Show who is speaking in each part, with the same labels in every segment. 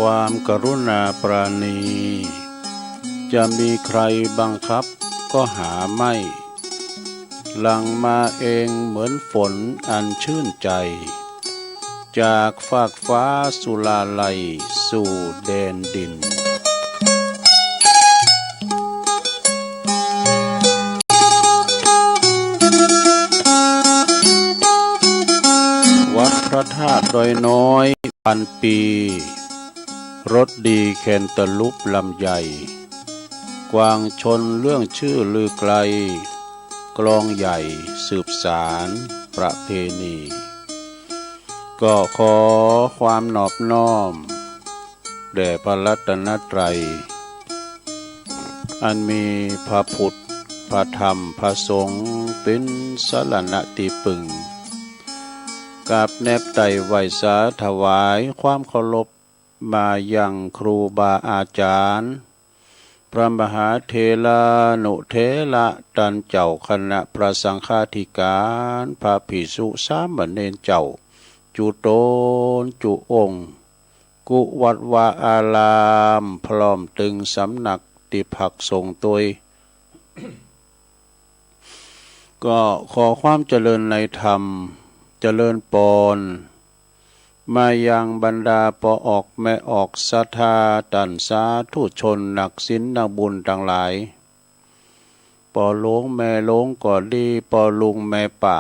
Speaker 1: ความกรุณาปราณีจะมีใครบังคับก็หาไม่หลั่งมาเองเหมือนฝนอันชื่นใจจากฟากฟ้าสุลาลัยสู่แดนดินวัดพระธาตุดอยน้อยพันปีรถดีแคนตะลุปลำใหญ่กวางชนเรื่องชื่อลือไกลกลองใหญ่สืบสารประเพณีก็ขอความนอบน้อมแด่พระรัตนตรัยอันมีพระพุทธพระธรรมพระสงฆ์เป็นสรณะที่พึ่งกับแนบไต่ไหวสาถวายความเคารพมายังครูบาอาจารย์พระมหาเถรานุเถระตันเจ้าคณะพระสังฆาธิการพระภิกษุสามเณรเจ้าจุโตนจุองค์กุวัดวาอารามพร้อมตึงสำนักติภักทรงตัวย ก็ขอความเจริญในธรรมเจริญปอนมายังบรรดาปออกแม่ออกศรัทธาตันสาธุชนนักศีลนักบุญทั้งหลายปอหลวงแม่หลวงก็ดีปอลุงแม่ป่า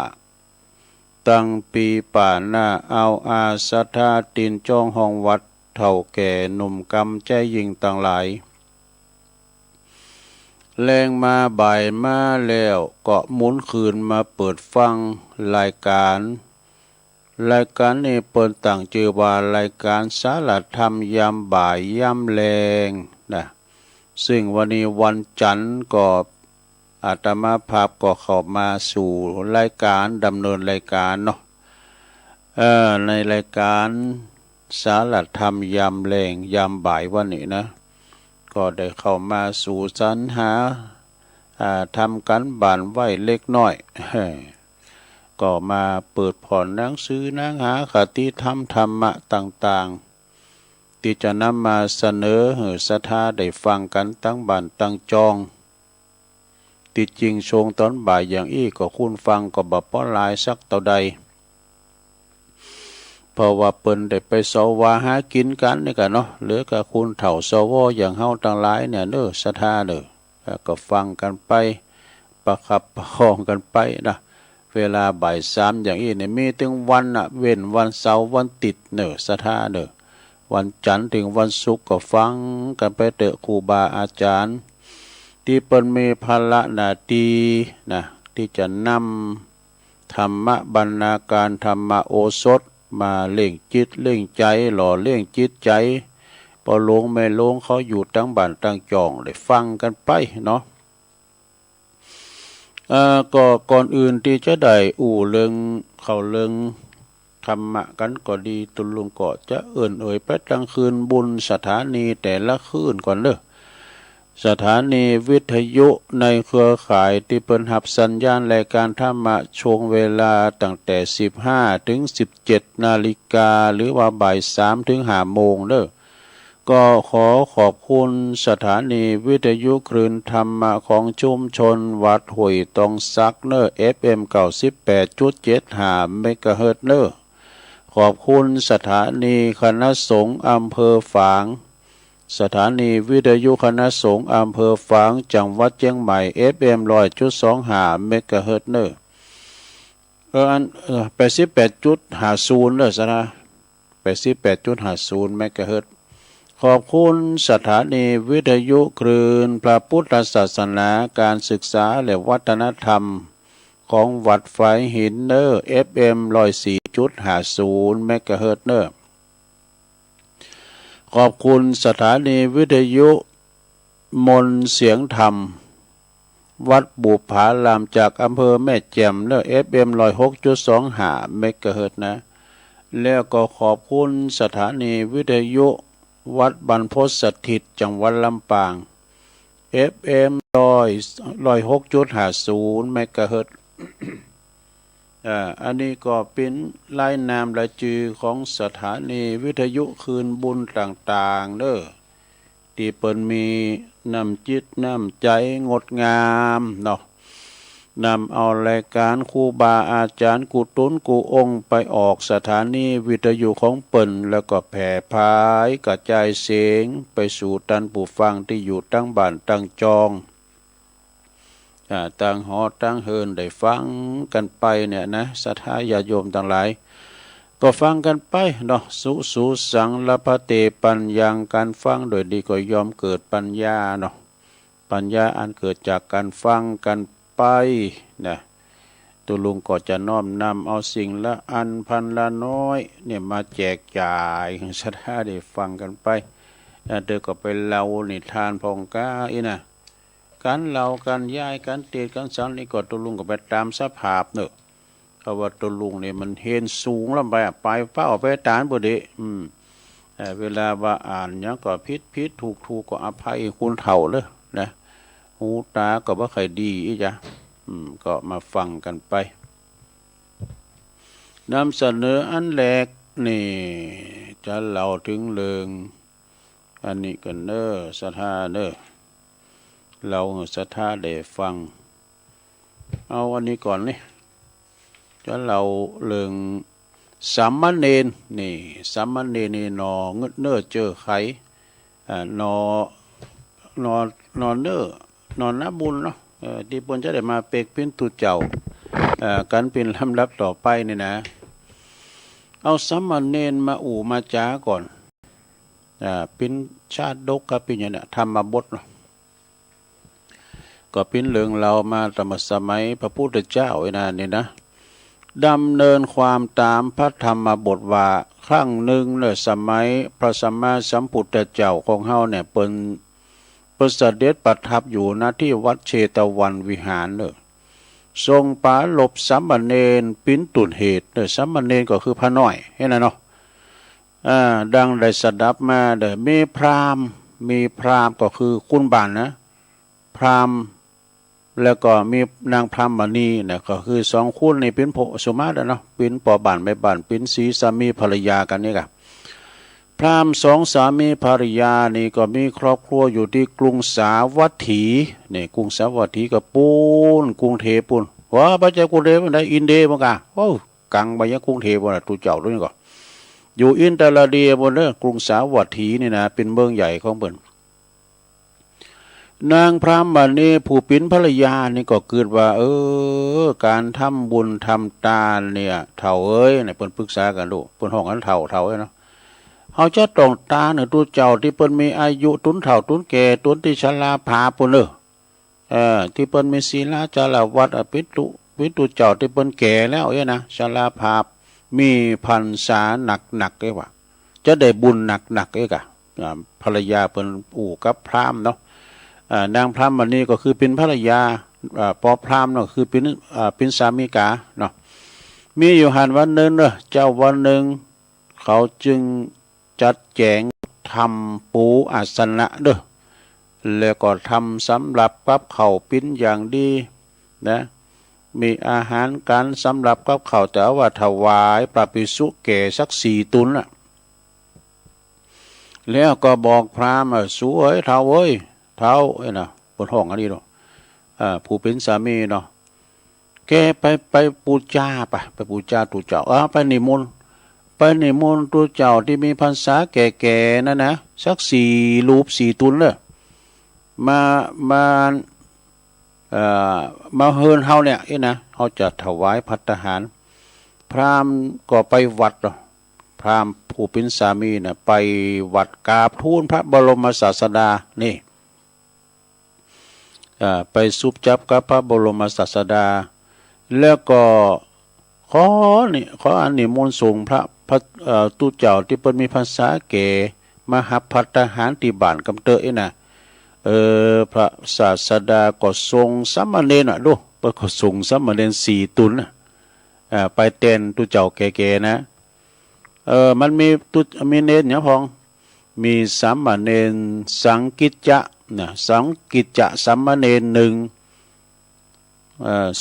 Speaker 1: ตั้งปีป่าหน้าเอาอาศรัทธาตินจ้องห้องวัดเฒ่าแก่หนุ่มกำใจยิ่งทั้งหลายแรงมาบ่ายมาแล้วก็หมุนคืนมาเปิดฟังรายการนี้เปิดตั้งชื่อว่ารายการสาระธรรมยามบ่ายยามแลงนะซึ่งวันนี้วันจันทร์ก็อาตมาภาพก็เข้ามาสู่รายการดำเนินรายการเนาะในรายการสาระธรรมยามแลงยามบ่ายวันนี้นะก็ได้เข้ามาสู่สรรหาทำกันบ้านไว้เล็กน้อยก็มาเปิดผ่อนหนังสือหนังหาคติธรรมธรรมะต่างๆที่จะนำมาเสนอให้ศรัทธาได้ฟังกันตั้งบ้านตั้งจองที่จริงช่วงตอนบ่ายอย่างอี้ก็คุณฟังก็บ่พอหลายสักเท่าใดเพราะว่าเปิ้นได้ไปสวาหากินกันนี่กันเนาะหรือกับคุณเฒ่าสวอย่างเฮาทั้งหลายเนี่ยศรัทธาก็ฟังกันไปประคับประคองกันไปนะเวลาบ่ายสามอย่างนี้เนี่ยมีถึงวันเว้นวันเสาร์วันติดศรัทธาวันจันทร์ถึงวันศุกร์ก็ฟังกันไปเถอะครูบาอาจารย์ที่เปิ้นมีภาระหน้าที่นะที่จะนำธรรมะบรรณาการธรรมโอสถมาเล่งจิตเล่งใจหล่อเล่งจิตใจพอหลวงแม่หลวงเขาอยู่ตั้งบ้านตั้งจองได้ฟังกันไปเนาะก็ก่อนอื่นที่จะได้เรื่องเข้าเรื่องธรรมะกันก็ดีตุลุงก็จะไปตั้งคืนบุญสถานีแต่ละคืนก่อนสถานีวิทยุในเครือข่ายที่เปิ้นรับสัญญาณรายการธรรมะช่วงเวลาตั้งแต่15ถึง17นาฬิกาหรือว่าบ่าย3ถึง5โมงก็ขอขอบคุณสถานีวิทยุคลื่นธรรมะของชุมชนวัดห้วยตองซักFM 98.75 เมกะเฮิรตซ์ขอบคุณสถานีคณะสงฆ์อำเภอฝางสถานีวิทยุคณะสงฆ์อำเภอฝางจังหวัดเชียงใหม่ FM 100.25 เมกะเฮิรตซ์88.50ซะนะ 88.50 เมกะเฮิรตซ์ขอบคุณสถานีวิทยุคลื่นพระพุทธศาสนาการศึกษาและวัฒนธรรมของวัดไฟหินFM 104.50 เมกะเฮิรตซ์ขอบคุณสถานีวิทยุมนต์เสียงธรรมวัดบุพารามจากอำเภอแม่แจ่มFM 106.25 เมกะเฮิรตซ์นะแล้วก็ขอบคุณสถานีวิทยุวัดบรรพตสถิตจังหวัดลำปาง FM 106.50 เมกะเฮิรตซ์ อันนี้ก็เป็นรายนามรายชื่อของสถานีวิทยุคืนบุญต่างๆเด้อที่เปิ้นมีน้ำจิตน้ำใจงดงามเนาะนำเอารายการครูบาอาจารย์กุตุนกุองค์ไปออกสถานีวิทยุของเปิ้นแล้วก็แผ่พายกระจายเสียงไปสู่ท่านผู้ฟังที่อยู่ตั้งบ้านตั้งจองตั้งหอตั้งเฮินได้ฟังกันไปเนี่ยนะศรัทธาญาติโยมทั้งหลายก็ฟังกันไปเนาะสุสังละพะเตปัญญังการฟังโดยดีก็ยอมเกิดปัญญาเนาะปัญญาอันเกิดจากการฟังกันไปนะตัวลุงก็จะน้อมนำเอาสิ่งละอันพันละน้อยเนี่ยมาแจกจ่ายให้ศรัทธาได้ฟังกันไปเธอก็ไปเล่านิทานพองก้าอีนะการเล่าการย้ายการเตะการสอนนี่ก็ตัวลุงก็ไปตามสภาพเนอะเพราะว่าตัวลุงเนี่ยมันเห็นสูงแล้วไปเฝ้าไปตานบ่ดีเวลาว่าอ่านเนี่ยก็ผิดถูกก็อภัยคุณเฒ่าเลยนะหูตาก็บ่ค่อยดีอีจ้ะก็มาฟังกันไปนำเสนออันแรกนี่จะเล่าถึงเรื่องอันนี้กันเด้อศรัทธาเด้อเราศรัทธาได้ฟังเอาอันนี้ก่อนนี่จะเล่าเรื่องสามเณรนี่สามเณรนี่นอเงดเน้อเจอไขนอนอเน้อนอนน้ำบุญเนาะที่เพิ่นจะได้มาเปกพินตุเจ้ากันเป็นลำดับต่อไปนี่นะเอาสามเณรมามาจ้าก่อนเป็นชาดกครับเป็นอย่างนี้ธรรมบทเนาะก็เป็นเรื่องเรามาตั้งสมัยพระพุทธเจ้านี่นะดำเนินความตามพระธรรมบทว่าครั้งหนึ่งเนี่ยสมัยพระสัมมาสัมพุทธเจ้าของเฮาเนี่ยเป็นเสด็จประทับอยู่ณที่วัดเชตวันวิหารเนี่ยทรงปราลบสามเณรปินตุนเหตุเนี่ยสามเณรก็คือพระน้อยเห็นไหมเนาะดังได้สดับมาเด้อมีพราหมณ์ก็คือคุณบานนะพราหมณ์แล้วก็มีนางพรามณีเนี่ยก็คือสองคู่นี่เป็นโพสุมาตเนาะเป็นปอบ้านไม่บ้านเป็นสีสามีภรรยากันนี่ค่ะพราหมณ์สองสามีภรรยานี่ก็มีครอบครัวอยู่ที่กรุงสาวัตถีนี่กรุงสาวัตถีก็ปูนกรุงเทพปูนว่าพระเจ้ากรุงเทพมันได้อินเดียมั้งกะโอ้กังไปยังกรุงเทพบ่ล่ะตัวเจ้าด้วยก็อยู่อินเตอร์เดียบนเด้อกรุงสาวัตถีนี่นะเป็นเมืองใหญ่ของเพิ่นนางพรามณีผู้เป็นภรรยานี่ก็เกิดว่าการทำบุญทำทานเนี่ยเฒ่าเอ้ยเนี่ยเพิ่นปรึกษากันลูกเพิ่นห้องกันเฒ่าเนาะเฮาจะต้องตาเนี่ยตัวเจ้าที่เพิ่นมีอายุตุนเฒ่าตุนแก่ตุนที่ชราภาปุ่นที่เพิ่นมีศีลจารวัดปิตุเจ้าที่เพิ่นแก่แล้วนะชราภาพมีพรรษาหนักว่าจะได้บุญหนักกะภรรยาเพิ่นกับพราหมณ์เนาะนางพรามณีก็คือเป็นภรรยาปอพราหมณ์เนาะคือเป็นสามีกาเนาะมีอยู่หันวันหนึ่งเนาะเจ้าวันหนึ่งเขาจึงจัดแจงทำปูอาสนะเด้อแล้วก็ทำสำหรับกับเขาปิ้นอย่างดีนะมีอาหารการสำหรับกับเขาแต่ว่าถวายพระภิกษุแก่สัก4 ตุนน่ะแล้วก็บอกพราหมณ์สวยเฒ่าเอ้ยเท้านะบนห้องอันนี้เนาะผู้เป็นสามีเนาะแกไปปูจาไปปูจาตัวเจ้าไปนิมนต์ตัวเจ้าที่มีพรรษาแก่ๆนั่นนะสัก4 รูป 4 ตุนเลยมาเฮินเฮาเนี่ยนะเขาจะถวายภัตตาหารพราหมณ์ก็ไปวัดเนาะพราหมณ์ผู้เป็นสามีน่ะไปวัดกราบทูลพระบรมศาสดานี่ไปซุบจับกับพระบรมศาสดาแล้วก็ขออันนิมนต์ส่งพระตุเจ้าที่เปิ้นมีพรรษาแก่มาหับภัตตาหารที่บ้านกำเตยนะพระศาสดาก็ทรงสามเณรดูเปิ้นก็ส่งสามเณร4 ตุนไปเต้นตุเจ้าแก่ๆนะมันมีเนรเนี่ยพองมีสามเณรสังกิจจะสังกิจจะสามเณร1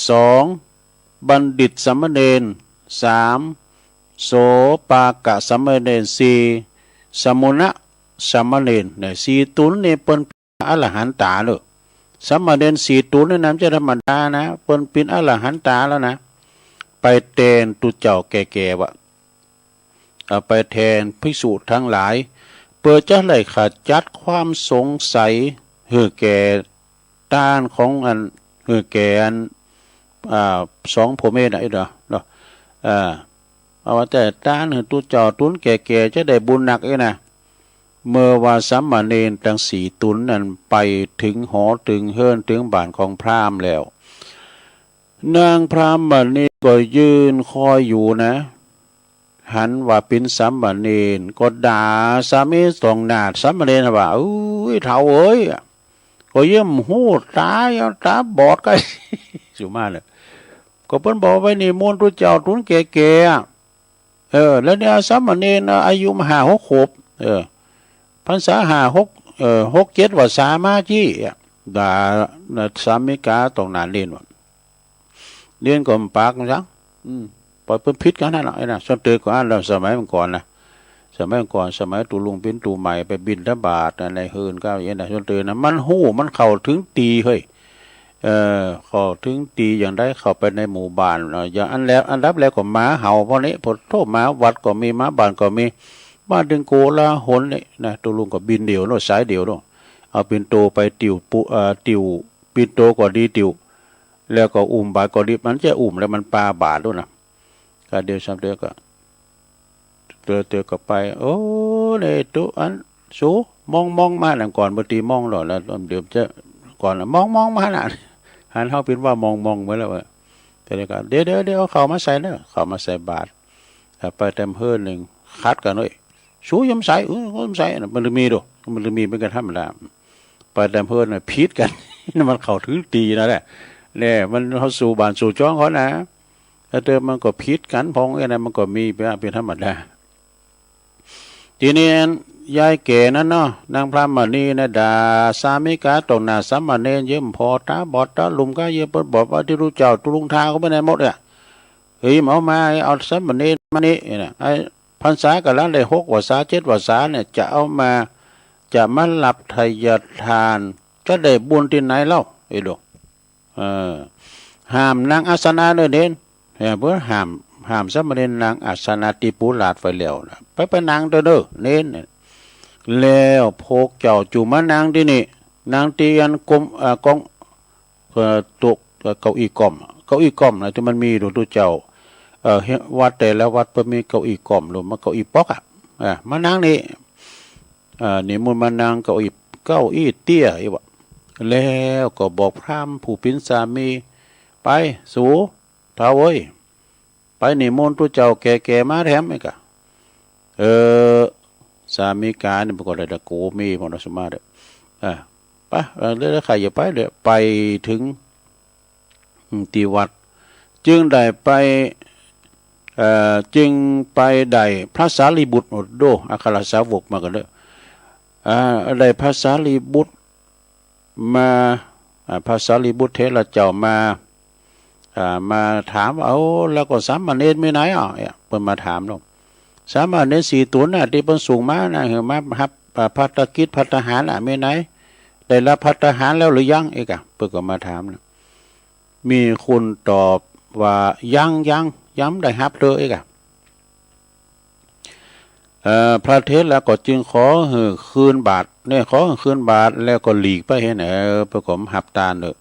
Speaker 1: 2 บัณฑิตสามเณรสามโสปากะสามเณรสี่สมุนะสามเณรเนี่ยสี่ตุนเนี่ยเป็นอรหันตาเลยสามเณรสี่ตุนเนี่ยน้ำจะธรรมดานะเป็นอรหันตาแล้วนะไปแทนตุเจ้าแก่ๆวะไปแทนภิกษุทั้งหลายเปิดจะไหลขจัดความสงสัยเหือแก่ด้านของอันเหือแก่อันสองพ่อแม่ไหนเนาะเอาว่าแต่ด้านเหือตุเจ้าตุนแก่ๆจะได้บุญหนักนะเมื่อว่าสามเณรทั้งสี่ตุนนั้นไปถึงหอถึงเฮิรนถึงบ้านของพราหมณ์แล้วนางพราหมณ์นี้ก็ยืนคอยอยู่นะหันว่าเป็นสามเณรก็ด่าสามีสองนาดสามเณรว่าอุ้ยเฒ่าเอ้ยก็เยี่ยมหูตาบอดก็สุมาเลยก็เพิ่นบอกไว้นี่มนต์พระเจ้าตุนแก่ๆแล้วเนี่ยสามเณรอายุมหา6 ขวบพรรษา6 7ว่าสามาจี้ด่าสามิกาตรงนั้นเรียนว่าเรียนก็ปากจังปล่อยเพิ่นพิษกันนั่นน่ะไอ้น่ะส่วนเตือก่อนแล้วสมัยก่อนนะสมัยตุลุงเป็นตูใหม่ไปบินทบาทในเฮินก้าวอย่างนั้นส่วนเตือนะมันหู้มันเข้าถึงตีเฮ้ยเข้าถึงตีอย่างได้เข้าไปในหมู่บ้านอย่างอันดับแล้วก็หมาเห่าพวกนี้พอโทษหมาวัดก็มีหมาบ้านก็มีบ้านดึงโกลาหนนี่นะตุลุงก็บินเดี่ยวโน่นสายเดี่ยวโน่นเอาปิ่นโตไปติวปิ่นโตก็ดีติวแล้วก็บาดก็ดีมันจะแล้วมันปาบาดด้วยนะก็เดียวซ้ำเดียวก็เตือก็ไปโอ้เนี่ยตัวอันสูมองมาหนังก่อนบางทีมองหล่อแล้วเดี๋ยวจะก่อนมองมาหนาหันเขาเป็นว่ามองไว้แล้วแต่เดี๋ยวก็เดี๋ยวเขามาใส่เนอะเขามาใส่บาทไปเต็มเฮือนหนึ่งคัดกันเลยสูยมใส่ยมใส่มันมีดูมันมีเป็นกันธรรมดาไปเต็มเฮือนเนี่ยพิษกันนั่นมันเข่าถึงตีนั่นแหละเนี่ยมันเขาสู่บ้านสู่จ้องเขานะถ้าเดิมมันก็พิษกันพองอะไรมันก็มีเป็นธรรมดาทีนี้ยายเก๋นั่นเนาะนางพระมณีนะด่าสามิกาตรงหน้าสามเณรเยี่ยมพอตาบอดตาลุมก็เยี่ยมบอกว่าที่รู้เจ้าตุลุงทาเขาไปไหนหมดอ่ะเฮ้ยเอามาเอาสามเณรมานี่นะไอ้พรรษากันแล้วได้6 วาษา7 วาษาเนี่ยจะเอามาหลับทายทานจะได้บุญที่ไหนเล่าไอ้ดูห้ามนางอาสนะเลยเด่นเพื่อห้ามสามเณรนางอาสนะตีปูลาดไฟเหลวนะไปนางเด้อเน้นแล้วพกเจ้าจุมานางที่นี่นางตีอันกลมกองตกเก้าอี้ก้อมนะที่มันมีดูตัวเจ้าวัดแต่ละวัดเพิ่นมีเก้าอี้ก้อมหรือมาเก้าอี้ป๊อกมานางนี่นี่มุนมานางเก้าอี้เตี้ยอีกว่าแล้วก็บอกพราหมณ์ผู้เป็นสามีไปสู่ท้าวเว้ยไปนิมนต์ตัวเจ้าแก่ๆมาแถมอีกสามีกาเนี่ยมันก็ได้ตะโกมีมนสมาเด้ไปแล้วใครอย่าไปเดี๋ยวไปถึงที่วัดจึงได้ไปได้พระสารีบุตรโดอัครสาวกมากันเด้อได้พระสารีบุตรมาพระสารีบุตรเทระเจ้ามาถามเอาแล้วก็สามเณรไม่ไหนเพิ่นมาถามเนาะสามเณร4 ตัวน่ะที่เพิ่นส่งมานะมารับภัตกิจภัตตาหารไม่ไหนได้รับภัตตาหารแล้วหรือยังเพิ่นก็มาถามนะมีคนตอบว่ายังย้ำได้รับเลยพระเทศแล้วก็จึงขอคืนบาทเนี่ยขอคืนบาทแล้วก็หลีกไปให้ไหนประกอบหับตาเนอะ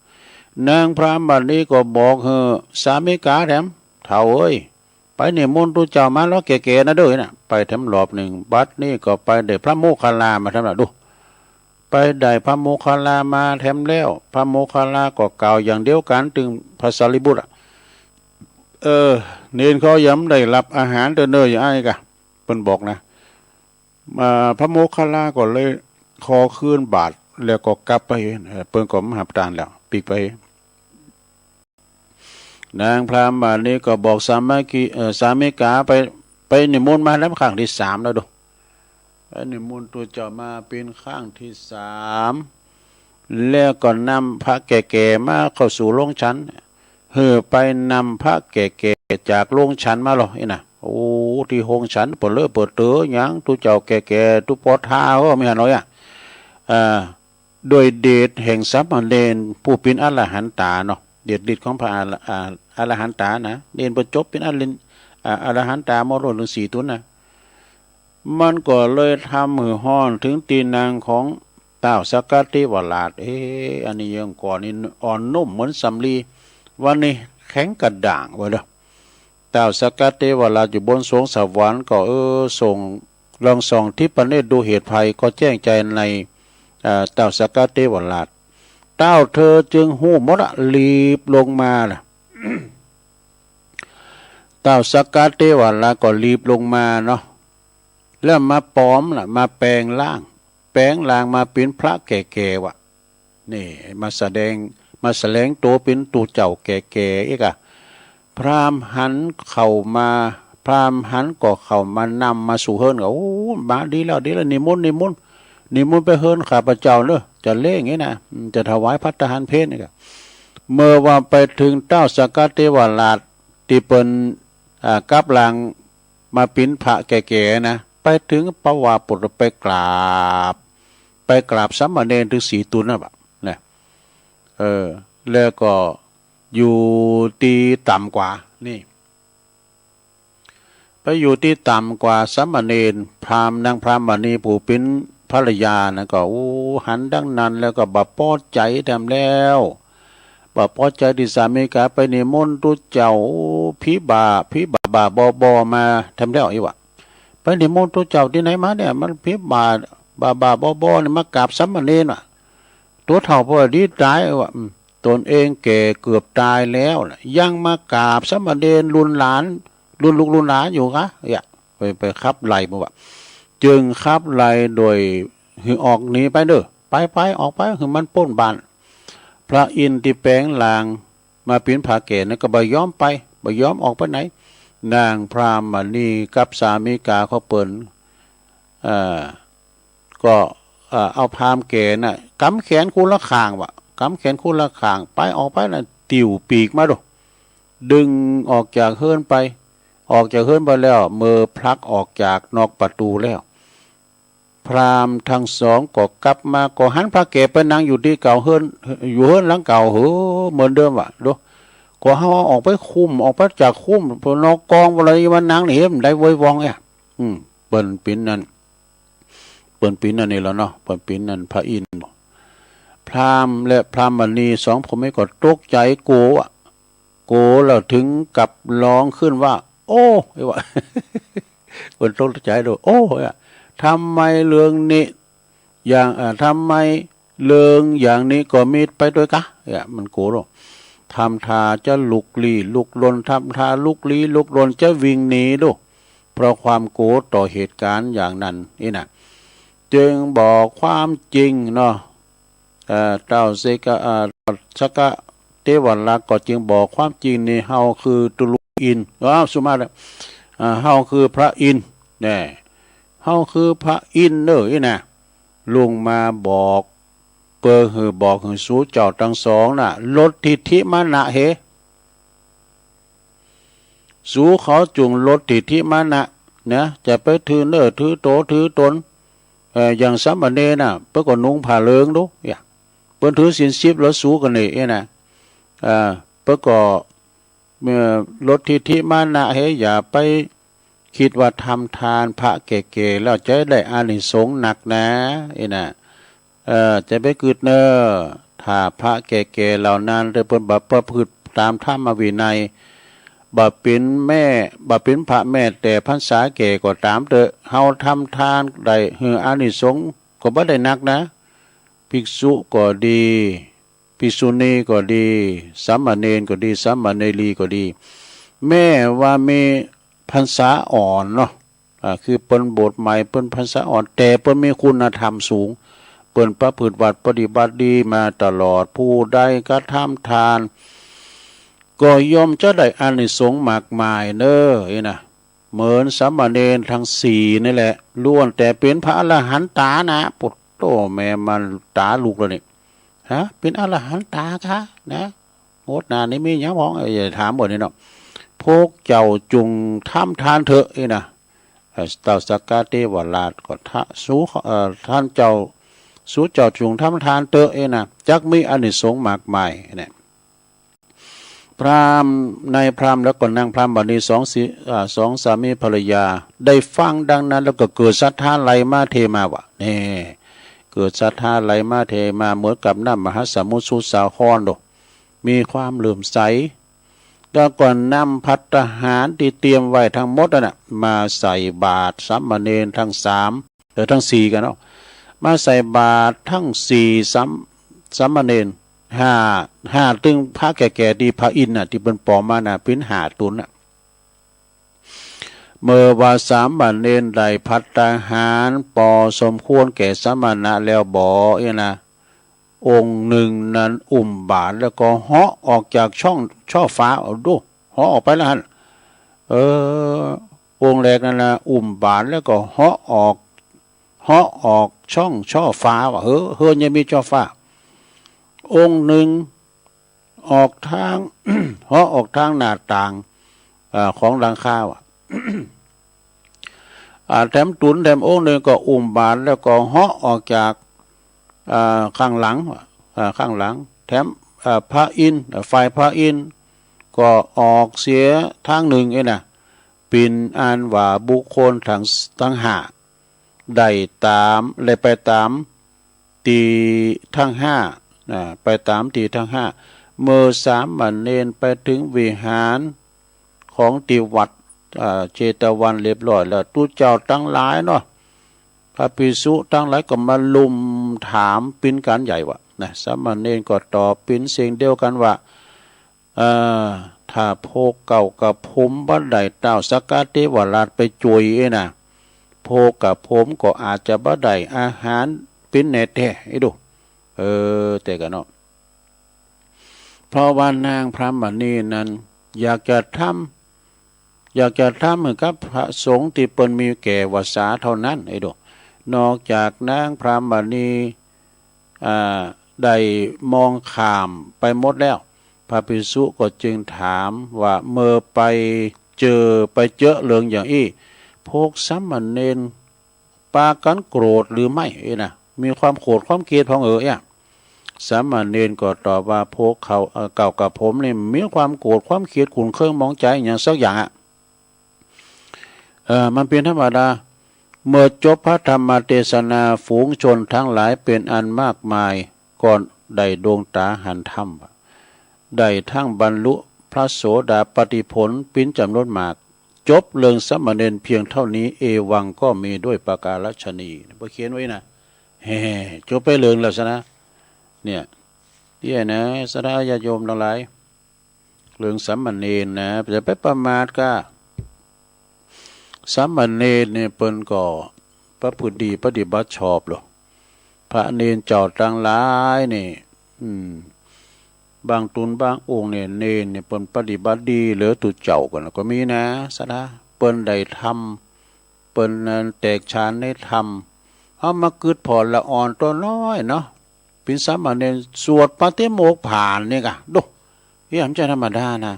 Speaker 1: นางพระบัดนี้ก็บอกสามิกาแถมเฒ่าเอ้ยไปนิมนต์ตัวเจ้ามาแล้วแก่ๆนะเด้อนะไปทำรอบหนึ่งบัดนี้ก็ไปได้พระโมคคัลลามาทำหน่ะดูไปได้พระโมคคัลลามาแถมแล้วพระโมคคัลลาก็กล่าวอย่างเดียวกันถึงพระสารีบุตรเนนเขาย้ำได้รับอาหารเด้ออย่างไอ้กะเพิ่นบอกนะพระโมคคัลลาก็เลยขอคืนบาทแล้วก็กลับไปเพิ่นก็มหับตานแล้วปีกไปนางพราหมณ์นี้ก็บอกสามิกาไปนิมนต์มาแล้วครั้งที่3แล้วดูไปนิมนต์ตัวเจ้ามาเป็นครั้งที่3แล้วก็นำพระแก่ๆมาเข้าสู่โรงฉัน ไปนำพระแก่ๆจากโรงฉันมาหรอไอ้น่ะโอ้ที่โรงฉันเปิดเลอะเปิดเต๋อหยังทุเจ้าแก่ๆทุปอท้าก็ไม่หาน้อยโดยเดชแห่งสามเณรผู้เป็นอรหันตาเนาะเดชฤทธิ์ของพระอรหันตานะเรียนประจบเป็นอรหันตามรดถึง4 ตุนนะมันก็เลยทำมือห้อนถึงตีนางของเต้าสกัดเทวราชอันนี้ยังก่อนนี่อ่อนนุ่มเหมือนสำลีวันนี้แข็งกระด่างไว้เด้อเต้าสกัดเทวราชอยู่บนสวงสวรรค์ก็ส่งลองส่องทิพเนตรดูเหตุภัยก็แจ้งใจในเต้าสกัดเทวราชเต้าเธอจึงหู้มดรีบลงมาล่ะ เต้าสกัดเทวราชก็รีบลงมาเนาะแล้วมาปลอมล่ะมาแปลงร่างมาเป็นพระแก่ๆวะนี่มาแสดงตัวเป็นตัวเจ้าแก่ๆอีกอะพราหมณ์หันเข้ามาก็เข้ามานำมาสู่เฮิรนก็โอ้มาดีแล้วนิมนต์ไปเฮิรนข้าพเจ้าเนอะจะเล่งงี้นะจะถวายภัตตาหารเพลนี่ก็เมื่อว่าไปถึงเต้าสกัดเทวราชที่เปิ้นกับลางมาปิ้นพระแก่ๆนะไปถึงประวาปุตไปกราบสามเณรถึง4 ตุนนะแบบนะแล้วก็อยู่ที่ต่ำกว่านี่ไปอยู่ที่ต่ำกว่าสามเณรพราหมณ์นางพราหมณีผู้เป็นภรรยานะก็หันดังนั้นแล้วก็บ่พอใจทำแล้วบ่พอใจที่สามีกาไปนิมนต์ตุเจ้าพิบาบอมาทำแล้วอีวะไปนิมนต์ตุเจ้าที่ไหนมาเนี่ยมันพิบาบอเนี่ยมากราบสามเณรว่ะตัวเฒ่าพอดีตายว่ะตนเองแก่เกือบตายแล้วยังมากราบสามเณรรุ่นลูกรุ่นหลานอยู่คะอย่าไปขับไล่มาว่ะจึงขับไล่โดยออกหนีไปเด้อไปออกไปคือมันป้นบ้านพระอินทร์ที่แปลงลางมาเป็นพระแก่นั่นก็บ่ยอมออกไปไหนนางพราหมณีกับสามีกาเขาเปิ้นก็เอาพราหมณ์แก่น่ะกำแขนคู่ละข้างไปออกไปน่ะติ่วปีกมาดูดึงออกจากเฮิรนไปแล้วมือพลักออกจากนอกประตูแล้วพราหมณ์ทั้งสองก็กลับมาก็หันพระแก่ไปนั่งอยู่ที่เก่าเฮิรนหลังเก่าเหมือนเดิมว่ะดูก็เฮาออกไปคุมออกไปจากคุมพนกองอะไรมันนางนี่มันได้ไว้วองเปิ้นปินนั่นนี่แล้วเนาะเปิ้นปินนั่นพระอินทร์พราหมณ์และพราหมณี2ผมไม่ก็ตกใจโกแล้วถึงกับร้องขึ้นว่าโอ้ไอ้วะเปิ้นตกใจด้วยโอ้ทำไมเรื่องนี้ทำไมเรื่องอย่างนี้ก็มีไปด้วยกะมันโกรธทำท่าจะลุกลี้ลุกลนทำท่าลุกลี้ลุกลนจะวิ่งหนีดูเพราะความโกรธต่อเหตุการณ์อย่างนั้นนี่นะจึงบอกความจริงเนาะเต้าสกะเทวราชก็จึงบอกความจริงในเฮาคือตุลุอินสุมาเลยเฮาคือพระอินทร์เนี่ยเฮาคือพระอินทร์เด้อนี่นะลงมาบอกบอกสู่เจ้าทั้งสองน่ะลดทิฐิมานะสู่เขาจุงลดทิฐิมานะนะจะไปถือถือโตถือตนอย่างสามเณรน่ะเพิ่นก็นุ่งผ้าเหลืองดูเพิ่นถือศีล10แล้วสู้กันนี่นะเพิ่นก็เมื่อลดทิฐิมานะอย่าไปคิดว่าทำทานพระแก่ๆแล้วจะได้อานิสงส์หนักนะนะจะไปกึดถ้าพระแก่ๆเหล่านั้นได้เพิ่นบ่ประพฤติตามธรรมวินัยบ่เป็นพระแม่แต่พรรษาแก่ก็ตามเถอะเฮาทำทานได้อานิสงส์ก็บ่ได้หนักนะภิกษุก็ดีภิกษุณีก็ดีสามเณรก็ดีสามเณรีก็ดีแม้ว่ามีพรรษาอ่อนเนาะคือเปิ้นบทใหม่เปิ้นพรรษาอ่อนแต่เปิ้นมีคุณธรรมสูงเปิ้นประพฤติวัดปฏิบัติดีมาตลอดผู้ใดกระทำทานก็ย่อมจะได้อานิสงส์มากมายนะเหมือนสามเณรทั้ง4นี่แหละล้วนแต่เป็นพระอรหันตานะปุตโตแม่มันตาลูกแล้วนี่เป็นอรหันตาคะนะ โหดนานี่มีหยังพ้องอย่าถามบ่นี่เนาะพวกเจ้าจุงทำทานเถอะนี่นะเต่าสักกะเทวราชก็ทะสู้ท่านเจ้าสู้เจ้าจุงทำทานเถอะนี่นะจักมีอานิสงส์มากมายเนี่ยพราหมณ์นายพราหมณ์แล้วก็นางพราหมณ์บัดนี้สองสามีภรรยาได้ฟังดังนั้นแล้วก็เกิดศรัทธาไหลมาเทมาวะนี่เกิดศรัทธาไหลมาเทมาเหมือนกับน้ำมหาสมุทรสุสาครโดมีความเลื่อมใสแล้วก็นำภัตตาหารที่เตรียมไว้ทั้งหมดน่ะมาใส่บาตรสามเณรทั้งทั้งสี่กันเนาะมาใส่บาตรทั้งสี่สามเณรห้าตึงพระแก่ๆดีพระอินทร์น่ะที่เป็นปอมาน่ะพื้นหาตุนน่ะเมื่อว่าสามเณรได้ภัตตาหารปอสมควรแก่สมณะแล้วบ่นะองค์หนึ่งนั้นบาตรแล้วก็เหาะออกจากช่อฟ้าเอาดูเหาะออกไปแล้วฮะองค์แรกนั่นนะบาตรแล้วก็เหาะออกช่อฟ้าว่ายังมีช่อฟ้าองค์หนึ่งออกทาง เหาะออกทางหน้าต่างของหลังคาว่ะ แถมตุนแถมองค์หนึ่งก็บาตรแล้วก็เหาะออกจากข้างหลังแถมพระอินทร์ฝ่ายพระอินทร์ก็ออกเสียทางหนึ่งนะปินอันว่าบุคคลทั้งห้าได้ไปตามตีทั้งห้าไปตามตีทั้งห้าเมื่อสามเณรไปถึงวิหารของติวัดเจตวันเรียบร้อยแล้วตู้เจ้าทั้งหลายเนาะพระภิกษุทั้งหลายก็มาลุมถามปิ้นกันใหญ่วะนะสามเณรก็ตอบปิ้นเสียงเดียวกันว่าถ้าโพกเก่ากับผมบัดใดเต้าสักกะเทวราชไปจุยนะโพกกับผมก็อาจจะบัดใดอาหารปิ้นแน่แท้ให้ดูแต่กันเนาะเพราะว่านางพระมณีนั้นอยากจะทำเหมือนกับพระสงฆ์ที่เปิ้นมีแก่วาสาเท่านั้นไอ้ดูนอกจากนางพระมณีได้มองข้ามไปหมดแล้วพระภิกษุก็จึงถามว่าเมื่อไปเจอเรื่องอย่างอี้พวกสามเณรปากันโกรธหรือไม่นะมีความโกรธความเกลียดของสามเณรก็ตอบว่าพวกเขาเก่ากับผมนี่มีความโกรธความเกลียดขุ่นเคืองมองใจอย่างสักอย่างมันเป็นธรรมดาเมื่อจบพระธรรมเทศนาฝูงชนทั้งหลายเป็นอันมากมายก่อนได้ดวงตาหันธรรมได้ทั้งบรรลุพระโสดาปัตติผลปิ้นจำนวนมากจบเรื่องสามเณรเพียงเท่านี้เอวังก็มีด้วยประการฉนีเพื่อเขียนไว้นะจบไปเรื่องแล้วซะนะเนี่ยนะสดาญาโยมทั้งหลายเรื่องสามเณรนะจะไปประมาทก็สามเณรเนี่ยเปิ้นก็พระพุทธดีปฏิบัติชอบหรอพระเนรเจ้าทั้งหลายนี่บางตุนบางองค์เนี่ยเนรเนี่ยเปิ้นปฏิบัติดีเหลือตุเจ้ากันก็มีนะสดาเปิ้นได้ทำเปิ้นนั้นแตกฉานได้ทำเอามากึดพอละอ่อนตัวน้อยเนาะเป็นสามเณรสวดปฏิโมกข์ผ่านเนี่ยกะดูนี่มันจะธรรมดานะ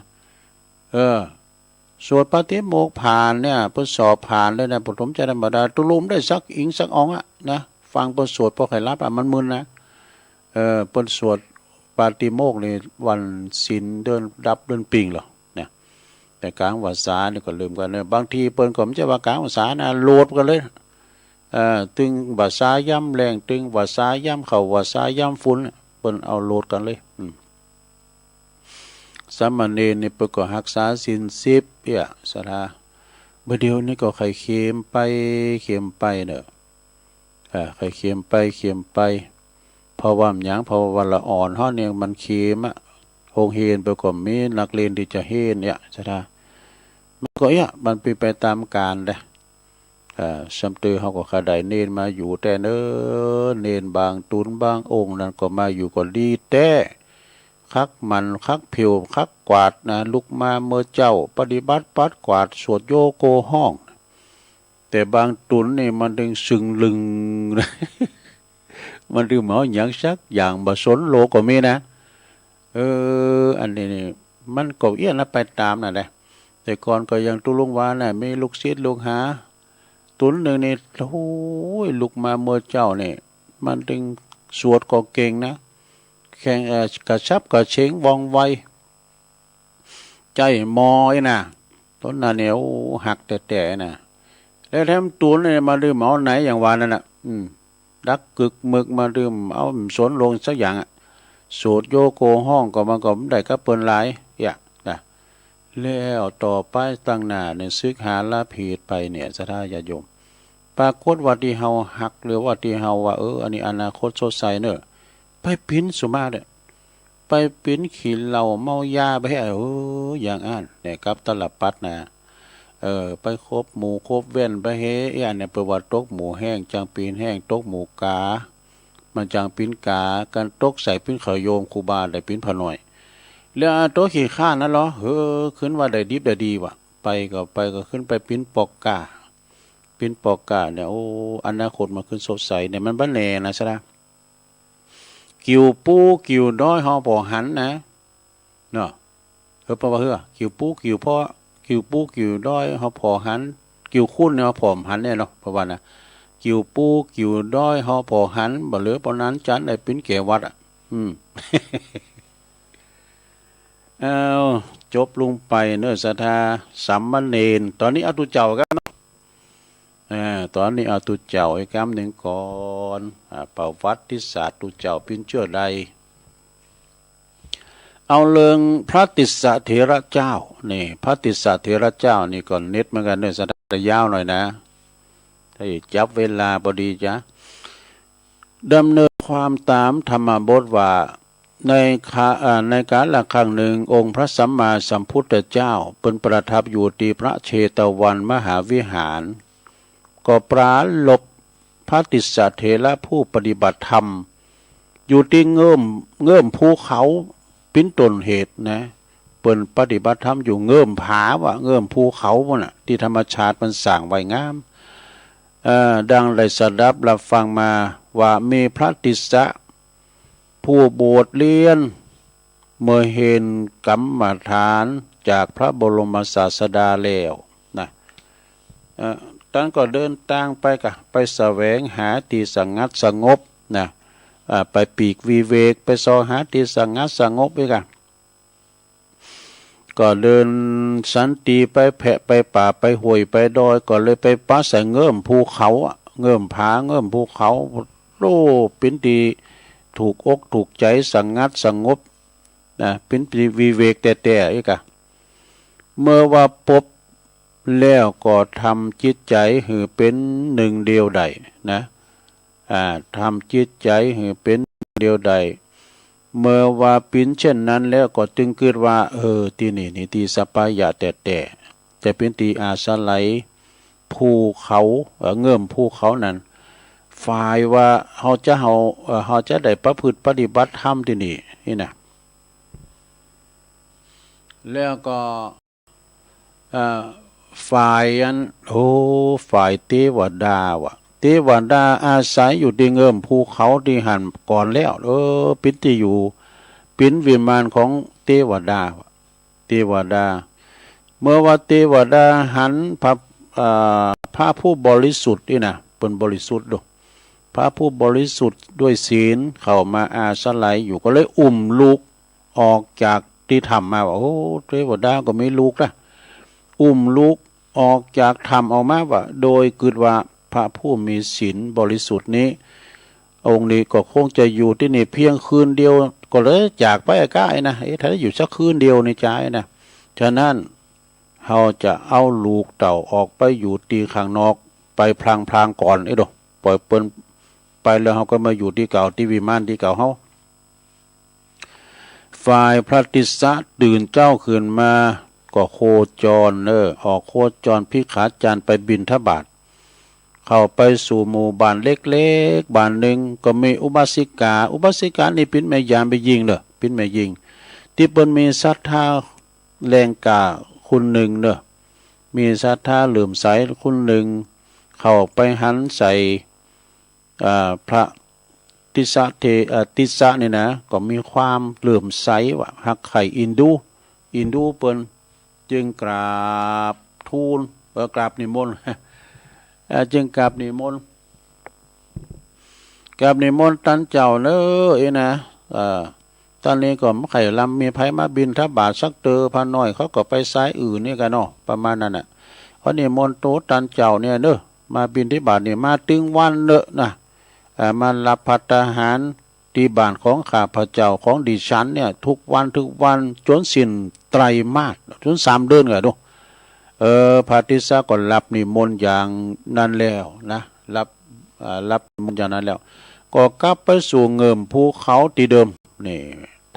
Speaker 1: สวดปฏิโมกข์ผ่านเนี่ยเพิ่นสอบผ่านเลยนะปฐมใจธรรมดาตุลุมได้สักอิงสักองนะฟังเพิ่นสวดพอใครรับมันมึนนะเพิ่นสวดปฏิโมกข์นี่วันศีลเดือนปิงหรอเนี่ยแต่กลางวาสานี่ก็ลืมกันเนี่ยบางทีเปิ้นก็ไม่ใช่ว่ากลางวาสานะโหลดกันเลยตึงวาสาย่ำแรงตึงวาสาย่ำเข่าวาสาย่ำฟุ้นเปิ้นเอาโหลดกันเลยสามเณรนี่เปิ้นก็รักษาศีล10สถาเมื่อเดียวนี้ก็ใครเข็มไปเนอะใครเข็มไปเพราะว่าหยังเพราะว่าละอ่อนเฮาเนี่ยมันเข็มโรงเรียนไปก็มีนักเรียนที่จะเฮ็ดสถามันก็มันไปตามกาลเด้สำตือเขาก็ขดายเนนมาอยู่แต่เนนบางตุนบางองค์นั้นก็มาอยู่ก็ดีแต่คักมันคักผิวคักกวาดนะลุกมาเมื่อเจ้าปฏิบัติปัดกวาดสวดโยโกห้องแต่บางตุนนี่มันดึงซึงลึง มันดึงหมออย่างสักอย่างบสนโลก็มีนะ อันนี้นี่มันก็เอี้ยนแล้วไปตามน่ะแหละแต่ก่อนก็ยังตุลุงวาน่ะมีลูกศิษย์ลูกหาตุนหนึ่งนี่โอ้ยลูกมาเมื่อเจ้านี่มันถึงสวดก็เก่งนะแข่งกระชับกระเฉงว่องไวใจมอยนะต้นนั้นเนี่ยโอ้หักแต่นะแล้วแถมตุนเนี่ยมาดื่มเอาไหนอย่างวานนั่นน่ะดักกึกมึกมาดื่มเอาสนลงสักอย่างอ่ะสูตรโยโกห้องก็มันก็ได้ก็เปิ้นหลายอย่างนะแล้วต่อไปตั้งหน้าเนี่ยซึกหาลาผิดไปเนี่ยสถาญาโยมปรากฏว่าที่เฮาหักหรือว่าที่เฮาว่าอันนี้อนาคตสดใสเนอะไปปิ้นสุมาเนี่ยไปปิ้นขี้เหล้าเมายาไปให้อย่างอ่านเนี่ยกับตลับปัดนะไปคบหมูคบเว้นไปเฮอันเนี่ยประวัติตกหมูแห้งจังปีนแห้งตกหมูกามันจังปิ้นกากันตกใส่ปิ้นเขาโยมครูบาได้ปิ้นพอหน่อยแล้วโต๊ะขี้ข้านั่นเหรอขึ้นว่าได้ดิบได้ดีวะไปก็ขึ้นไปปิ้นปอกกาปิ้นปอกกาเนี่ยอนาคตมาขึ้นสดใสเนี่ยมันบ้านแน่นะใช่ไหมกิวปูกิวน้อยหอปอหันนะเนาะเพราะว่ากิวปูกิวพ่อกิวปูกิวน้อยหอปอหันกิวคุ้นเนี่ยหอผอมหันเนี่ยเนาะเพราะว่านะกิวปูกิวน้อยหอปอหันบ่เหลือปอนั้นจันได้ปิ้นเกวัดอ่ะเอาจบลงไปเนื้อศรัทธาสัมมเนรตอนนี้เอาตุเจ้ากันตอนนี้เอาตุเจ้าอีกคำหนึ่งก่อนประวัติศาสตร์ตุเจ้าเป็นเชื่อใดเอาเรื่องพระติสสะเถระเจ้านี่พระติสสะเถระเจ้านี่ก่อนเน็ตเหมือนกันเนื้อศรัทธายาวหน่อยนะถ้าจับเวลาพอดีจ้ะดำเนินความตามธรรมบทว่าในการละครั้งหนึ่งองค์พระสัมมาสัมพุทธเจ้าเป็นประทับอยู่ที่พระเชตวันมหาวิหารก็ปราลบพระติสสะเถระผู้ปฏิบัติธรรมอยู่ที่เงื่อมภูเขาปิ้นต้นเหตุนะเป็นปฏิบัติธรรมอยู่เงื่อมผาว่าเงื่อมภูเขาพวกน่ะที่ธรรมชาติมันสร้างไว้งามดังได้สดับรับฟังมาว่ามีพระติสสะผู้บวชเรียนเมื่อเห็นกรรมฐานจากพระบรมศาสดาแล้วนะท่านก็เดินทางไปแสวงหาที่สงัดสงบนะไปปีกวิเวกไปสอหาที่สงัดสงบไปกันก็เดินสันติไปแผะไปป่าไปห้วยไปดอยก็เลยไปปัสใส่เงื่อมภูเขาเงื่อมผาเงื่อมภูเขาโลเป็นตีถูกอกถูกใจสังัดสงบนะเป็นวิเวกแต่อีกอะเมื่อว่าพบแล้วก็ทำจิตใจให้เป็นหนึ่งเดียวใดนะทำจิตใจให้เป็นเดียวใดเมื่อว่าปิ้นเช่นนั้นแล้วก็จึงคิดว่าที่นี่ที่สปายะแต่จะเป็นที่อาศัยภูเขาเงื่อมภูเขานั้นฝ่ายว่าเขาจะได้ประพฤติปฏิบัติธรรมที่นี่นะแล้วก็ฝ่ายฝ่ายเทวดาวะเทวดาอาศัยอยู่ที่เงื่อมภูเขาที่หันก่อนแล้วเป็นที่อยู่เป็นวิมานของเทวดาเมื่อว่าเทวดาหันพระผู้บริสุทธิ์นี่นะเป็นบริสุทธิ์ด้วยพระผู้บริสุทธิ์ด้วยศีลเข้ามาอาศัยอยู่ก็เลยลูกออกจากที่ธรรมมาว่าเทวดาก็ไม่ลูกนะลูกออกจากธรรมออกมาว่าโดยคิดว่าพระผู้มีศีลบริสุทธิ์นี้องค์นี้ก็คงจะอยู่ที่นี่เพียงคืนเดียวก็เลยจากไปใกล้นะถ้าอยู่สักคืนเดียวในใจนะฉะนั้นเราจะเอาลูกเต่าออกไปอยู่ตีข้างนอกไปพลางก่อนดอกปล่อยเปิ้นไปแล้วเขาก็มาอยู่ที่เก่าที่วิมานที่เก่าเขาฝ่ายพระติสสะตื่นเจ้าขึ้นมาก็โคจรออกโคจรพิขาจารไปบิณฑบาตเข้าไปสู่หมู่บ้านเล็กๆบ้านหนึ่งก็มีอุบาสิกานี่เป็นแม่ยามไปยิงเป็นแม่ยิงที่เปิ้นมีศรัทธาแรงกล้าคุณหนึ่งมีศรัทธาเหลื่อมใสคุณหนึ่งเข้าไปหันใส่พระ ติสะติสะนี่นะก็มีความเหลื่อมใสว่าฮักไข่อินดูเปิ้นจึงกราบทูลกราบนิมนต์ จึงกราบนิมนต์ตันเจ้าเนอนะตอนนี้ก็ไข่ลำมีไผมาบินถ้าบาทสักเตอพาน้อยเขาก็ไปซ้ายอื่นนี่กันเนาะประมาณนั้นน่ะเพราะนิมนต์โตตันเจ้าเนี่ยเนอะมาบินที่บาทนี่มาตึงวันเนอะนะมารับภัตตาหารที่บ้านของข้าพเจ้าของดิฉันเนี่ยทุกวันจนสิ้นไตรมาสจน3 เดือนกันดูพระติสสะก็รับนิมนต์อย่างนั้นแล้วนะรับนิมนต์อย่างนั้นแล้วก็กลับไปสู่เงิมภูเขาที่เดิมนี่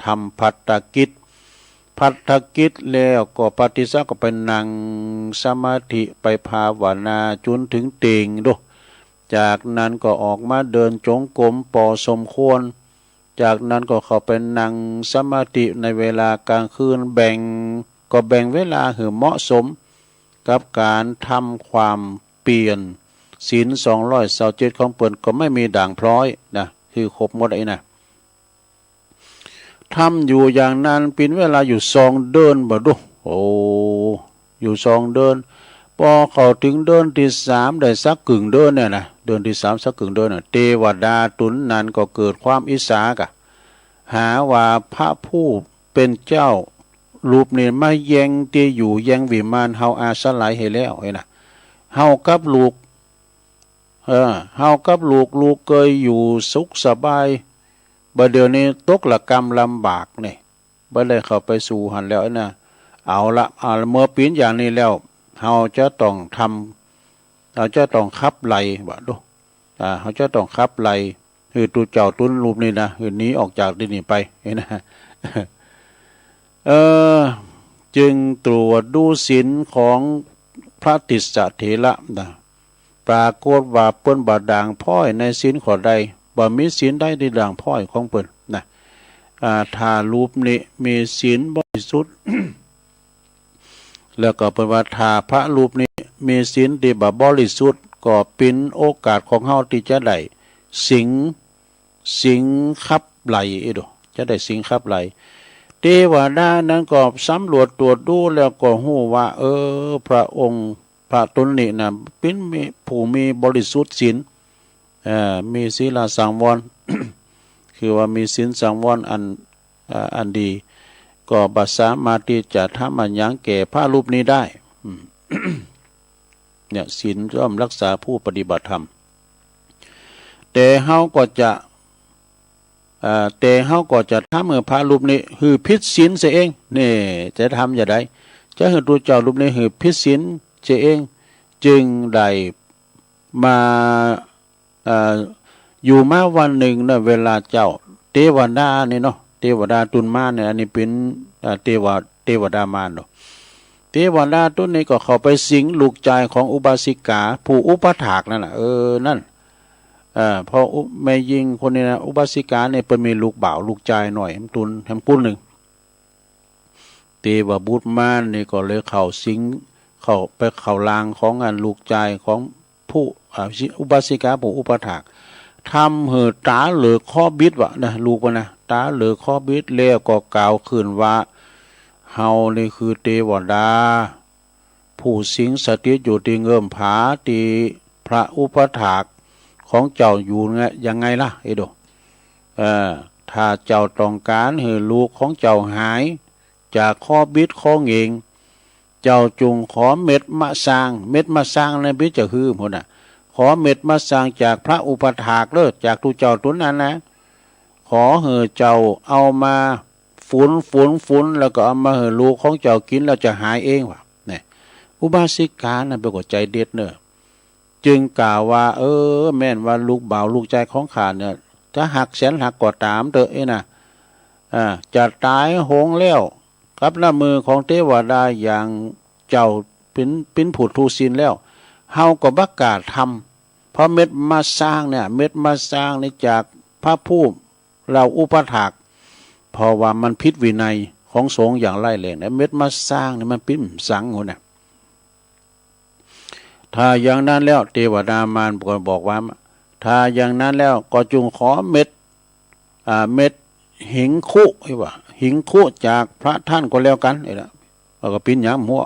Speaker 1: ทำภัตตกิจแล้วก็ปฏิสักก็ไปนั่งสมาธิไปภาวนาจนถึงเตียงดูจากนั้นก็ออกมาเดินจงกรมพอสมควรจากนั้นก็เข้าไปนั่งสมาธิในเวลากลางคืนแบ่งเวลาให้เหมาะสมกับการทำความเปลี่ยนศีล227ของเปิ้นก็ไม่มีด่างพร้อยนะคือครบหมดไอ้นะทำอยู่อย่างนั้นเป็นเวลาอยู่2 เดือนบ่ดูอยู่2 เดือนพอเขาถึงเดือนที่3ได้สักกึ่งเดือนเนี่ยนะเดือนที่3สักกึ่งเดือนเทวดาตุนนั้นก็เกิดความอิจฉากะหาว่าพระผู้เป็นเจ้ารูปนี้มาแย่งที่อยู่แย่งวิมานเฮาอาสลายให้แล้วไอ้นะเฮากับลูกลูกเคยอยู่สุขสบายบ่เดี๋ยวนี้ตกละกรรมลำบากนี่บ่ได้เข้าไปสู่หันแล้วนะเอาเมื่อปีนอย่างนี้แล้วเฮาจะต้องขับไล่บ่ดูเฮาจะต้องขับไล่คือตูเจ้าตุนรูปนี่นะคือหนีออกจากที่นี่ไปเห็นนะจึงตรวจดูศีลของพระติสสะเถระนะปรากฏว่าเปิ้นบ่ด่างพ้อยในศีลข้อใดบ่มีศีลใดที่ด่างพ้อยของเปิ้นนะถ้ารูปนี้มีศีลบริสุทธิ์ แล้วก็เปิ้นว่าถ้าพระรูปนี้มีศีลที่บ่บริสุทธิ์ก็เป็นโอกาสของเฮาที่จะได้สิงขับไหลจะได้สิงขับไหลเทวดานั้นก็สำรวจตรวจดูแล้วก็ฮู้ว่าพระองค์พระตนนี้นะเป็นผู้มีบริสุทธิ์ศีลมีศีลสังวร คือว่ามีศีลสังวรอันดีก็บ่สามารถที่จะทำอันหยังแก่พระรูปนี้ได้ เนี่ยศีลย่อมรักษาผู้ปฏิบัติธรรมแต่เฮาก็จะทำให้พระรูปนี้หือผิดศีลเสียเองนี่จะทำอย่างไรจะให้ตัวเจ้ารูปนี้หือผิดศีลเสียเองจึงได้มาอยู่มาวันหนึ่งนะเวลาเจ้าเทวดานี่เนาะเทวดาตุนมารเนี่ยอันนี้เป็นเทวดามารเนาะเทวดาตุนนี้ก็เข้าไปสิงลูกชายของอุบาสิกาผู้อุปถากนั่นน่ะนั่นพอแม่ยิงคนนี้นะอุบาสิกาเนี่ยเป็นมีลูกบ่าวลูกชายหน่อยตุนแห่งปุ้นหนึ่งเทวบุตรมารนี่ก็เลยเข้าสิงเข้าลางของอันลูกชายของผู้อุบาสิกาผู้อุปถากทำเหตาเหลือข้อบิดวะนะลูกวะนะตาเหลือข้อบิดแล้วก็กล่าวขึ้นว่าเฮานี่คือเทวดาผู้สิงสถิตอยู่ที่เงื่อมผาที่พระอุปถากของเจ้าอยู่ยังไงล่ะถ้าเจ้าต้องการให้ลูกของเจ้าหายจากข้อบิดข้อเงงเจ้าจงขอเม็ดมะสางในบิดจะคือหมดน่ะขอเม็ดมะสางจากพระอุปถากจากทุเจ้าตุนนั้นนะขอให้เจ้าเอามาฝนแล้วก็เอามาให้ลูกของเจ้ากินแล้วจะหายเองว่ะเนี่ยอุบาสิกานั่นเป็นหัวใจเด็ดเนอะจึงกล่าวว่าแม่นว่าลูกบ่าวลูกใจของข้าเนี่ยจะหักแสนหักกว่าตามเถอะนะจะตายโหงแล้วกับหน้ามือของเทวดาอย่างเจ้าเป็นผู้ทูศีลแล้วเฮาก็บักกาทำเพราะเม็ดมาสร้างนี่จากพระผู้เราอุปถากเพราะว่ามันผิดวินัยของสงฆ์อย่างไร้แรงนะเม็ดมาสร้างนี่มันปิ้มสังหัวน่ะถ้าอย่างนั้นแล้วเทวดามารบอกว่าถ้าอย่างนั้นแล้วก็จงขอเม็ด เม็ดหิงคุไอ้ว่าหิงคุจากพระท่านก็แล้วกันไอ้ละแล้วก็ปิ้นยามหัว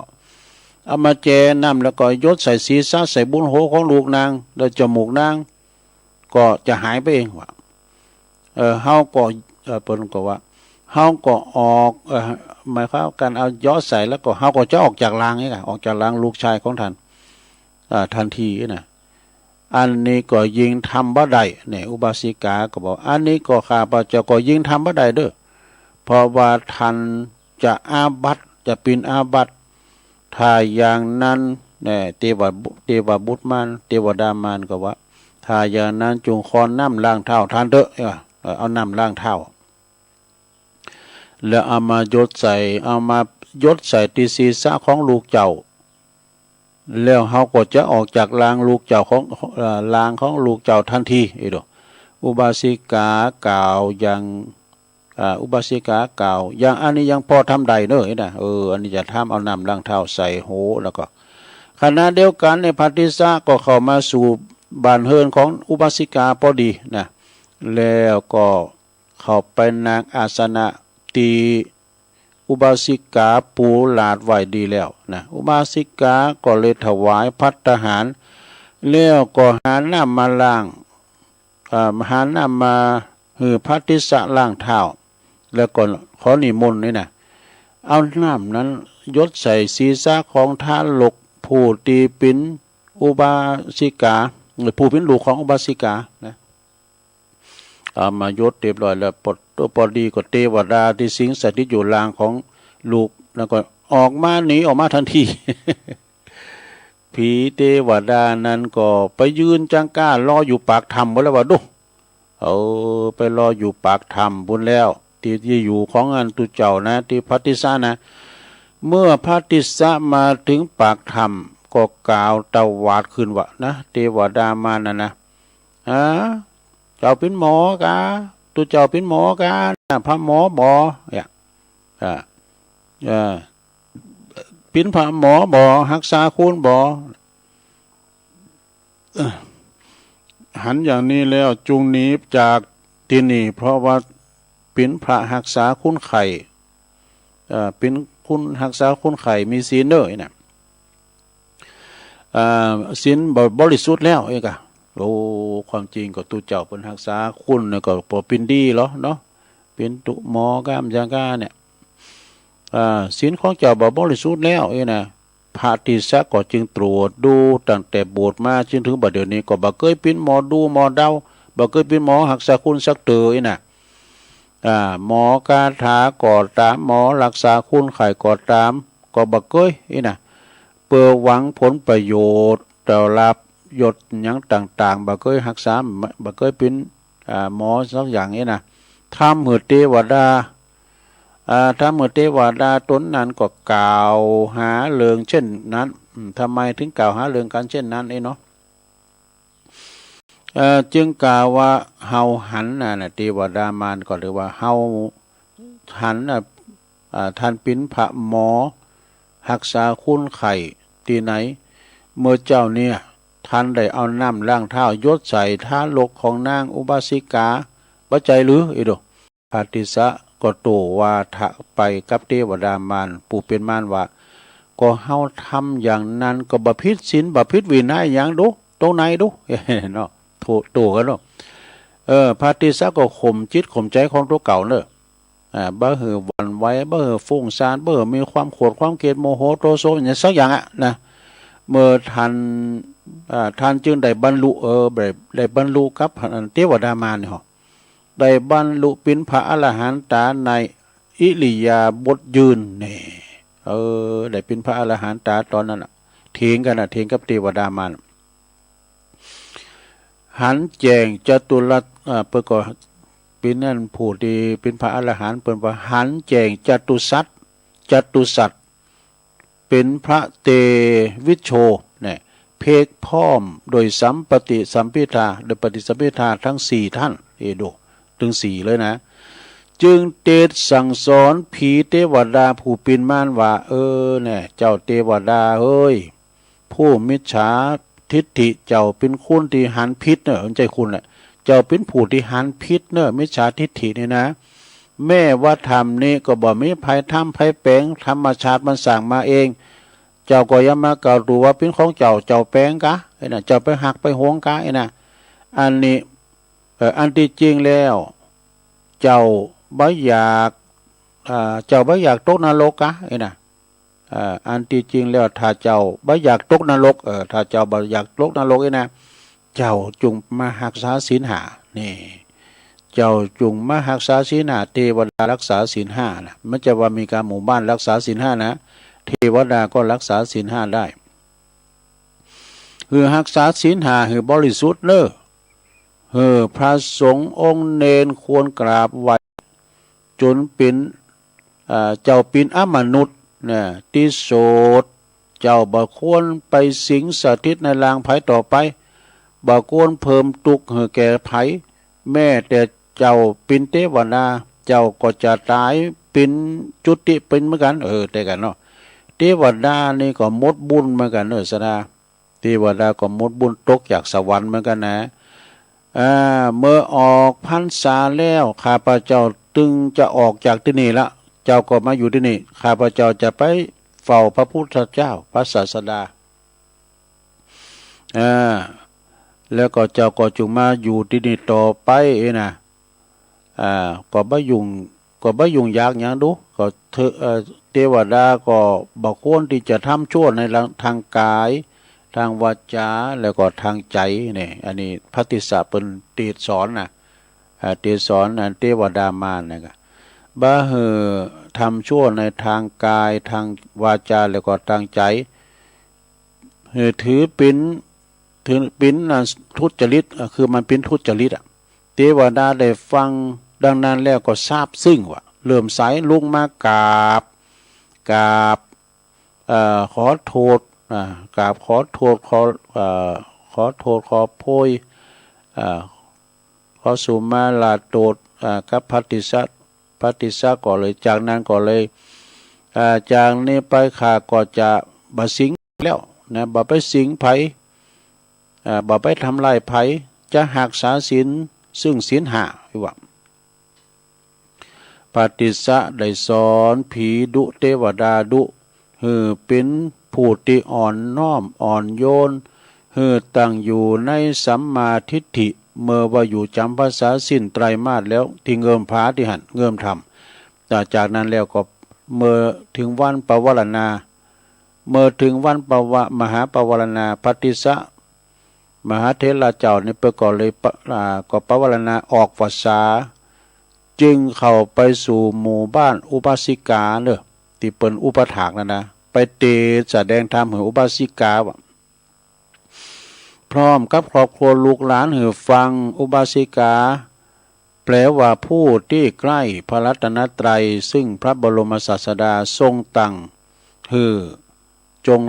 Speaker 1: เอามาแจน้ำแล้วก็ยศใส่ศีรษะใส่บุญโหของลูกนางแล้วจมูกนางก็จะหายไปเองว่าเฮาก็เปิ้นก็ว่าเฮาก็ออกหมายความการเอาย้อใส่แล้วก็เฮาก็จะออกจากรางนี่ค่ะออกจากรางลูกชายของท่านทันทีนะอันนี้ก็ยิงทำบ่ได้เนี่ยอุบาสิกาก็บอกอันนี้ก็ข้าพเจ้าก็ยิงทำบ่ได้เด้อเพราะว่าท่านจะอาบัติจะปีนอาบัติถ้าอย่างนั้นเนี่ยเทวบุตรมารเทวดามารก็ว่าถ้าอย่างนั้นจงคอนน้ำล้างเท้าท่านเถอะเอาน้ำล้างเท้าแล้วเอามายดใส่ที่ศีรษะของลูกเจ้าแล้วเขาก็จะออกจากรางลูกเจ้าของรางของลูกเจ้าทันทีอีกด้วยอุบาสิกากล่าวอย่างอุบาสิกากล่าวอย่างอันนี้ยังพอทำได้เนอะนะอันนี้จะทำเอาน้ำล้างเท้าใส่โหแล้วก็ขณะเดียวกันในพัทธิสะก็เข้ามาสู่บ้านเฮือนของอุบาสิกาพอดีนะแล้วก็เข้าไปนางอาสนะตีอุบาสิกาปูลาดไว้ดีแล้วนะอุบาสิกาก็เลยถวายภัตตาหารแล้วก็หาน้ำมาล้างหาน้ำมาหือพัทธิสะล้างเท้าแล้วก็ขอนิมนต์นี่นะเอาน้ำนั้นยดใส่ศีรษะของทารกผู้ตีปินอุบาสิกาหรือผู้เป็นลูกของอุบาสิกานะเอามายดเรียบร้อยแล้วพอดีก็เทวดาที่สิงสถิตอยู่ลางของลูกแล้วก็ออกมาหนีออกมาทันที ผีเทวดานั้นก็ไปยืนจังก้ารออยู่ปากถ้ำบ่แล้วว่าดูไปรออยู่ปากถ้ำบุญแล้วที่อยู่ของอันตุเจ้านะที่พัทธิสะนะเมื่อพัทธิสะมาถึงปากถ้ำก็กล่าวตวาดขึ้นว่านะเทวดามานะเจ้าเป็นหมอกาตุเจ้าเป็นหมอกาพระหมอบ่เป็นพระหมอบ่รักษาคุณบ่หันอย่างนี้แล้วจุงหนีจากที่นี่เพราะว่าเป็นพระรักษาคุณไข่เป็นคุณรักษาคุณไข่มีศีลเด้อนะศีลบริสุทธิ์แล้วเอกะความจริงก็ตุเจ้าเป็นรักษาคุณเนี่ยก็ปอปินดีเหรอเนาะเป็นตุหมอกามจังกาเนี่ยศีลของเจ้าบริสุทธิ์แล้วนะพระติสะก็จึงตรวจดูตั้งแต่บวชมาจนถึงบัดเดี๋ยวนี้ก็บ่เคยเป็นหมอดูหมอเดาบ่เคยเป็นหมอรักษาคุณสักเตยนะหมอกาถาก็ตามหมอรักษาคุณไข้ก็ตามก็บ่เคยนะเพื่อหวังผลประโยชน์แต่รับยศอย่างต่างๆบ่เคยรักษาบ่เคยเป็นหมอสักอย่างนี้นะทำหือเทวดาถ้าเมื่อเทวดาตนนั้นก็กล่าวหาเรื่องเช่นนั้นทำไมถึงกล่าวหาเรื่องกันเช่นนั้นเนาะจึงกล่าวว่าเฮาหันเทวดามารก็หรือว่าเฮาหันท่านเป็นพระหมอรักษาคุณไข้ที่ไหนเมื่อเจ้าเนี่ยท่านได้เอาน้ำล้างเท้ายดใส่ทารกของนางอุบาสิกาบ่ใจหรืออีโดพัทธิสะก็โตว่าทะไปกับเทวดามารผู้เป็นมารว่าก็เฮาทำอย่างนั้นก็บ่ผิดศีลบ่ผิดวินัยอย่างดูตรงไหนดูเนาะโตกันเนาะพัทธิสะก็ข่มจิตข่มใจของตัวเก่าเนอะบ่หือหวั่นไหวบ่หือฟุ้งซ่านบ่หือมีความโกรธความเกลียดโมโหโทโสอย่างสักอย่างนะเมื่อท่านจึงได้บรรลุได้บรรลุกับเทวดามารนี่ฮะได้บรรลุเป็นพระอรหันตาในอิริยาบถยืนนี่ได้เป็นพระอรหันตาตอนนั้นเถียงกันเถียงกับเทวดามารหันแจงจตุรัสเพื่อก็เป็นนั่นผู้ที่เป็นพระอรหันต์เป็นว่าหันแจงจตุสัตเป็นพระเตวิชโชเนี่ยเพกพร้อมโดยสัมปติสัมพิทาโดยปฏิสัมพิทาทั้งสี่ท่านดูถึงสี่เลยนะจึงเทศสั่งสอนผีเทวดาผู้ปีนม่านว่าเนี่ยเจ้าเทวดาเฮ้ยผู้มิจฉาทิฏฐิเจ้าเป็นคุณที่หันพิษเนี่ยใจคุณแหละ จ้าเป็นผู้ที่หันพิษเนอะมิจฉาทิฏฐินี่นะแม่ว่าธรรมนี่ก็บ่มีภัยทำภัยแปลงธรรมชาติมันสั่งมาเองเจ้าก็อย่ามากล่าวดูว่าเป็นของเจ้าเจ้าแปลงกะไอ้น่ะเจ้าไปหักไปหวงกะไอ้น่ะอันนี้อันที่จริงแล้วเจ้าบ่อยากเจ้าบ่อยากตกนรกกะไอ้น่ะอันที่จริงแล้วถ้าเจ้าบ่อยากตกนรกถ้าเจ้าบ่อยากตกนรกไอ้น่ะเจ้าจงมารักษาศีลห้านี่เจ้าจงมารักษาศีลห้าเทวดารักษาศีลห้านะมันจะว่ามีการหมู่บ้านรักษาศีลห้านะเทวดาก็รักษาศีลห้าได้รักษาศีลห้าบริสุทธิ์เนอะพระสงฆ์องค์เนนควรกราบไหว้จนเป็นเจ้าเป็นอมนุษย์เนี่ยที่โสดเจ้าบ่ควรไปสิงสถิตในลางไผต่อไปบ่ควรเพิ่มทุกข์แก่ไผแม้แต่เจ้าเป็นเทวดาเจ้าก็จะตายเป็นจุติเป็นเหมือนกันแต่กันเนาะเทวดานี่ก็หมดบุญเหมือนกันสดาเทวดาก็หมดบุญตกจากสวรรค์เหมือนกันนะเมื่อออกพรรษาแล้วข้าพเจ้าตึงจะออกจากที่นี่ละเจ้าก็มาอยู่ที่นี่ข้าพเจ้าจะไปเฝ้าพระพุทธเจ้าพระศาสดาแล้วก็เจ้าก็จงมาอยู่ที่นี่ต่อไปนะก็บ่ยุ่งยากอย่างดูก็เทวดาก็บ่ควรที่จะทำชั่วในทางกายทางวาจาแล้วก็ทางใจนี่อันนี้พระติสสะเป็นตีสอนนะตีสอนเทวดามารนะครับบ่ทำชั่วในทางกายทางวาจาแล้วก็ทางใจถือเป็นทุจริตคือมันเป็นทุจริตเทวดาได้ฟังดังนั้นแล้วก็ทราบซึ้งว่าเริ่มใสลุกมากราบขอโทษกราบขอโทษขอโทษขอโพยขอสุมาลาโตดกับพระติสสะก่อนเลยจากนั้นก็เลยจากนี้ไปข้าก็จะบ่สิงแล้วนะบ่ไปสิงไผบ่ไปทำลายไผจะรักษาศีลซึ่งศีลห้าว่าปฏิสสะได้สอนผีดุเทวดาดุเป็นผู้ที่อ่อนน้อมอ่อนโยนตั้งอยู่ในสัมมาทิฏฐิเมื่อว่าอยู่จำภาษาสิ้นไตรมาสแล้วที่เงิมพาที่หันเงิมทำแต่จากนั้นแล้วก็เมื่อถึงวันปวารณา มหาปวารณาปฏิสสะมหาเถระเจ้านี่เปิดก่อนเลยก็ปวารณาออกภาษาจึงเข้าไปสู่หมู่บ้านอุบาสิกาเนอะที่เป็นอุปถากนะไปเตแสดงธรรมให้อุบาสิกาพร้อมกับครอบครัวลูกหลานฟังอุบาสิกาแปลว่าผู้ที่ใกล้พระรัตนตรัยซึ่งพระบรมศาสดาทรงตั้งจง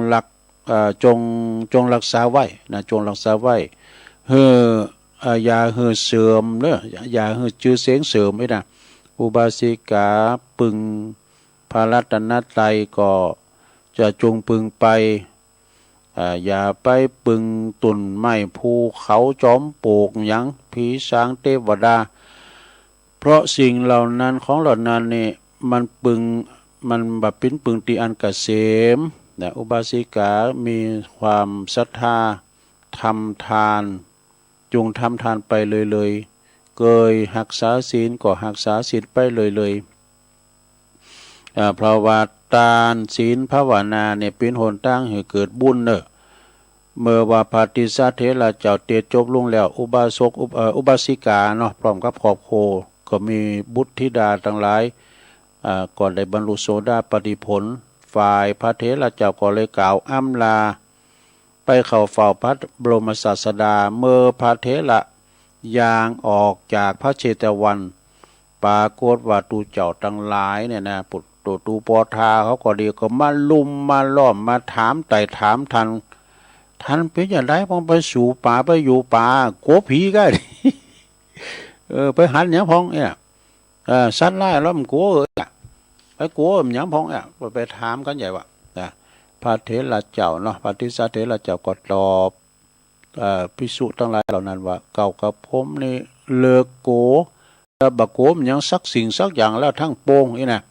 Speaker 1: รักษาไว้นะจงรักษาไว้อย่าเสื่อมเนอะอย่าชื่อเสียงเสื่อมไม่นะอุบาสิกาปึงพระรัตนตรัยก็จะจงปึงไปอย่าไปปึงตุ่นไม้ภูเขาจอมโปกหยังผีสางเทวดาเพราะสิ่งเหล่านั้นของเหล่านั้นนี่มันแบบเป็นปึงตีอันกเกษมนะอุบาสิกามีความศรัทธาทำทานจงทำทานไปเลยเกยรักษาศีลก็รักษาศีลไปเลยเพราะว่าทานศีลภาวนาเนี่ยเป็นหนทางให้เกิดบุญเนอะเมื่อว่าปฏิสัทเถระเจ้าเตจบลงแล้วอุบาสิกาเนาะพร้อมกับครอบครัวก็มีบุตรธิดาทั้งหลายก่อนได้บรรลุโสดาปัตติผลฝ่ายพระเถระเจ้าก็เลยกล่าวอำลาไปเข้าเฝ้าพระบรมศาสดาเมื่อพระเถระย่างออกจากพระเชตวันปรากฏว่าตูเจ้าทั้งหลายเนี่ยนะปุตตูปอทาเขาก็ดีก็มาลุมมาล้อมมาถามไต่ถามท่านเป็นอย่างไรพองไปสู่ป่าไปอยู่ป่าโกผีก็ดิ ไปหันอย่างพองเนี่ยสัตว์ไล่ล้อมโกไปโกอย่างพองเนี่ยไปถามกันใหญ่ว่าพระเถระเจ้าเนาะปฏิสัทเถระเจ้าก็ตอบ ภิกษุทั้งหลายเหล่านั้นว่าเก่ากับผมนี่เลิกโกแต่บักโกมยังสักสิ่งสักอย่างแล้วทั้งโป่งนี่นะ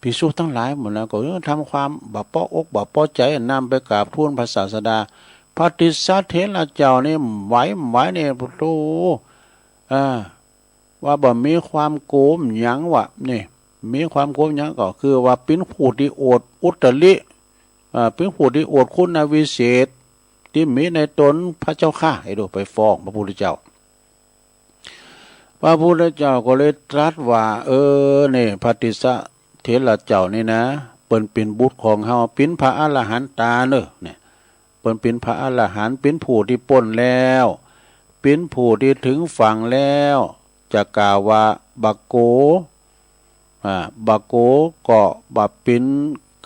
Speaker 1: ภิกษุทั้งหลายหมดแล้วก็ทำความบ่พออกบ่พอใจนำไปกราบทูลพระศาสดาพระติสสะเถระเจ้านี่ไหวนี่พุทโธว่าบ่มีความโกมหยังวะนี่มีความโกมหยังก็คือว่าเป็นผู้ที่โอดอุตริเป็นผู้ที่อวดคุณวิเศษที่มีในตนพระเจ้าข้าให้ดูไปฟ้องพระพุทธเจ้าพระพุทธเจ้าก็เลยตรัสว่านี่พระติสสะเถระเจ้านี่นะเปิ้นเป็นบุตรของเฮาเป็นพระอรหันตาเนอะเนี่ยเปิ้นเป็นพระอรหันต์เป็นผู้ที่พ้นแล้วเป็นผู้ที่ถึงฝั่งแล้วจะกล่าวว่าบักโกก็บับเป็น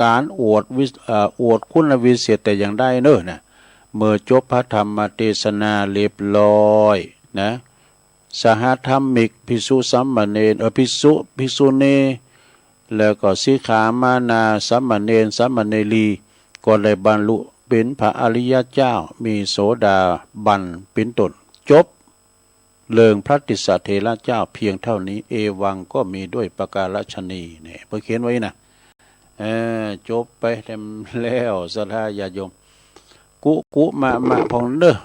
Speaker 1: การอวดคุณวิเศษแต่อย่างได้เนอะนะเมื่อจบพระธรรมเทศนาเรียบร้อยนะสหธรรมิกภิกษุสัมมาเนรภิกษุณีแล้วก็สิกขามานาสัมมาเนรสัมมาเนรีก็ได้บรรลุเป็นพระอริยเจ้ามีโสดาบันเป็นต้นจบเรื่องพระติสสะเถระเจ้าเพียงเท่านี้เอวังก็มีด้วยประการฉนีเนี่ยเพิ่นเขียนไว้นะจบไปเต็มแล้วศรัทธาญาติโยมกุมาพองเด้อ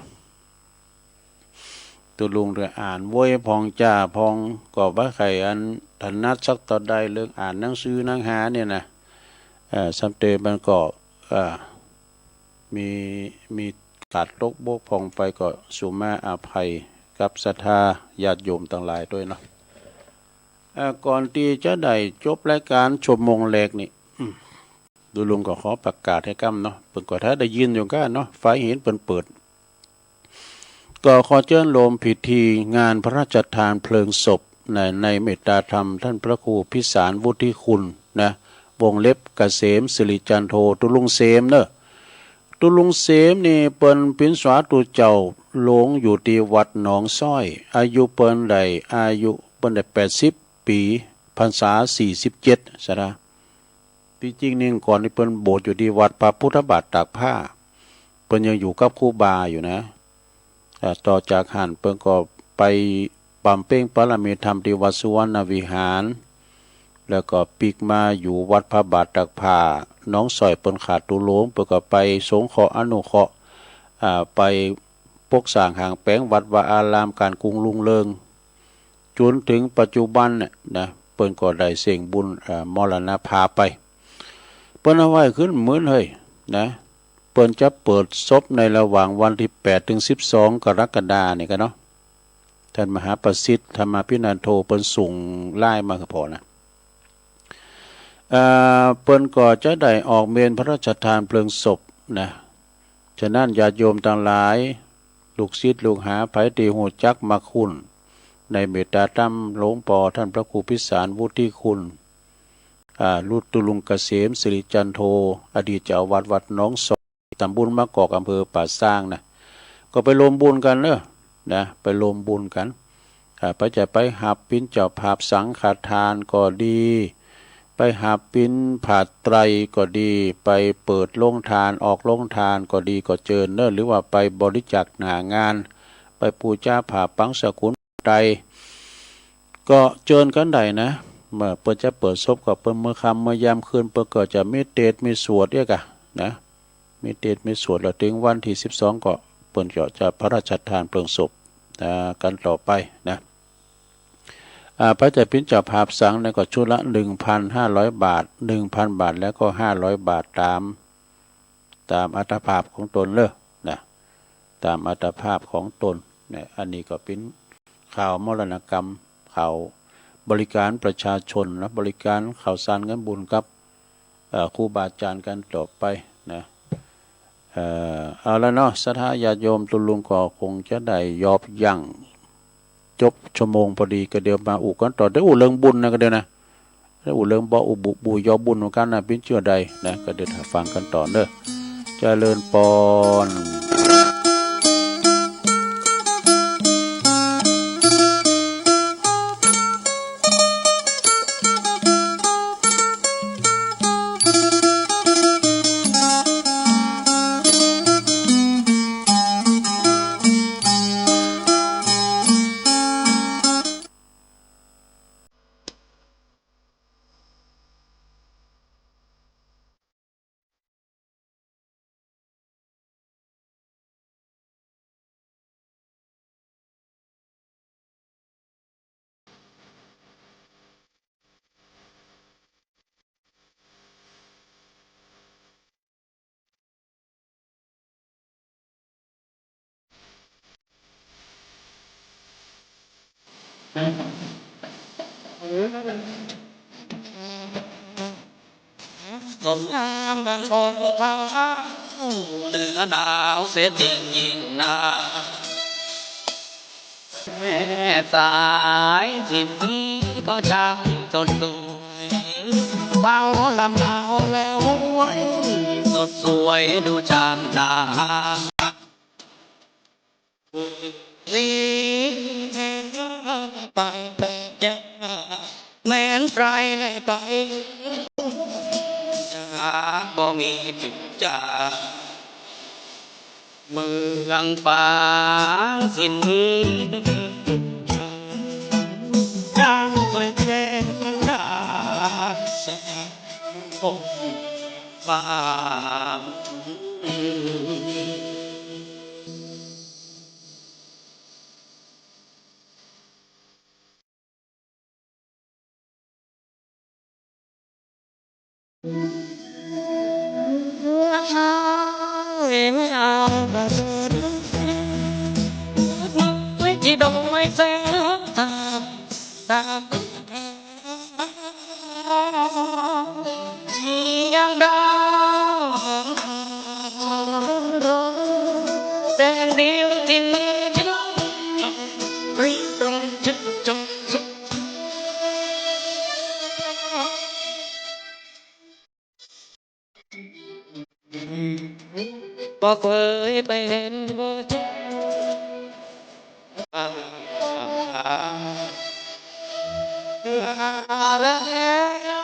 Speaker 1: ตุลุงเรืออ่านโวยพองจ่าพองก็บ่ใครอันถนัดสักต่อใดเรื่องอ่านหนังสือหนังหาเนี่ยนะสำเตมันก็มีขาดตกบกพร่องไปก็สุมาอภัยกับศรัทธาญาติโยมต่างหลายด้วยเนาะก่อนที่จะได้จบรายการชมมงแรกนี่ดูลุงก็ขอประกาศให้กั้มเนาะเปิดก็ถ้าได้ยินอยู่กันเนาะไฟเห็นเปิดก็ขอเชิญลมพิธีงานพระราชทานเพลิงศพในเมตตาธรรมท่านพระครูพิสารวุฒิคุณนะวงเล็บเกษมสิริจันโทตุลุงเสมเนอะตุลุงเสมนี่เปิ้นเป็นสาธุเจ้าหลงอยู่ที่วัดหนองซ้อยอายุเปิ้นได้80 ปีพรรษา47ซะนะที่จริงนี่ก่อนที่เปิ้นโบสถ์อยู่ที่วัดพระพุทธบาทตากผ้าเปิ้นยังอยู่กับครูบาอยู่นะต่อจากหันเปิ้นก็ไปบำเพ็ญปรมีธรรมที่วัดสุวรรณวิหารแล้วก็ปีกมาอยู่วัดพระบาทตากผ้าน้องสอยเปิ้นขาดตุโลงเปิ้นก็ไปสงเคราะห์อนุเคราะห์ไปปกสร้างหางแปลงวัดวาอารามการกรุงลุงเริงจนถึงปัจจุบันเนี่ยนะเปิ้นก็ได้เสี่ยงบุญมรณภาพไปเปิ้นเอาไว้ขึ้นมื้อเฮ้ยนะเปิ้นจะเปิดศพในระหว่างวันที่8ถึง12กรกฎาคมนี่กันเนาะท่านมหาประสิทธิ์ธรรมพินันโทเปิ้นส่งไล่มาก็พอนะเปิ้นก็จะได้ออกเมนพระราชทานเพลิงศพนะฉะนั้นญาติโยมทั้งหลายลูกศิษย์ลูกหาไผที่ฮู้จักมักคุ้นในเมตตาธรรมหลวงพ่อท่านพระครูพิสารวุฒิคุณตุลุงเกษมสิริจันโทอดีตเจ้าวัดหนองสอยตำบลมะกอกอำเภอป่าซางนะก็ไปรวมบุญกันเนอะนะไปรวมบุญกันไปจะไปหับปิ้นเจ้าภาพสังฆทานก็ดีไปหับปิ้นผาไตรก็ดีไปเปิดโรงทานออกโรงทานก็ดีก็เจิญเนอะหรือว่าไปบริจาคหน้างานไปปูชาผาปังสกุลไตรก็เจิญกันได้นะเมื่อเปิดจะเปิดศพก็เปิดเมื่อค่ำเมื่อยามคืนเปิดก็จะมีเทศมีสวดเรียกอะนะมีเทศมีสวดแล้วถึงวันที่12ก็เปิดจะพระราชทานเพลิงศพกันต่อไปนะพระเจ้าพิณเจ้าภาพสังแล้วก็ชุดละ 1,500 บาท 1,000 บาทแล้วก็500 บาทตามอัตภาพของตนเลยนะตามอัตภาพของตนเนี่ยอันนี้ก็เป็นข่าวมรณกรรมข่าวบริการประชาชนและบริการข่าวสารเงินบุญกับครูบาอาจารย์กันต่อไปนะเอาแล้วเนาะศรัทธาญาติโยมตุลุงก็คงจะได้ยอบยั่งจบชั่วโมงพอดีก็เดี๋ยวมาอุกันต่อได้เรื่องบุญนะก็เดี๋ยวนะได้เรื่องบ่บุยอบุญของกันนะเป็นเชื่อใดนะก็เดี๋ยวฟังกันต่อเด้อเจริญพร
Speaker 2: สมงามดังทองฟ้าเหนือดาวเสียจริงยิ่งนาแม่สายสินก็ช่างจนสวยเบาลำเอาแล้วไว้สดสวยดูจานดาสีไปจะแม้นไรไปบ่มีจุดจ่าเมืองฟ้าสินจางเพลงดาแสงฟ้า ไม่เอาแบบไม่จีดงไม่แซ่ตาตายังดาวแต่เดียวที่รีตรงจุดจงบอกเคยไปเห็นบ่เจ้า แล้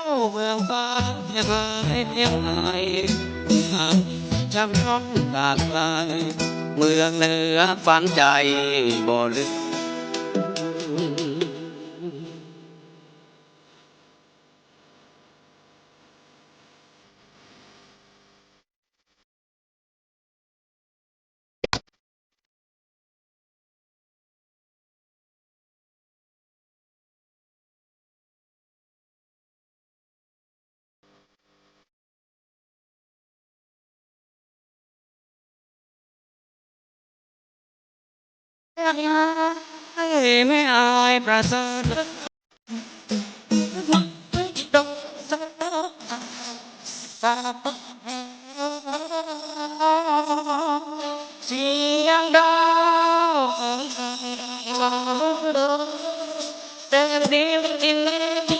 Speaker 2: วเมืองฟ้ายังไงยังไงจำย้อนจากไกลเมืองเหนือฝันใจบ่ลืมไม่อายประเสริฐดงสเสียงดาวแต่เดียวที่เล็ก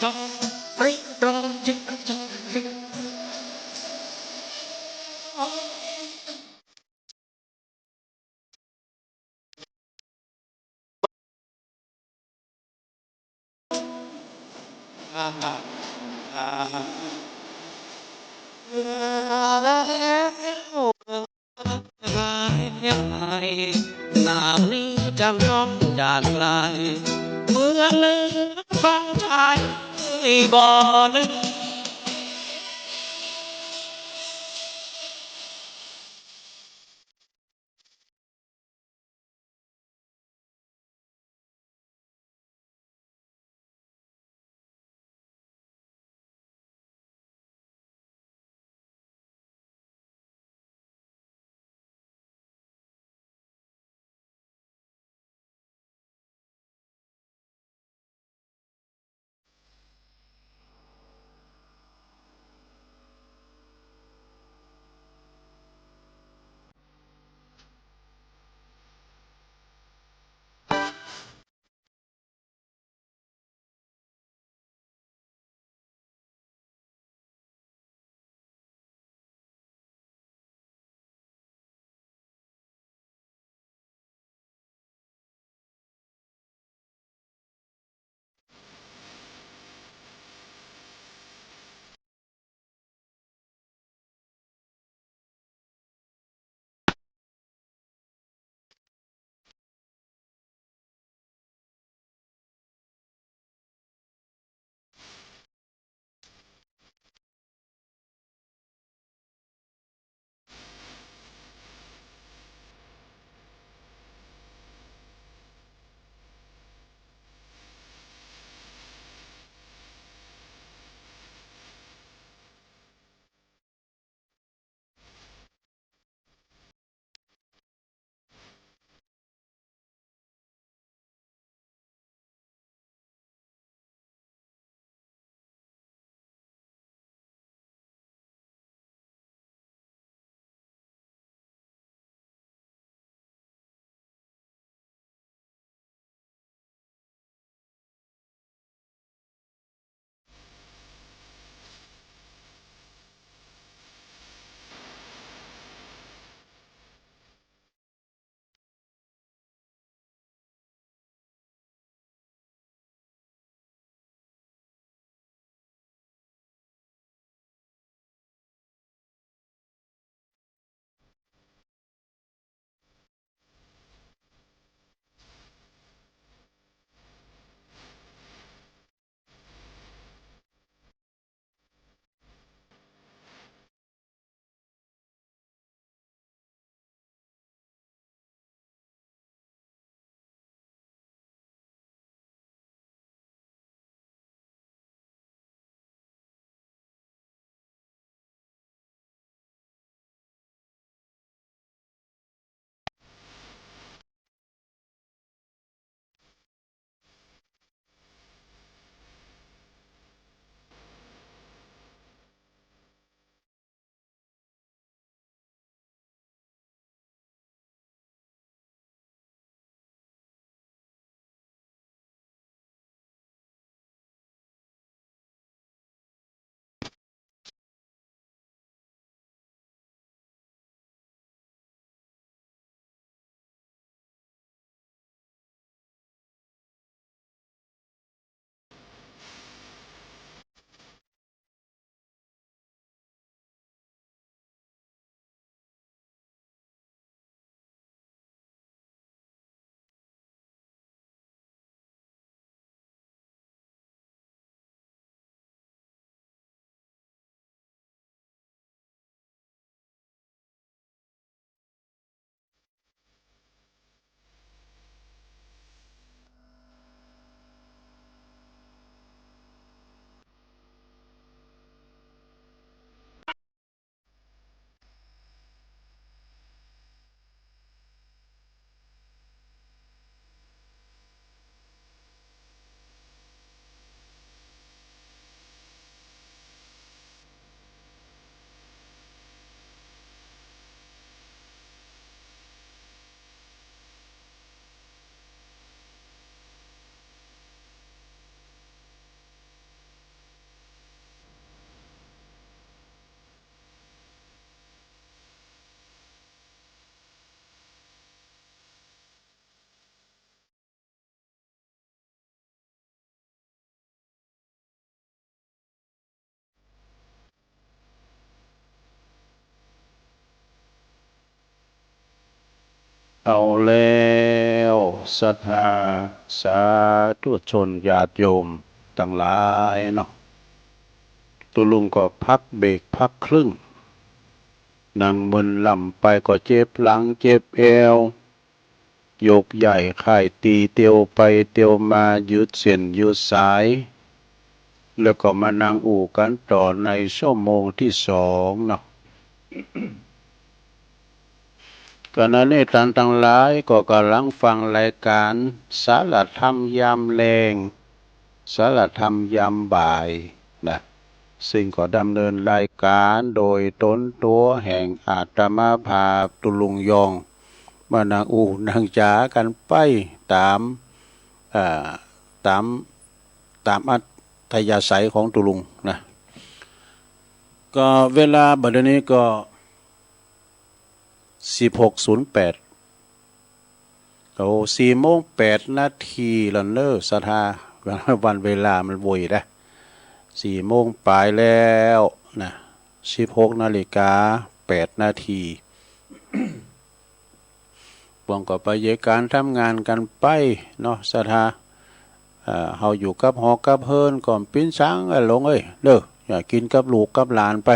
Speaker 2: ตรงริตรงจิต ยังไงหน้านี้จำย้อนจากไกลเมื่อเลือฟังชายบ่นึก
Speaker 1: เอาแล้วศรัทธาสาธุชนญาติโยมทั้งหลายเนาะตุลุงก็พักเบรกพักครึ่งนั่งมึนลำไปก็เจ็บหลังเจ็บเอวโยกใหญ่ข่ายตีเตียวไปเตียวมายืดเส้นยืดสาย แล้วก็มานั่งอู่กันต่อในชั่วโมงที่สองเนาะขณะนี้ท่านทั้งหลายก็กำลังฟังรายการสารธรรมยามแลงสารธรรมยามบ่ายนะซึ่งก็ดำเนินรายการโดยตนตัวแห่งอาตมาภาพตุลุงยองมานั่งอู่นั่งจ๋ากันไปตามตามอัธยาศัยของตุลุงนะก็เวลาบัดนี้ก็16:08เอา4:08แล้วเนอะศรัทธาวันเวลามันโวยนะ4:00ปลายแล้วนะ16:08พวกก็ไปเยการทำงานกันไปเนาะศรัทธาเฮาอยู่กับหอกับเฮินก่อนปิ้นช้างหลงเด้ออย่ากินกับลูกกับหลานไป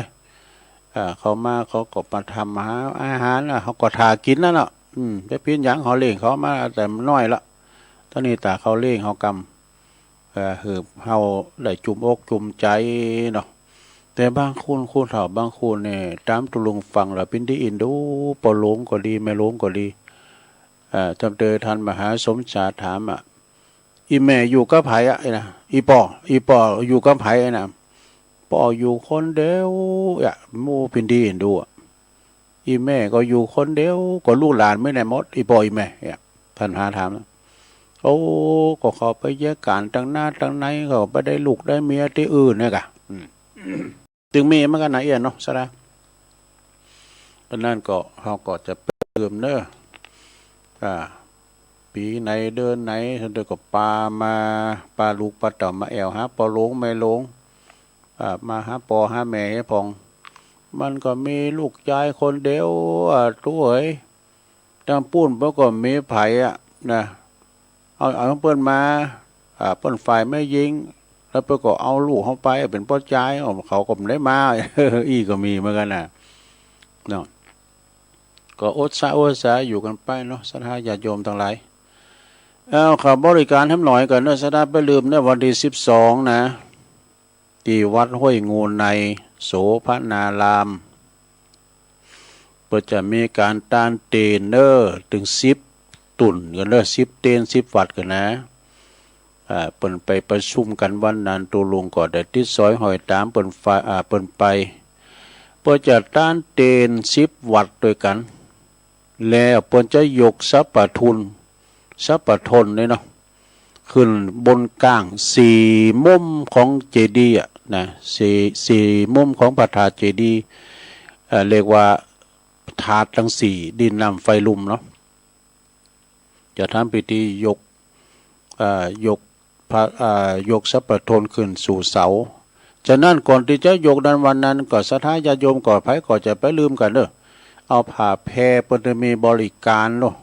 Speaker 1: เขามาเขาก็มาทำอาหารเขาก็ทากินแล้วเนาะได้ปิ้นหยังเขาเลี้ยงเขามาแต่น้อยละตอนนี้ตาเขาเลี้ยงเขากำเฮาได้จุ่มอกจุ่มใจเนาะแต่บางคนเฒ่าบางคนเนี่ยตามตุลุงฟังแล้วปิ้นได้อินดูปอหลงก็ดีไม่หลงก็ดีจำเตอท่านมหาสมชาถามอีแม่อยู่กับไผนะอีปออยู่กับไผนะปออยู่คนเดียวหมู่พินดีเห็นดูอีแม่ก็อยู่คนเดียวก็ลูกหลานไม่ได้หมดอีปออีแม่ท่านหาถามโอ้ก็เขาไปแยกกันตั้งหน้าตั้งในเขาไปได้ลูกได้เมียที่อื่นเนี่ยกะถึงมีมันก็ไหนเนาะซะละตอนนั้นก็เขาก็จะไปเติมเนอะปีไหนเดินไหนเดินก็ปลาลูกปลาเต่ามาแอวหาปอหลงไม่หลงมาหาปอหาแม่ให้พองมันก็มีลูกชายคนเดียวตัวจำปุ้นเพื่อก็มีไผ่นะเอาเปิ้นมาเปิ้นฝ่ายไม่ยิงแล้วเพื่อก็เอาลูกเขาไปเป็นพ่อชายเขาก็ไม่ได้มา อีก็มีเหมือนกันเนาะก็อดสาอยู่กันไปเนาะศรัทธาญาติโยมทั้งหลายขับบริการทำหน่อยกันเนอะศรัทธาไปลืมเนอะวันที่12นะที่วัดห้วยงูในโสภณารามเพื่อจะมีการต้านเตนเนอร์ถึง10 ตุ่นกันเนอะ10 เตน10 วัดกันนะเปิ่นไปประชุมกันวันนั้นตัวลุงก็ได้ติดซอยหอยตามเปิ่นไปเพื่อจะต้านเตน10 วัดด้วยกันแล้วเปิ่นจะยกสัพพทุนเนี่ยเนาะขึ้นบนกลาง4 มุมของเจดีย์นะสี่มุมของพระธาตุเจดีย์เรียกว่าธาตุทั้ง4ดินน้ำไฟลมเนาะจะทำพิธียกสัพพทุนขึ้นสู่เสาฉะนั้นก่อนที่จะยกนั้นวันนั้นก็ศรัทธาญาติโยมก่อไผก็จะไปลืมกันเด้อเอาผ้าแพรเพิ่นจะมีบริการเนาะ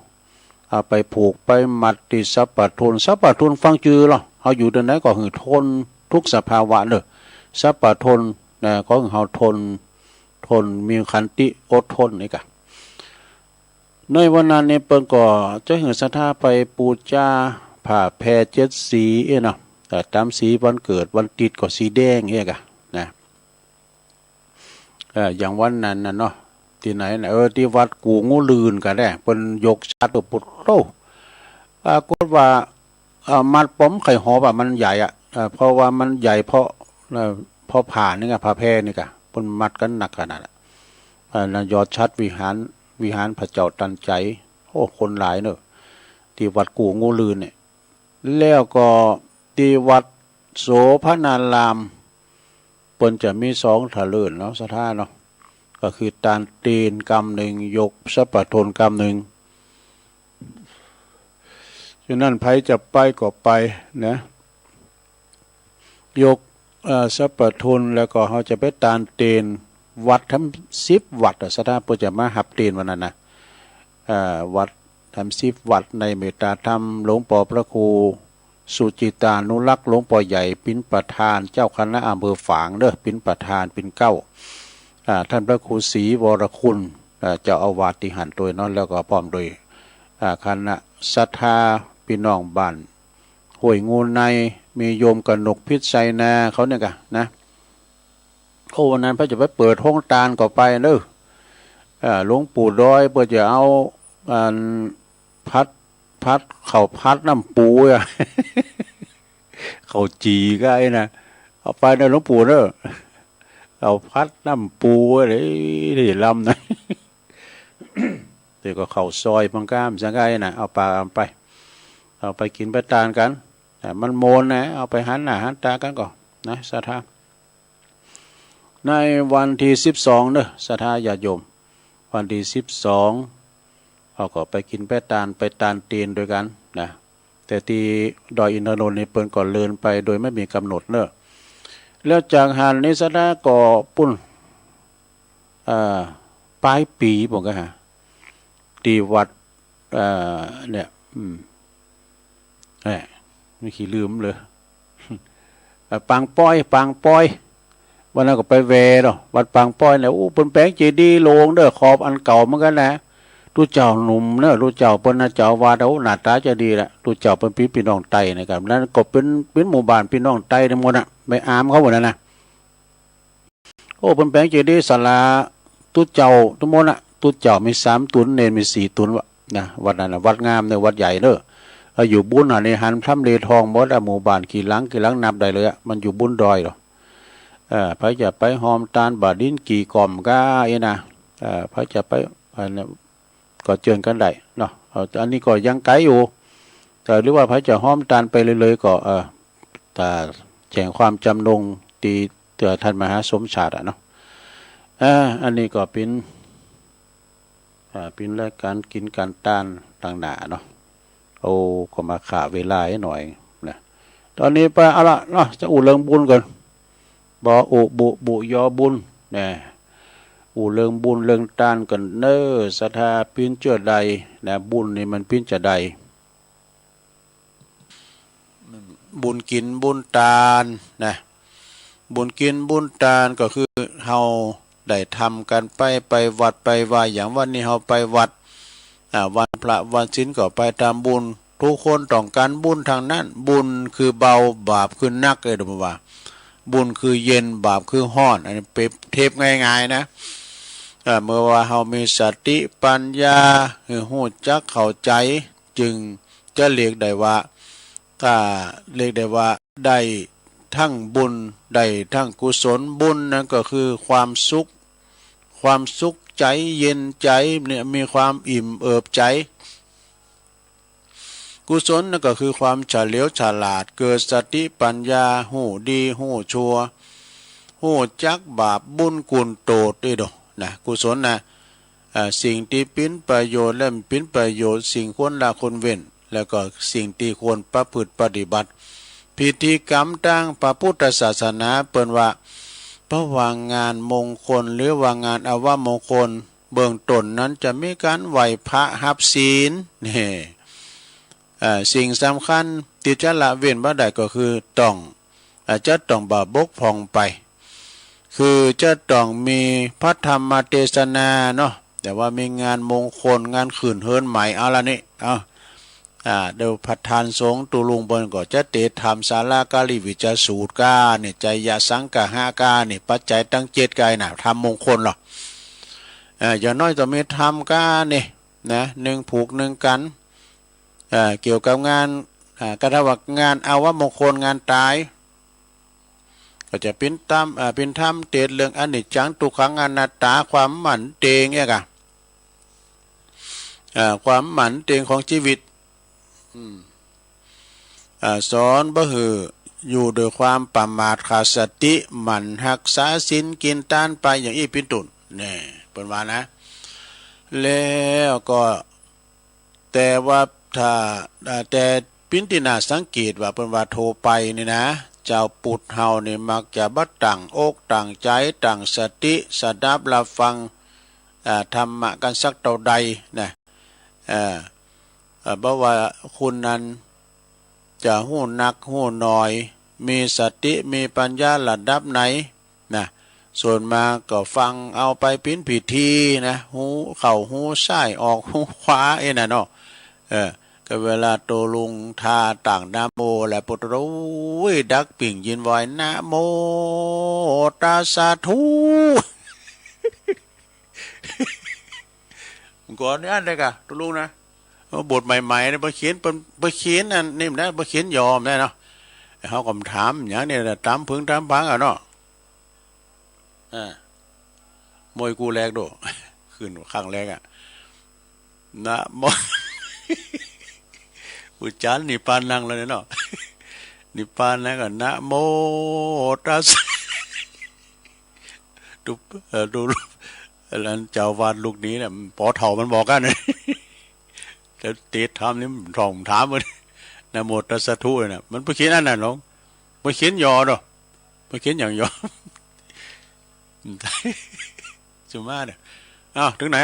Speaker 1: เอาไปผูกไปมัดที่สัพพทุนฟังจือเนาะเฮาอยู่ตรงไหนก็คือทนทุกสภาวะเด้อสัพพทุนนะก็คือเฮาทนมีขันติอดทนนี่กะในวันนั้นนี่เปิ้นก็จะให้ศรัทธาไปปูชาผ้าแพร7 สีเนาะแต่ตามสีวันเกิดวันติดก็สีแดงกะนะอย่างวันนั้นน่ะเนาะที่ไหนนะที่วัดกูงูลืนกันได้เปิ้นยกชัดปุดโตปรากฏว่ามัดป้อมไข่หอบมันใหญ่เพราะว่ามันใหญ่เพราะผ่านี่กะผ้าแพรนี่กะเปิ้นมัดกันหนักขนาดนั้นยอดชัดวิหารพระเจ้าตันใจโอ้คนหลายเนอะที่วัดกูงูลืนเนี่ยแล้วก็ที่วัดโสภณารามเปิ้นจะมี2 ทะเลินเนาะศรัทธาเนาะก็คือตานตีนกำหนึ่งยกสัพพทุนกำหนึ่งฉะนั้นไผจะไปก็ไปนะยกสัพพทุนแล้วก็เขาจะไปตานตีนวัดทั้ง10 วัดศรัทธาเพื่อจะมาหับตีนวันนั้นนะวัด ทำ10 วัดในเมตตาธรรมหลวงปู่พระครูสุจิตานุรักษ์หลวงปู่ใหญ่เป็นประธานเจ้าคณะอำเภอฝางเด้อเป็นประธานเป็นเก้าท่านพระครูศรีวรคุณเจ้าอาวาสที่หันตัวนั้นแล้วก็พร้อมโดยคณะศรัทธาพี่น้องบ้านห้วยงูในมีโยมกนกพิษไซนาเขาเนี่ยกันนะโอ้วันนั้นพระจะไปเปิดห้องตาลก็ไปเด้อหลวงปู่ดอยเพื่อจะเอาพัดเขาพัดน้ำปูอ่ะ เขาจีก็ไอ้นะเอาไปเด้อหลวงปู่เด้อเอาพัดน้ำปูอะไรที่ลำนะ เดี๋ยวก็เข่าซอยพังก้ามสังไงนะเอาปลาเอาไปกินไปทานกันแต่มันโมนนะเอาไปหันหน้าหันตากันก่อนนะศรัทธาในวันที่12เนอะศรัทธาญาติโยมวันที่12เอาก็ไปกินไปทานเตียนด้วยกันนะแต่ที่ดอยอินทนนท์นี่เปิ้นก่อนเลินไปโดยไม่มีกำหนดเนอะแล้วจากหันนี้ศรัทธาก็ปุ่นปลายปีผมก็หาที่วัดเนี่ยไม่ขี้ลืมเลยปางป้อยวันนั้นก็ไปเวเนาะวัดปางป้อยเนี่ยโอ้เป็นแปลงเจดีย์โลงเด้อขอบอันเก่าเหมือนกันนะรู้เจ้าหนุ่มเนอะรู้เจ้าเป็นเจ้าวาดเอาหน้าตาจะดีแหละรู้เจ้าเป็นพี่น้องไตนะครับนั้นก็เป็นหมู่บ้านพี่น้องไตทั้งหมดอ่ะไม่อามเขาหมดนะโอ้เป็นแปลงเจดีย์ศาลาตู้เจ้าทั้งหมดอ่ะตู้เจ้ามี3 ตุนเนนมี4 ตุนวะนะวัดนั้นนะวัดงามเนี่ยวัดใหญ่เนอะอยู่บุญในหันทำเลทองหมดหมู่บ้านกี่หลังนับได้เลยอ่ะมันอยู่บุญดอยหรอพระจะไปหอมตาลบาดินกี่กล่อมก็ไอ้นะพระจะไปก็เจอกันได้เนาะอันนี้ก็ยังไกลอยู่แต่หรือว่าพระจะหอมตาลไปเลยก็แต่แจ้งความจำนงตีเตือท่านมหาสมชาติเนาะอันนี้ก็เป็นรายการกินการต้านต่างหนาเนาะโอ้ก็มาขาเวลาให้หน่อยนะตอนนี้ไปเอาละเนาะจะอุ่เริงบุญกันบออุบุยอบุญเนี่ยอูเริงบุญเริงต้านกันเนอศรัทธาปิ้นเจือใดนะบุญนี่มันปิ้นจะใดบุญกินบุญตาลนะบุญกินบุญตาลก็คือเฮาได้ทำกันไปวัดไปว่าอย่างวันนี้เฮาไปวัดวันพระวันศีลก็ไปทำบุญทุกคนต้องการบุญทางนั้นบุญคือเบาบาปคือนักเลยดูว่าบุญคือเย็นบาปคือห้อนอันนี้เปรียบเทียบง่ายๆนะเมื่อว่าเฮามีสติปัญญาหูจักเข้าใจจึงจะเรียกได้ว่าได้ทั้งบุญได้ทั้งกุศลบุญนั่นก็คือความสุขใจเย็นใจเนี่ยมีความอิ่มเอิบใจกุศลนั่นก็คือความเฉลียวฉลาดเกิดสติปัญญาหูดีหูชั่วหูจักบาปบุญกุญโตดด้วยดอกนะกุศลนะสิ่งที่เป็นประโยชน์และเป็นประโยชน์สิ่งควรละคนเว้นแล้วก็สิ่งที่ควรประพฤติปฏิบัติพิธีกรรมทางพระพุทธศาสนาเปิ้นว่าเพราะว่างานมงคลหรือว่างานอวมงคลเบื้องต้นนั้นจะมีการไหว้พระหับศีลนี่สิ่งสำคัญที่จะละเว้นบ่ได้ก็คือจะต้องบาบกพร่องไปคือจะต้องมีพระธรรมเทศนาเนาะแต่ว่ามีงานมงคลงานขืนเฮิรนใหม่เอาละนี่เดี๋ยวประธานสงฆ์ตุลุงบนก็จะเตธรรมศาลากาลิวิจสูตรกาเนี่ยใจยะสังกะ5 กาเนี่ยปัจจัยตั้ง7 กายน่ะทำมงคลหรอกอย่างน้อยต้องมีธรรมกาเนี่ยนะ1 ผูก 1 กันเกี่ยวกับงานกระทำงานอาวมงคลงานตายก็จะเป็นธรรมเทศเรื่องอนิจจังทุกขังอนัตตาความหมั่นเตงเนี่ยกะความหมั่นเตงของชีวิตสอนบ่หืออยู่โดยความประมาทขาดสติหมั่นรักษาศีลกินทานไปอย่างอีเป็นต้นนี่เป็นว่านะแล้วก็แต่ว่าแต่ปินตินาสังเกตว่าเป็นว่าโทรไปนี่นะเจ้าปุถเฮานี่มักจะบัดตั้งอกตั้งใจตั้งสติสดับรับฟังธรรมะกันสักเท่าใดนะ เพราะว่าคุณนั้นจะหู้นักหู้น้อยมีสติมีปัญญาระดับไหนนะส่วนมาก็ฟังเอาไปปิ้นผิดทีนะหูเข่าหูซ้ายออกหูขวาน่ะเนาะก็เวลาโตลุงทาต่างนะโมและปุตโรยดักปิ่งยินไว้นะโมตัสสะทุก่อนนี้อันเด็กอะโตลุงนะบทใหม่ๆเนี่ยไปเขียนนั่นนี่นะไปเขียนยอมได้เนาะเขาก็ถามอย่างนี้นะตามพึงตามพังอ่ะเนาะมวยกูแรกดูขึ้นข้างแรกอ่ะนะมวยอุจจารนิพพานนั่งเลยเนาะนิพพานนั่นก็นะโมตัสดูแล้วเจ้าวาดลูกนี้เนี่ยปอเถ่ามันบอกกันเลยแล้วเตะทำนี่ท่องถามมันนะโมตัสสะทุเนี่ยมันไปเขียนอันนั้นหรอไปเขียนยอเนาะไปเขียนอย่างยอจุมาเนี่ยถึงไหน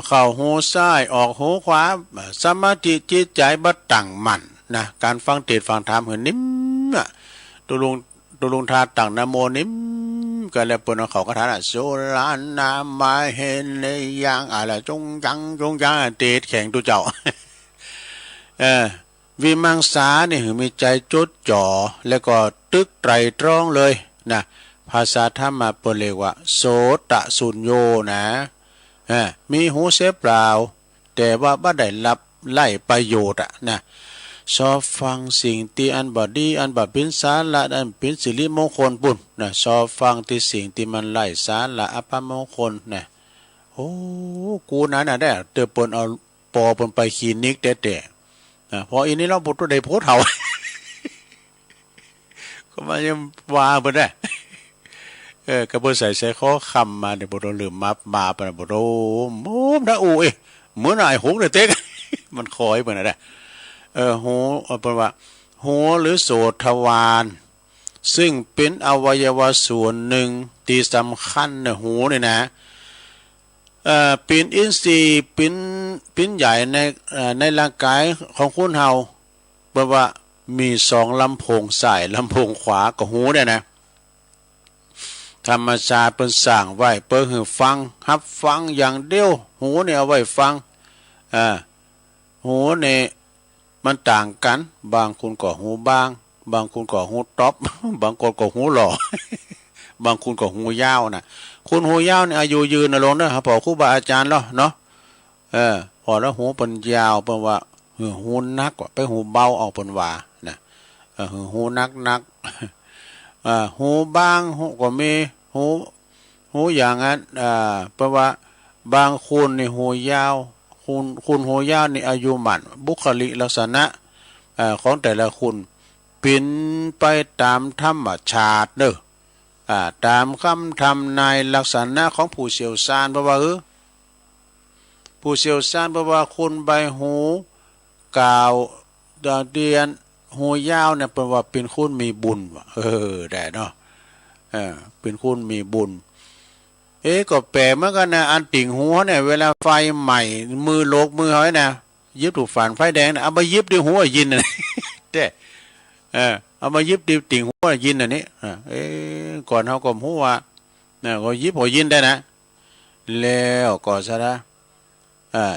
Speaker 1: เข้าหูซ้ายออกหูขวาสมาธิจิตใจบัดตั้งมั่นนะการฟังเทศน์ฟังธรรมเห็นนิ่มตัวลุงทาตั้งนะโมนิ่มก็แล้วเปิ้นเอาเขากระถาโซลานามาเห็นในอย่างอะไรจงจังเตะแข่งตัวเจ้าวิมังสาเนี่ยมีใจจดจ่อแล้วก็ตึกไตรตรองเลยนะภาษาธรรมมาเปิดเรียกว่าโสตสุญโญนะมีหูเสียเปล่าแต่ว่าบ่ได้รับไล่ประโยชน์นะชอบฟังสิ่งที่อันบดีอันบเป็นสาระอันเป็นสิริมงคลปุ่นนะชอบฟังที่สิ่งที่มันไล่สาระอัปมงคลนะโอ้กูนั้นได้เตอปนเอาปอปนไปคลินิกแต่พออีนี้เราบุตรได้โพสเท่าก็มายังว่าเพิ่นได้ก็บ่ใส่ข้อคำมาเนี่ยบ่ต้องลืมมาปะบ่โตโมนะอูเหมือนไอ้หงเนี่ยเต็กมันคอยเพิ่นน่ะได้หูเพิ่นว่าหูหรือโสตทวารซึ่งเป็นอวัยวะส่วนหนึ่งที่สำคัญนะหูเนี่ยนะเป็นอินทรีย์เป็นใหญ่ในร่างกายของคนเฮาแปลว่ามี2ลำโพงซ้ายลำโพงขวากับหูเนี่ยนะธรรมชาติเปิ้นสร้างไว้เปิ้นให้ฟังรับฟังอย่างเดียวหูเนี่ยเอาไว้ฟังหูเนี่ยมันต่างกันบางคนก็หูบางคนก็หูต๊อปบางคนก็หูหล่อบางคนก็หูยาวนะคุณหูยาวเนี่ยอายุยืนนะลงนะครับพอครูบาอาจารย์เนาะพอแล้วหูเป็นยาวเป็นว่าหูนักกว่าไปหูเบาออกเป็นว่านะหูนักหูบางหูก็มีหูอย่างนั้นเพราะว่าบางคนในหูยาวคุณหูยาวในอายุหมันบุคลิกลักษณะของแต่ละคุณเป็นไปตามธรรมชาติเด้อตามคำทำนายลักษณะของผู้เชี่ยวชาญเพราะว่าผู้เชี่ยวชาญเพราะว่าคุณใบหูกาวเดียนหูยาวเนี่ยเป็นว่าเป็นคุณมีบุญได้เนาะเป็นคุณมีบุญก็แปลเหมือนกันนะอันติ่งหัวเนี่ยเวลาไฟใหม่มือโลกมือหอยนะยิบถูกฝานไฟแดงนะเอามายิบด้วยหัวยินนะแต่เอามายิบดิติ่งหัวยินอันนี้ก่อนเขาก็หัวก็ยิบหัวยินได้นะแล้วก็ซะนะ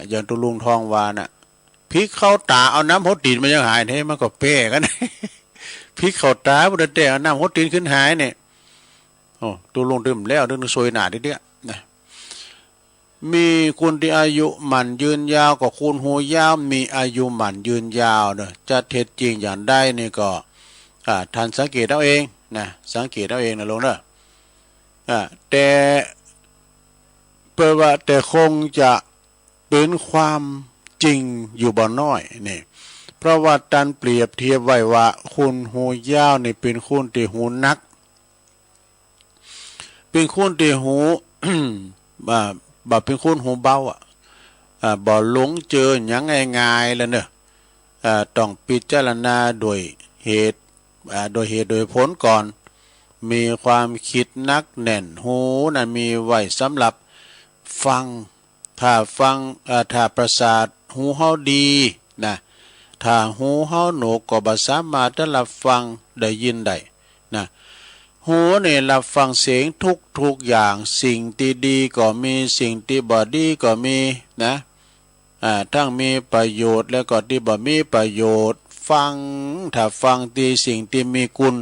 Speaker 1: อย่างตุลุงทองวานะพริกเข้าตาเอาน้ำหดตีนมันยังหายเนี่ยมันก็เป้กันพริกเข้าตาบุตรเตะเอาน้ำหดตีนขึ้นหายเนี่ยตุลุงดื่มแล้วดึงซวยหนาดิเนี่ยนะมีคุณที่อายุหมันยืนยาวกับคุณหูยาวมีอายุหมันยืนยาวเนอะจะเท็จจริงอย่างใดนี่ก็ท่านสังเกตเอาเองนะสังเกตเอาเองนะลงเนอะแต่เปิดว่าแต่คงจะเป็นความจริงอยู่บ่น้อยนี่เพราะว่าตันเปรียบเทียบไว้ว่าคุณหูยาวนี่เป็นคุณที่หูนักเป็นคุณที่หู บ่เป็นคุณหูเบาบ่หลงเจออย่างง่ายๆแล้วเนอะต้องพิจารณาโดยเหตุโดยผลก่อนมีความคิดนักแน่นหูนั้นมีไว้สำหรับฟัง ถ้าฟังถ้าประสาทหูเฮาดีนะถ้าหูเฮาหนูก็บ่สามารถจะรับฟังได้ยินได้นะหูนี่รับฟังเสียงทุกอย่างสิ่งที่ดีก็มีสิ่งที่บ่ดีก็มีนะทั้งมีประโยชน์แล้วก็ที่บ่มีประโยชน์ฟังถ้าฟังที่สิ่งที่มีคุณ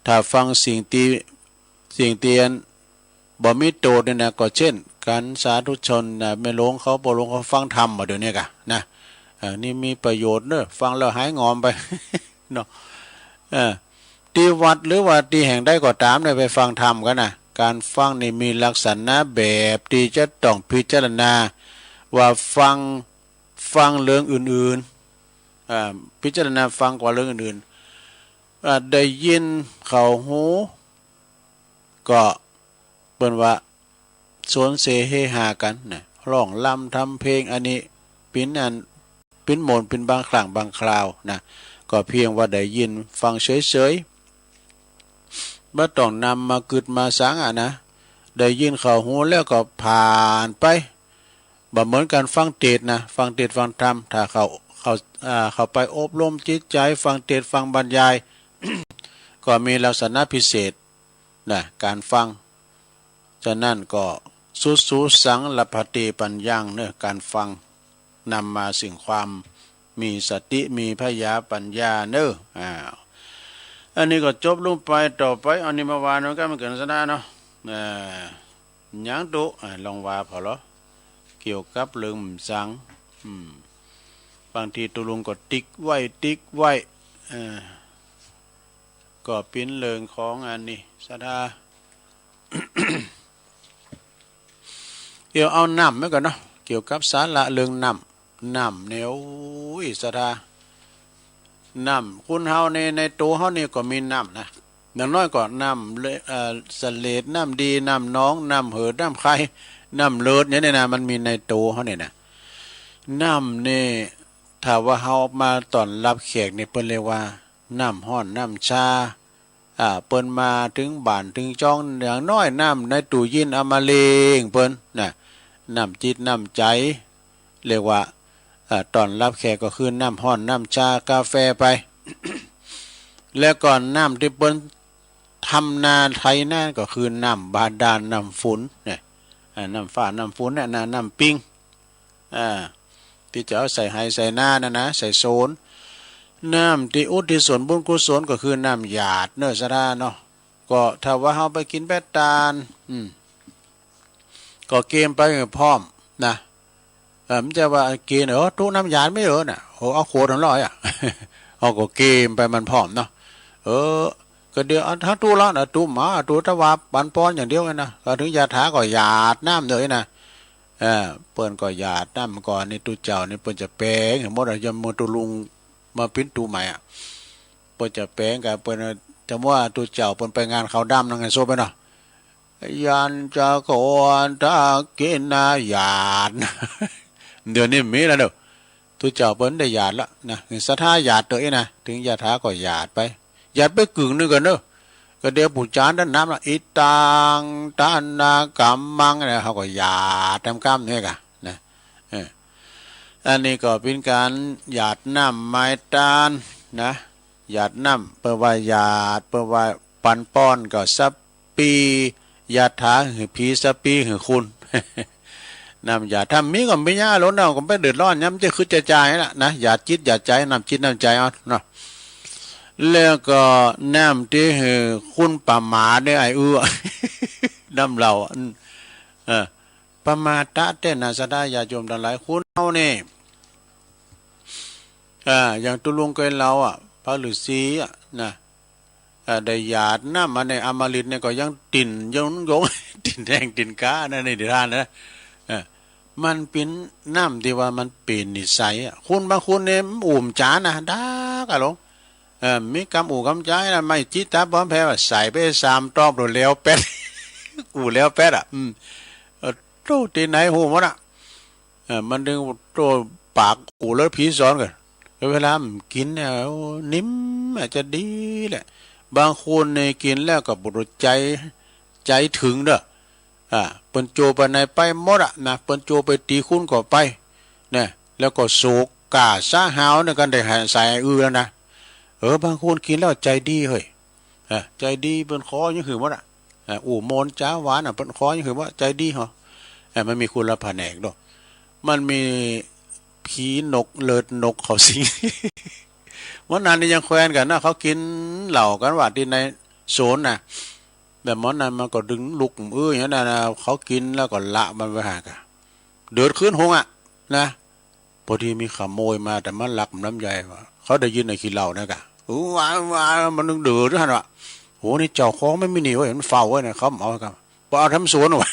Speaker 1: ถ้าฟังสิ่งที่บ่มีโตเนี่ยนะก็เช่นการสาธุชนนะไม่หลงเขาบ่หลงเขาฟังธรรมเดี๋ยวนี้กะนะนี่มีประโยชน์เนอะฟังแล้วหายงอมไป เนาะที่วัดหรือว่าที่แห่งใดก็ตามเนี่ยไปฟังธรรมกันนะการฟังนี่มีลักษณะแบบที่จะต้องพิจารณาว่าฟังเรื่องอื่นๆพิจารณาฟังกว่าเรื่องอื่นๆได้ยินเข้าหูก็เปิ้นว่าสวนเสเฮฮากันนะร้องลำทำเพลงอันนี้ปิ้นโมนเป็นบางครั้งบางคราวนะก็เพียงว่าได้ยินฟังเฉยๆบ่ต้องนำมากึดมาสังนะได้ยินเข้าหูแล้วก็ผ่านไปบ่เหมือนกันฟังเทศนะฟังเทศฟังธรรมถ้าเข้าไปอบรมจิตใจฟังเทศฟังบรรยาย ก็มีลักษณะพิเศษนะการฟังฉะนั้นก็สุสังลภติปัญญังเนื้อการฟังนำมาสิ่งความมีสติมีพยาปัญญาเนื้ออันนี้ก็จบลงไปต่อไปอันนี้มาวานกันมันเกิดสนาเนาะยังตุลองว่าพอเหรอเกี่ยวกับเรื่องสังบางทีตุลุงก็ติ๊กไว้ก็เป็นเรื่องของอันนี้สดา เกี่ยวเอาน้ำไว้ก่อนเนาะเกี่ยวกับสาระเรื่องน้ำเนี่ยโอ้ยสดาน้ำคุณเฮาในตัวเฮานี่ก็มีน้ำนะอย่างน้อยก็น้ำเสลดน้ำดีน้ำน้องน้ำเหือน้ำไข่น้ำเลิศเนี่ยนะมันมีในตัวเฮาเนี่ยนะน้ำนี่ถ้าว่าเฮามาต้อนรับแขกนี่เปิ้นเรียกว่าน้ำห้อนน้ำชาเปิ้นมาถึงบ้านถึงจ้องอย่างน้อยน้ำในตู้เย็นเอามาเลงเปิ้นน่ะน้ำจิตน้ำใจเรียกว่าต้อนรับแขกก็คือน้ำห้อนน้ำชากาแฟไป แล้วก่อนน้ำที่เปิ้นทำนาไทยนั่นก็คือน้ำบาดาลน้ำฝนเนี่ยน้ำฟ้าน้ำฝนเนี่ยน้ำปิงที่จะเอาใส่ไหใส่หน้านะใส่โซนน้ำที่อุทิศส่วนบุญกุศลก็คือน้ำหยาดเนื้อสะดาเนาะก็ถ้าว่าเฮาไปกินแป้ตาลก็เกมไปพร้อมนะมันจะว่ากินตู้น้ำหยาดไม่น่ะเอาโคตรร้อยเอาก็เกมไปมันพร้อมเนาะก็เดี๋ยวถ้าตู้ละนะตู้หมาตู้ตะวับปันป้อนอย่างเดียวกันนะก็ถึงยาถาก็หยาดน้ำเลยนะเปิ้นก็หยาดน้ำก่อนนี่ตู้เจ้านี่เปิ้นจะแปลงหมดจะมือตู้ลุงมาปิ้นตู้ใหม่เปิ้นจะแปลงกับเปิ้นจะว่าตู้เจ้าเปิ้นไปงานเขาดำนั่งไงโซไปเนาะยันจะโกนตากินนาหยาดเดี๋ยวนี้มีแล้วเด้อตู้เจ้าเปิ้นได้หยาดละนะศรัทธาหยาดเด้อนะถึงยาถาก็หยาดไปหยาดไปกึ่งนึงกันเด้อก็เดี๋ยวผู้จานด้านน้ำละอิตังตานากรรมังเนี่ยเขาก็หยาดทำกรรมเนี่ยกันนะอันนี้ก็เป็นการหยาดน้ำไม้ตาลนะหยาดน้ำเพื่อว่าหยาดเพื่อว่าปันป้อนก็สับปีหยาดถาหือพีสับปีหือคุณ น้ำหยาดทำมีก็ไม่ยากล้นเอาก็ไม่เดือดร้อนย้ำจะคือจะจ่ายละนะหยาดจิตหยาดใจน้ำจิตน้ำใจเอาเนาะแล้วก็น้ำที่หือคุณประมาทเนี่ยไอ้น้ำเราประมาทเต้นนาสดาญาโยมทั้งหลายคุณเอาเนี่ยอย่างตุลุงเกยเราพระฤาษีนะได้หยาดน้ำมาในอมฤตเนี่ยก็ยังติ่นยงติ่นแดงติ่นก้านะในดิทานนะมันเป็นน้ำที่ว่ามันเป็นนิสัยคุณบางคุณเนี่ยอุ่มจานนะด่ากะหลงมีกำอู่กำใจนะไม่จิตตาพร้อมแพ้ว่าใส่ไป3 รอบโดนแล้วเป็ด กูแล้วเป็ดโตตีไหนหูมันมันดึงโตปากกูแล้วผีสอนกันเวลากินเนี่ยนิ่มอาจจะดีแหละบางคนเนี่ยกินแล้วก็บุรุษใจถึงเด้อ เปิ้นโจไปในไปหมดนะเปิ้นโจไปตีคุณก็ไปเนี่ยแล้วก็โศกกาซาหาวเนี่ยกันได้หาใส่แล้วนะบางคนกินแล้วใจดีเฮ้ยใจดีเปิ้นขอยังคือหมดอู่โมนจ้าหวานเปิ้นขอยังคือว่าใจดีเหรอมันมีคุณละแผนกดอกมันมีผีนกเลิดนกเขาสิงวันนั้นนี่ยังแควนกันนะเขากินเหล่ากันว่าที่ในโซนน่ะแต่หมอนั้นมันก็ดึงลุกอย่างนั้นนะเขากินแล้วก็ละมันไปหากะเดือดขึ้นหงนะพอดีมีขโมยมาแต่มันลักน้ำใหญ่ว่ะเขาได้ยินในขี้เหล่านะกะว้ามันเดือดด้วยว่ะโหนี่เจ้าของไม่มีหนีวะเห็นเฝ้าไว้เนี่ยเขาเอาครับพอเอาทำสวนว่ะ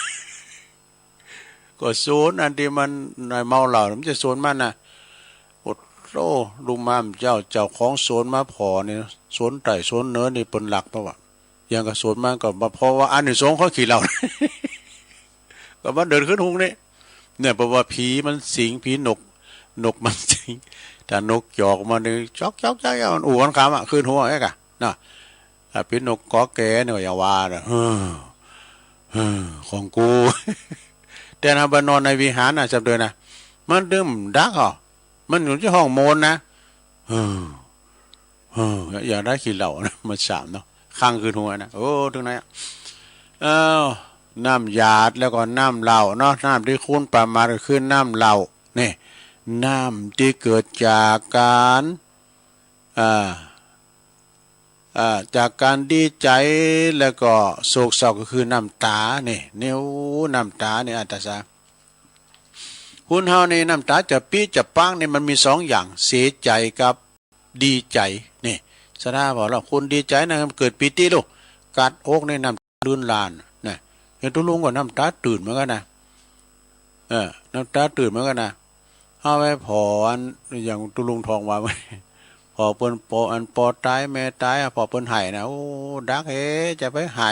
Speaker 1: ก็โซนอันที่มันนายเมาเหล่ามันจะโซนมันนะโอ้โหลุงมามเจ้าของโซนมาพอเนี่ยโซนไต่โซนเนื้อนี่เป็นหลักเพราะว่าอย่างกับโซนมันก็มาเพราะว่าอันนี้สงเขาขี่เหล่าก็มันเดินขึ้นหุงนี่เนี่ยเพราะว่าผีมันสิงผีนกมันสิงแต่นกหยอกมันนี่จ๊อกมันอู่มันคำขึ้นหัวไอ้กะน่ะผีนกกอแก่เนี่ยอย่าว่านะของกูแต่ถ้าไปนอนในวิหารน่ะจำเลยนะมันดื่มดักมันอยู่ที่ห้องโมนนะอยากได้ขี้เหล่านะมันสามเนาะข้างคืนหัวนะโอ้ถึงไหนน้ำหยาดแล้วก็น้ำเหล่าเนาะน้ำที่คุ้นประมาณก็คือน้ำเหล่านี่น้ำที่เกิดจากการจากการดีใจแล้วก็โศกเศร้าก็คือน้ำตาเนี่ยนิ้วน้ำตาเนี่ยอัตตาคุณเฮาในน้ำตาจะปีจะปังเนี่ยมันมีสองอย่างเสียใจกับดีใจนี่สนาบอกเราคุณดีใจนะเกิดปีติลูกกัดอกในน้ำลื่นลานนะเห็นตุลุงก็น้ำตาตื่นเหมือนกันนะน้ำตาตื่นเหมือนกันนะเอาไว้พออันอย่างตุลุงทองว่าไว้พอเปิ้นปอตายแม่ตายพอเปิ้นไห้นะโอ้ดักจะไปไห้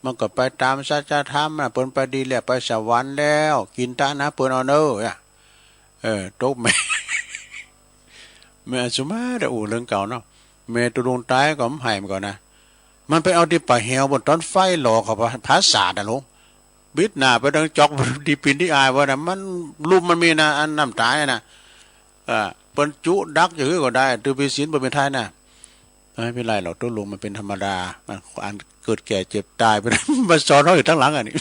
Speaker 1: มันก็ไปตามสัจธรรมนะเปิ้นไปดีแล้วไปสวรรค์แล้วกินตานะเปิ้นเอาเนอะตกแม่สุมาเด้อเรื่องเก่าเนาะแม่ตุลุงตายก็ไห้มันก่อนนะมันไปเอาที่ป่าเหี่ยวบนต้นไฟหลอกเขาภาษาดะลุงบิดหน้าไปดังจอกดีปินที่อายว่านะมันรูปมันมีนะอันน้ำตายนะเปิ้นจุดักอย่างนี้ก็ได้ตือปีศีลเป็นไทยนะไม่เป็นไรหรอกตัวลงมันเป็นธรรมดามันอันเกิดแก่เจ็บตายไปมาสอนเขาอยู่ทั้งหลังอันนี้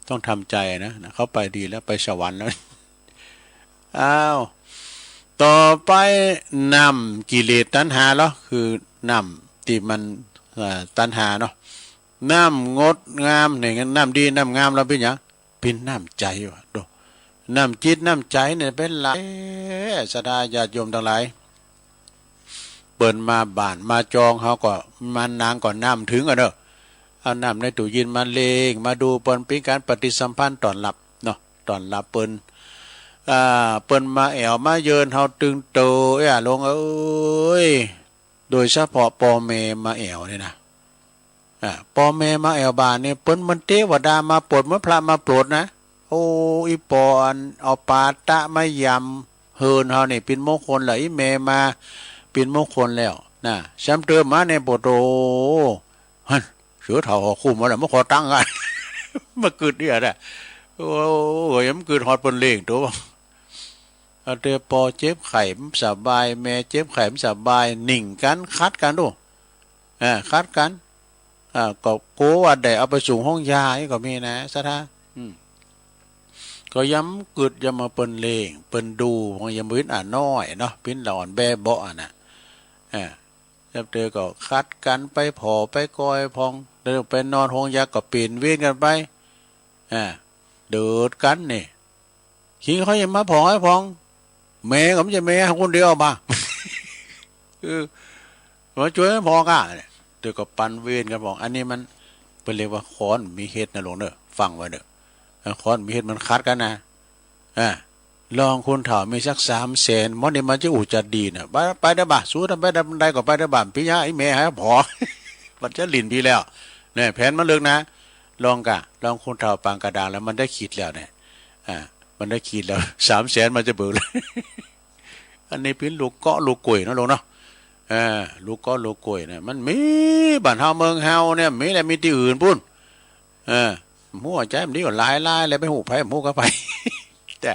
Speaker 1: ต้องทำใจนะเขาไปดีแล้วไปสวรรค์แล้วอ้าวต่อไปนำกิเลสตัณหาแล้วคือนำที่มันตัณหาเนาะน้ำงดงามเนี่ยน้ำดีน้ำงามเราเป็นอย่างเป็นน้ำใจวะดูน้ำจิตน้ำใจเนี่ยเป็นไรสดาญาติโยมทั้งหลายเปิดมาบ้านมาจองเขาก็มันนางก่อนน้ำถึงเนอะเอาน้ำในตู้เย็นมาเลงมาดูเปินเป็นการปฏิสัมพันธ์ตอนหลับเนาะตอนหลับเปินมาแอวมาเยินเฮาตึงโตลงเอ้ยโดยเฉพาะปอเมมาแอวเนี่ยนะปอเมมาแอวบานเนี่ยเปิ้นมันเทวดามาโปรดมันพระมาโปรดนะโอ้อีปอนเอาปาตะมายำเฮินเฮานี่เป็นมงคลเลยอีเมมาเป็นมงคลแล้วนะซ้ำเติมมาในโปโตฮันเสือเถ่าคุ้มมาแล้วมาขอตั้งกันมาเกิดเนี่ยนะโอ้ยมันเกิดฮอดเปิ้นเล่งตัวเตปอเจ็บไข่สบายแม่เจ็บไข่สบายหนิ่งกันคัดกันดูคัดกันก็โกว่าได้เอาไปส่งห้องยาก็มีนะสะท่าก็ย้ำเกิดย้ำมาเปิ้นเลงเปิ้นดูของย้ำวินน้อยเนาะพินหลอนแบเบาะนะจับเตอก็คัดกันไปผอไปกอยพองเดินไปนอนห้องยาก็เปลี่ยนเวียนกันไปเดือดกันนี่ขิงเขายังมาผองให้พองแม่ก็ไม่ใช่แม่คนเดียวมามาช่วยให้พอกันเนี่ยเดี๋ยวก็ปันเวียนกันบอกอันนี้มันเป็นเรียกว่าค้อนมีเฮ็ดนะหลวงเด้อฟังไว้เด้อค้อนมีเฮ็ดมันคัดกันนะลองคนถามมีสัก300,000มันนี่มันจะอู่จะดีนะไปได้บ่สู้ทำไปได้ก็ไปได้บ่พี่ยาไอ้แม่ฮะพอมันจะหลินพี่แล้วเนี่ยแผนมันเลิกนะลองคนถามปางกระดาษแล้วมันได้ขีดแล้วเนี่ยมันได้ขีดแล้ว300,000มันจะเบื่อเลยอันนี้เป็นลูกเกาะลูกกล้วยนะลงเนาะลูกเกาะลูกกล้วยเนี่ยมันมีบ้านเฮาเมืองเฮาเนี่ยมีอะไรมีที่อื่นพุ่น หัวใจมันดีกว่าลายเลยไปหูไผ่หูก็ไป แต่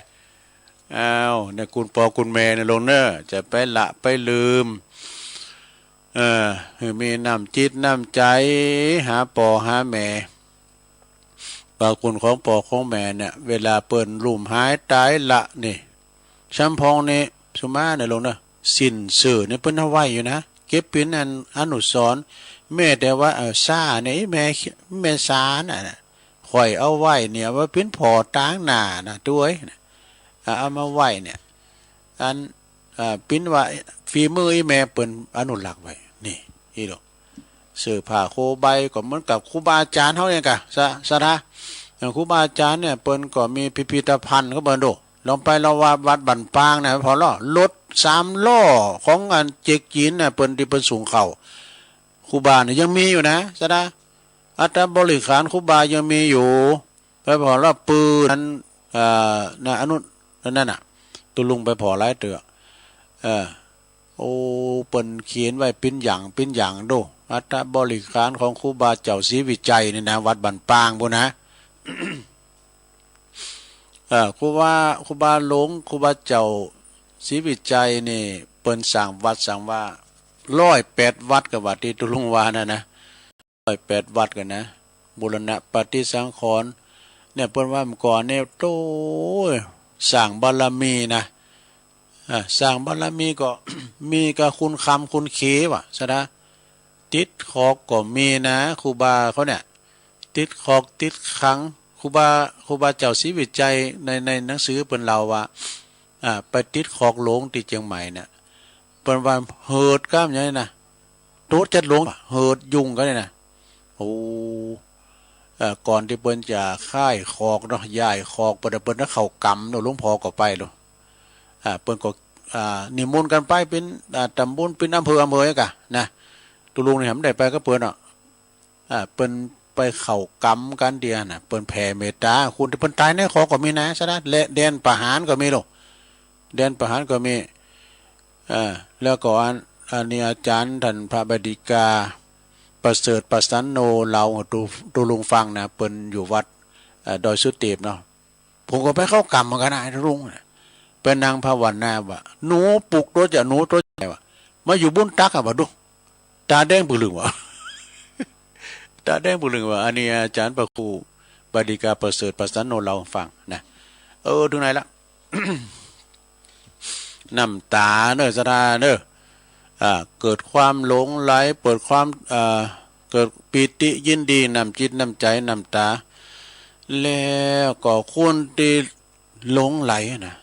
Speaker 1: อ้าวเนี่ยคุณปอคุณแม่เนี่ยลงเนอจะไปละไปลืมมีน้ำจิตน้ำใจหาปอหาแม่บางคนของปอของแม่เนี่ยเวลาเปิ่นลุ่มหายตายละนี่ช้ำพองนี่สุมาเนี่ยลงเนอสินเสื่อเนี่ยเปิ้นเอาไว้อยู่นะเก็บเป็นอันอนุสรณ์แม่แต่ว่าซาเนี่ยแม่สาน่ะข่อยเอาไว้เนี่ยว่าเป็นพอตางหน้านะด้วยเอามาไว้เนี่ยอันปิ้นว่าฝีมือแม่เปิ้นอนุรักษ์ไว้นี่อีดอกเสื้อผ้าโคใบก็เหมือนกับครูบาอาจารย์เฮาเนี่ยกะสะทะอย่างครูบาอาจารย์เนี่ยเปิ้นก็มีพิพิธภัณฑ์เขาเปิ้นโดลองไปเราวัดบันปางนะพอล้อรถ3ล้อของอันเจกจีนน่ะเปิ้นที่เปิ้นสูงเข้าครูบาเนี่ยยังมีอยู่นะสะทะอัตบริขารครูบายังมีอยู่ไปพอล้อปืนนั้นนะอนุนั่นน่ะตุลุงไปพอหลายเตือโอ้เปิ้นเขียนไว้เป็นอย่างโดอัตบริขารของครูบาเจ้าศรีวิจัยนี่นะวัดบันปางพุ่นนะครูบาหลวงครูบาเจ้าศรีวิจัยนี่เปิ้นสร้างวัดสร้างว่า108วัดกับวัดที่ตุลุงว่านะ108วัดกันนะบูรณะปฏิสังขรณ์เนี่ยเปิ้นว่าเมื่อก่อนเนี่ยโตสร้างบารมีนะสร้างบารมีก็ มีกับคุณคำคุณเขว่ะซะนะติดขอกก็มีนะครูบาเขาเนี่ยติดขอกติดขังครูบาเจ้าศรีวิจัยในหนังสือเปิ้นเล่าว่าไปติดขอกหลงที่เชียงใหม่เนี่ยเปิ้นว่าเหิดก้ามอย่างนี้นะโตจัดหลงเหิดยุงกันเนี่ยนะโอ้ก่อนที่เปิ้นจะค่ายขอกเนาะย้ายขอกเปิ้นเข้ากรรมเนาะหลวงพ่อก็ไปเนาะเปิ้นก็นิมนต์กันไปเป็นตำบลเป็นอำเภอกะนะตุลุงนี่หำได้ไปก็เปิ้นเปิ้นไปเข้ากรรมกันเดียน่ะเปิ้นแผ่เมตตาคุณที่เปิ้นตายในขอก็มีนะซะนะและแดนประหารก็มีโลแดนประหารก็มีแล้วก็อันนี้อาจารย์ท่านพระบดิกาประเสริฐประสันโนเราตุลุงฟังนะเปิ้นอยู่วัดดอยสุเทพเนาะผมก็ไปเข้ากรรมเหมือนกันนะตุลุงเป็นนางภาวนาว่าหนูปลุกตัวจะหนูตัวใหญ่ว่ามาอยู่บุญตักบ่ดูตาแดงปืลึงวะ ตาแดงปืลึงว่าอันนี้อาจารย์พระครูบดิกาประเสริฐประสันโนเราฟังนะถึงไหนละ น้ำตาเนอะสราเนอะเกิดความหลงไหลเปิดความเกิดปิติยินดีน้ำจิตน้ำใจน้ำตาแล้วก็คนที่หลงไหลนะ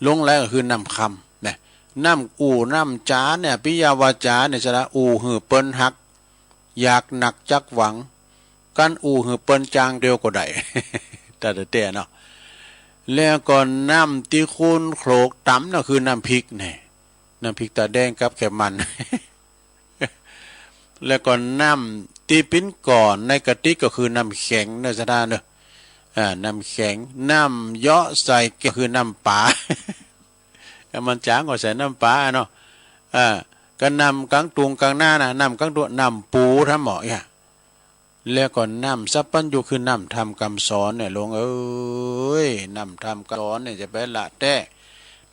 Speaker 1: หลงไหลก็คือน้ำคำเนี่ยน้ำอู่น้ำจ้าเนี่ยปิยาวาจาเนี่ยสระอู่หือเปิ้นหักอยากหนักจักหวังกันอู่หือเปิ้นจางเดียวก็ได้ แต่เตี้ยเนาะแล้วก็น้ำที่คุณโขลกต่ำน่ะคือน้ำพริกเนี่ยน้ำพริกตาแดงกับแกมัน แล้วก็น้ำที่ปิ้นก่อนในกะติกก็คือน้ำแข็งเนอะสระเนอะน้ำแข็งน้ำเยาะใส่ก็คือน้ำปลา มันจางก็ใส่น้ำปลาเนาะก็น้ำกังตุงกังหน้านะน้ำกังตัวน้ำปูทั้งหมดเนี่ยแล้วก็น้ำสัพพัญญูคือน้ำทำคำสอนเนี่ยลงน้ำทำคำสอนเนี่ยจะไปละแต่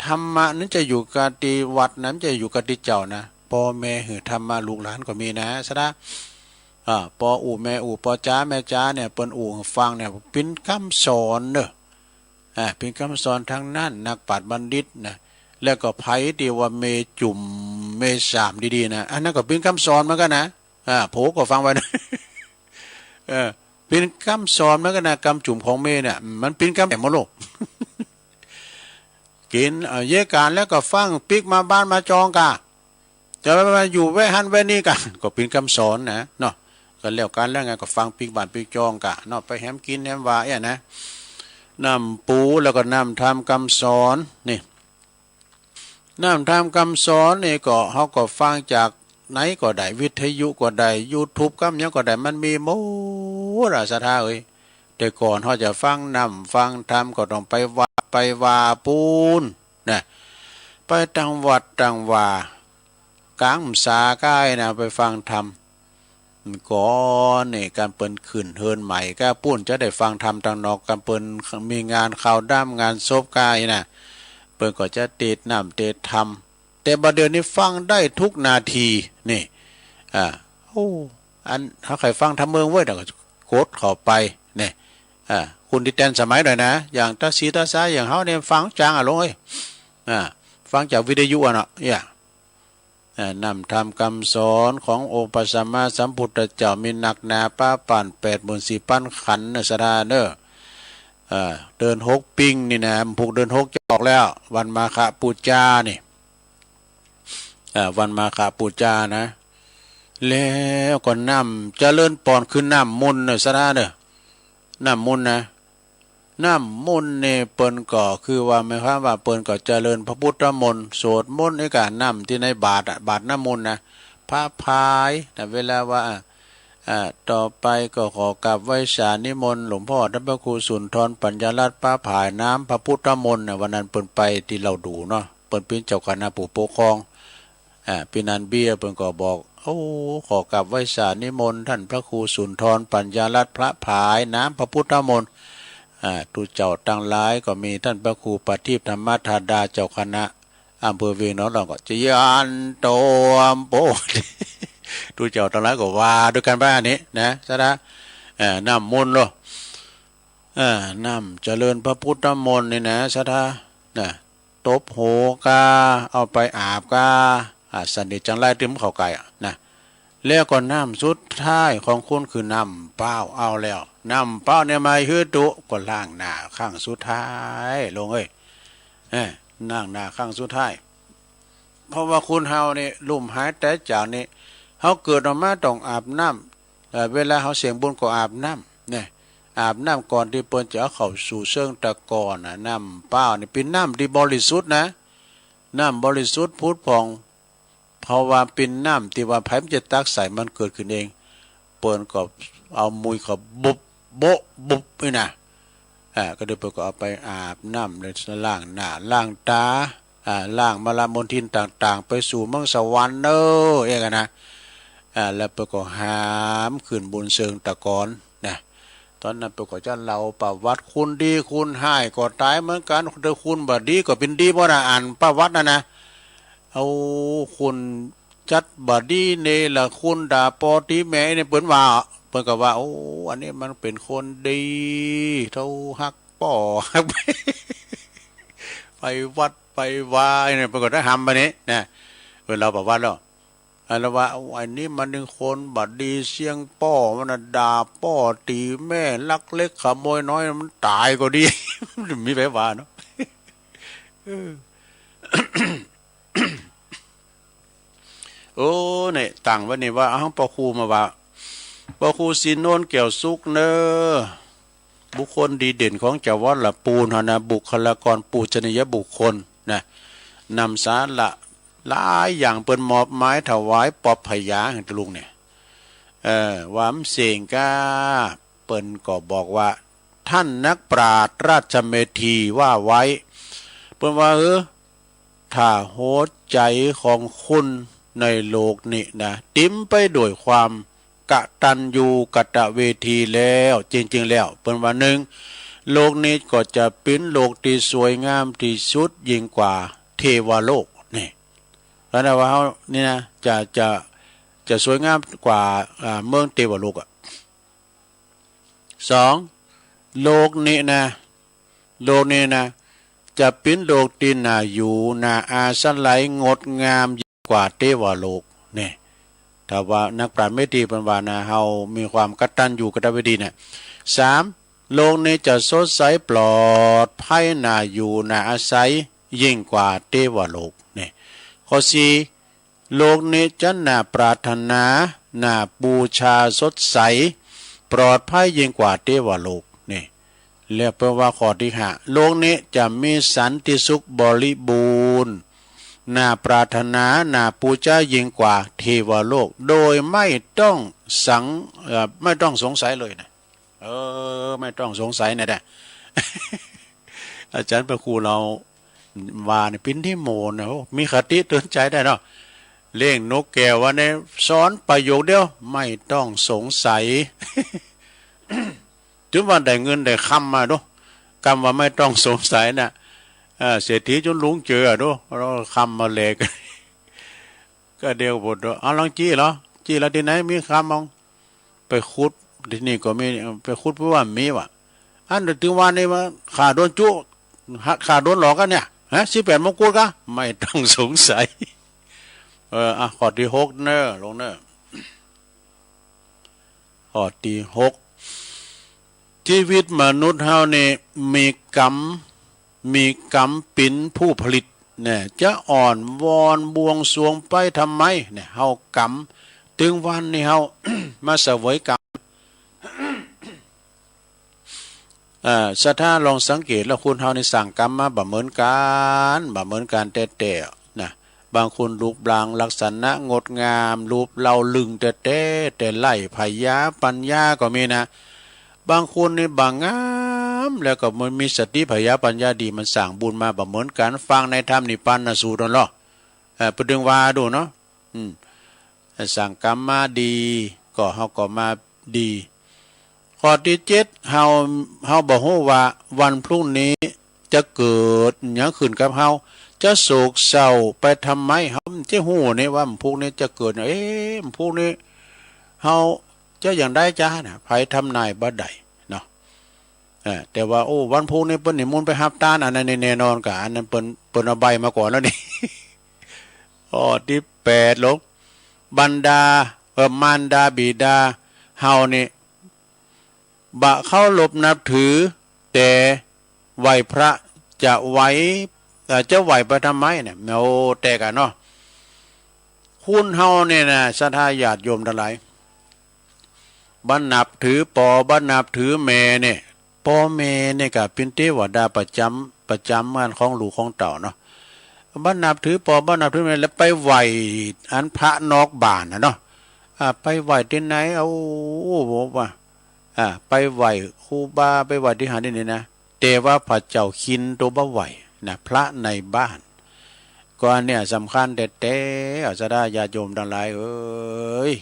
Speaker 1: ธรรมะนั้นจะอยู่กับที่วัดนั้นจะอยู่กับที่เจ้านะพ่อแม่หือธรรมะลูกหลานก็มีนะซะนะปออู่แม่อู่ปอจ้าแม่จ้าเนี่ยเปิ้นอู่ฟังเนี่ยเป็นคำสอนเนอะเป็นคำสอนทางนั้นนักปราชญ์บัณฑิตนะแล้วก็ไผที่ว่าเมจุ่มเมสามดีๆนะอันนั้นก็เป็นคำสอนเหมือนกันนะโผก็ฟังไว้นะ เป็นคำสอนเหมือนกันนะคำจุ่มของเมเนี่ยมันเป็นคำแหมโลก กินเยการแล้วก็ฟังปิกมาบ้านมาจองกะจะมาอยู่แวหันแวนี่กัน ก็เป็นคำสอนนะเนาะก็แล้วกันแล้วไงก็ฟังปิกบ้านปิกจองกะเนาะไปแฮมกินแฮมว่าเนี่ยนะน้ำปูแล้วก็น้ำทำคำสอนนี่น้ำทำคำสอนนี่ก็เขาก็ฟังจากไหนก็ได้วิทยุก็ได้ YouTube ก็ยังก็ได้มันมีหมดสถาแต่ก่อนเขาจะฟังน้ำฟังธรรมก็ต้องไปว่าปูนนะไปตังวัดตังว่ากลางสาก้ายนะไปฟังธรรม ก่อนนี่การเปิ้นขึ้นเฮินใหม่ก็ปุ้นจะได้ฟังธรรมทางนอกการเปิ้นมีงานข่าวด้ามงานศพกายน่ะเปิ้นก็จะเตดน้ำเตดธรรมแต่บัดเดี๋ยวนี้ฟังได้ทุกนาทีนี่โอ้อันถ้าใครฟังทำเมืองไว้เดี๋ยวก็กดเข้าไปนี่คุณดิแตนสมัยหน่อยนะอย่างตาสีตาสายอย่างเฮาเนี่ยฟังจังลงเอ้ยฟังจากวิทยุเนาะนำธรรมคำสอนขององค์พระสัมมาสัมพุทธเจ้ามีหนักหนาป้าปั่น84,000 ขันธ์สดาเนอเดิน6ปิงนี่นะผูกเดิน6จะออกแล้ววันมาฆปูจานี่วันมาฆปูจานะแล้วก็นำเจริญปอนคือน้ำมนต์สดาเนอน้ำมนต์นะน้ำมนต์เนี่ยเปิ้นก็คือว่าหมายความว่าเปิ้นก็เจริญพระพุทธมนต์สวดมนต์ในการน้ำที่ในบาตรบาตรน้ำมนต์นะพระพายแต่เวลาว่าต่อไปก็ขอกราบไหว้สานิมนต์หลวงพ่อท่านพระครูสุนทรปัญญาลัตน์พระผายน้ำพระพุทธมนต์วันนั้นเปิ้นไปที่เราดูเนาะเปิ้นเป็นเจ้าคณะผู้ปกครองปีนันเบียเปิ้นก็บอกขอกราบไหว้สานิมนต์ท่านพระครูสุนทรปัญญาลัตน์พระผายน้ำพระพุทธมนต์ทุเจ้าตั้งหลายก็มีท่านพระครูปฏิปธรรมธาดาเจ้าคณะอำเภอเวียงหนองหลองก็จะยันโตมโปทุเจ้าตั้งหลายก็ว่าด้วยกันบ้านนี้นะซะนะน้ำมนต์โลน้ำเจริญพระพุทธมนต์นี่นะซะนะตบโหกาเอาไปอาบกาสันนิจังไรตึมเขาไก่นะแล้วก็น้ำสุดท้ายของคุณคือน้ำเปล่าเอาแล้วน้ำเปล่าเนี่ยมาฮือตุก็ล้างหน้าข้างสุดท้ายลงนั่งหน้าข้างสุดท้ายเพราะว่าคุณเฮานี่ลุ่มหายแต่จากนี้เฮาเกิดออกมาต้องอาบน้ำเวลาเฮาเสียงบุญก็อาบน้ำเนี่ยอาบน้ำก่อนที่เปิ้นจะเข้าสู่เชิงตะกอนน้ำเปล่านี่เป็นน้ำที่บริสุทธิ์นะน้ำบริสุทธิ์พุทธพองเพราะว่าเป็นน้ำที่ว่าไผมันจะตักใส่มันเกิดขึ้นเองเปิ้นก็เอามุยเขาบุบโบบุบนี่นะก็เดี๋ยวเปิ้นก็เอาไปอาบน้ำเลยล้างหน้าล้างตาล้างมลมลทินต่างๆไปสู่เมืองสวรรค์อย่างนั้นนะแล้วเปิ้นก็หามขึ้นบนเชิงตะกอนนะตอนนั้นเปิ้นก็จะเล่าประวัติคุณดีคุณให้ก็ตายเหมือนกันถ้าคุณบ่ดีก็เป็นดีบ่น่ะอ่านประวัตินะเอาคุณจัดบดีเนละคุณด่าปอตีแม่เนี่ยเปิ้นว่าเปิ้นก็ว่าอันนี้มันเป็นคนดีเท่าฮักป่อฮักไปวัดไปวายเนี่ยเปิ้นก็ได้ทำบัดนี้นะเปิ้นเราบอกว่าแล้วแล้วว่าอันนี้มันเป็นคนบัดดีเสียงป้อมันด่าป้อตีแม่ลักเล็กขโมยน้อยมันตายก็ดีมีไปว่าเนาะเนี่ยตั้งไว้นี่ว่าพ่อครูมาว่าพ่อครูสินโนนเกี่ยวสุกเนอบุคคลดีเด่นของจังหวัดละปูนนะบุคลากรปูชนียบุคคลนะนำสาระหลายอย่างเปิ้นมอบไม้ถวายปอบพยาให้ตะลุงเนี่ยวามเสียงกาเปิ้นก็บอกว่าท่านนักปราชญ์ราชเมธีว่าไว้เปิ้นว่าถ้าโหดใจของคุณในโลกนี้นะติ้มไปด้วยความกตัญญูกตเวทีแล้วจริงๆแล้วเป็นวันหนึ่งโลกนี้ก็จะเป็นโลกที่สวยงามที่สุดยิ่งกว่าเทวโลกนี่แล้วนะว่านี่นะจะสวยงามกว่าเมืองเทวโลกสองโลกนี้นะจะเป็นโลกที่น่าอยู่น่าอาศัยงดงามกว่าเทวโลกเนี่ยถ้าว่านักปราชญ์เมธีเป็นว่านะเฮามีความกตัญญูกตเวทีเนี่ย3โลกนี้จะสดใสปลอดภัยน่าอยู่น่าอาศัยยิ่งกว่าเทวโลกเนี่ยข้อ4โลกนี้จะน่าปรารถนาน่าบูชาสดใสปลอดภัยยิ่งกว่าเทวโลกเนี่ยแล้วแปลว่าข้อที่5โลกนี้จะมีสันติสุขบริบูรณ์น่าปรารถนาน่าปูชายิ่งกว่าเทวโลกโดยไม่ต้องสงสัยเลยนะไม่ต้องสงสัยนะอาจารย์พระครูเราว่าเนี่ยปิ้นที่โมนะมีคติเตือนใจได้เนาะ เลี้ยงนกแก้ววันนี้สอนประโยคเดียวไม่ต้องสงสัย ถึงว่าได้เงินได้คำมาดูคำว่าไม่ต้องสงสัยน่ะเศรษฐีจนลุงเจอดูเราคำมาเลก ก็เดียวบทเอาลองจี้เหรอจี้แล้วที่ไหนมีคำมองไปขุดที่นี่ก็มีไปขุดเพราะว่ามีว่ะอันถึงวันนี้มาขาโดนจุขาโดนหลอกกันเนี่ยฮะ18 มงกุฎกะไม่ต้องสงสัยข้อที่6เนอะลงเนอะข้อที่6ชีวิตมนุษย์เฮานี่มีกรรมปิ่นผู้ผลิตเนี่ยจะอ่อนวอนบวงสรวงไปทำไมเนี่ยเฮากรรมถึงวันนี้เฮา มาเสวยกรรมสถานลองสังเกตแล้วคุณเฮาในสั่งกรรมมาบ่เหมือนกันแต่นะบางคนรูปร่างลักษณะงดงามรูปเราลึงแต่ไล่พยาปัญญาก็มีนะบางคนนี่บางงามแล้วก็มันมีสติพยาปัญญาดีมันสั่งบุญมาบ่เหมือนกันฟังในธรรมนิพพานสูตรนั่นหรอประดึงว่าดูเนาะสั่งกรรมมาดีก็เฮาก็มาดีข้อที่7เฮาบ่ฮู้ว่าวันพรุ่งนี้จะเกิดหยังขึ้นกับเฮาจะโศกเศร้าไปทำไมเฮาจะฮู้นี่ว่าพรุ่งนี้จะเกิดพรุ่งนี้เฮาจะอย่างได้จ้าน่ะไผทำนายบ่ได้เนาะแต่ว่าวันพรุ่งนี้เปิ้นนิมนต์ไปรับทานอันนั้นแน่นอนกะอันนั้นเปิ้นเอาใบมาก่อนแล้วนี่ ข้อที่8ลงบรรดามารดาบิดาเฮานี่บะเข้าหลบนับถือแต่ไหวพระจะไหวไปทำไมเนี่ยแต่กันเนาะคุณเฮาเนี่ยนะศรัทธาญาติโยมทั้งหลายบันนับถือบันนับถือแม่เนี่ยพ่อแม่เนี่ยก็เป็นเทวดาประจำงานของลูกของเต่าเนาะบันนับถือบันนับถือแม่แล้วไปไหวอันพระนอกบ้านนะเนาะไปไหวที่ไหนบอกว่าไปไหวครูบาไปไหวที่หาที่นี่นะแต่ว่าพระเจ้าคินตัวบ่ไหวนะพระในบ้านก็อันเนี่ยสำคัญแต่สดาญาโยมทั้งหลายเอ้ย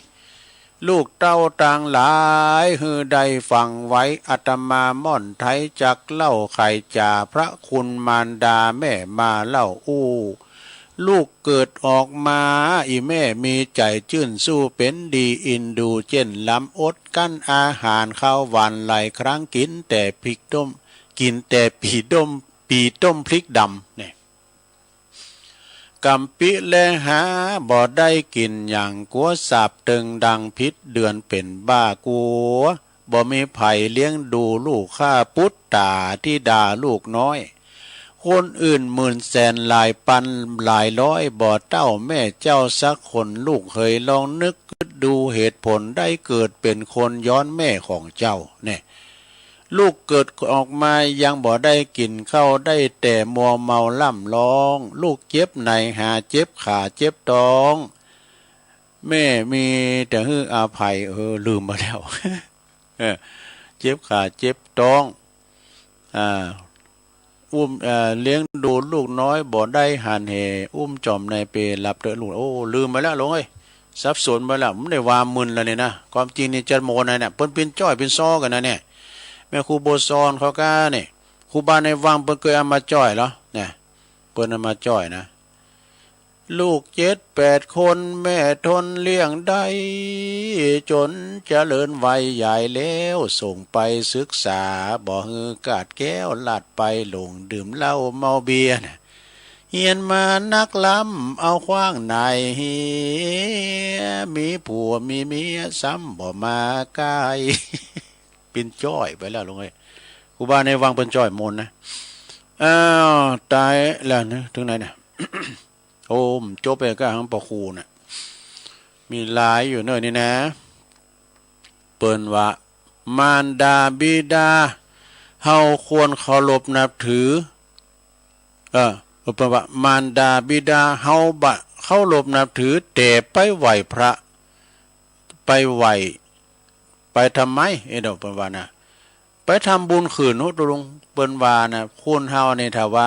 Speaker 1: ลูกเต้าต่างหลายฮือใดฟังไว้อาตมาม่อนไทยจักเล่าไข่จ่าพระคุณมารดาแม่มาเล่าลูกเกิดออกมาอีแม่มีใจจื่นสู้เป็นดีอินดูเจนล้ำอดกั้นอาหารข้าววันหลายครั้งกินแต่พริกต้มปีต้มพริกดำเนี่ยกำปิแลหาบ่ได้กินอย่างกัวสาบตึงดังพิษเดือนเป็นบ้ากัวบ่มีไผ่เลี้ยงดูลูกข้าพุทธาที่ด่าลูกน้อยคนอื่นหมื่นแสนหลายพันหลายร้อยบ่เต้าแม่เจ้าสักคนลูกเคยลองนึกดูเหตุผลได้เกิดเป็นคนย้อนแม่ของเจ้าเนี่ยลูกเกิดออกมายังบ่ได้กินข้าวได้แต่มัวเมาล่ำร้องลูกเจ็บในหาเจ็บขาเจ็บท้องแม่มีแต่ฮืออาภัยลืมมาแล้ว เจ็บขาเจ็บท้องเลี้ยงดูลูกน้อยบ่ได้หันเหจอมในเปหลับเด้อลูกลืมไปแล้วลงเอ้ยสับสนไปแล้วมันได้ว่ามึนแล้วเนี่ยนะความจริงนี่จะโมนะเนี่ยเปิ้นเป็นจ้อยเป็นซ้อกันนะเนี่ยแม่ครูโบซอนเขาก็เนี่ยครูบาในวังเปิ้นเคยเอามาจ้อยเหรอเนี่ยเปิ้นเอามาจ้อยนะลูก7-8คนแม่ทนเลี้ยงได้จนเจริญวัยใหญ่แล้วส่งไปศึกษาบ่ฮือกาดแก้วลาดไปหลงดื่มเหล้าเมาเบียร์เฮียนมานักล้ำเอาขว้างในมีผัวมีเมียซ้ำบ่มาใกล้ เป็นจ้อยไปแล้วลงไอ้ครูบาในวังเป็นจ้อยมนนะตายแล้วนะถึงไหนเนี่ย จบไปก็หังปะคูน่ะมีหลายอยู่เนอะนี่นะเปิ้นว่ามารดาบิดาเฮาควรเคารพนับถือเปิ้นว่ามารดาบิดาเฮาเคารพนับถือแต่ไปไหวพระไปไหวไปทำไมเดี๋ยวเปิ้นว่านะไปทำบุญคืนโหตรงเปิ้นว่านะคุณเฮานี่ถ้าว่า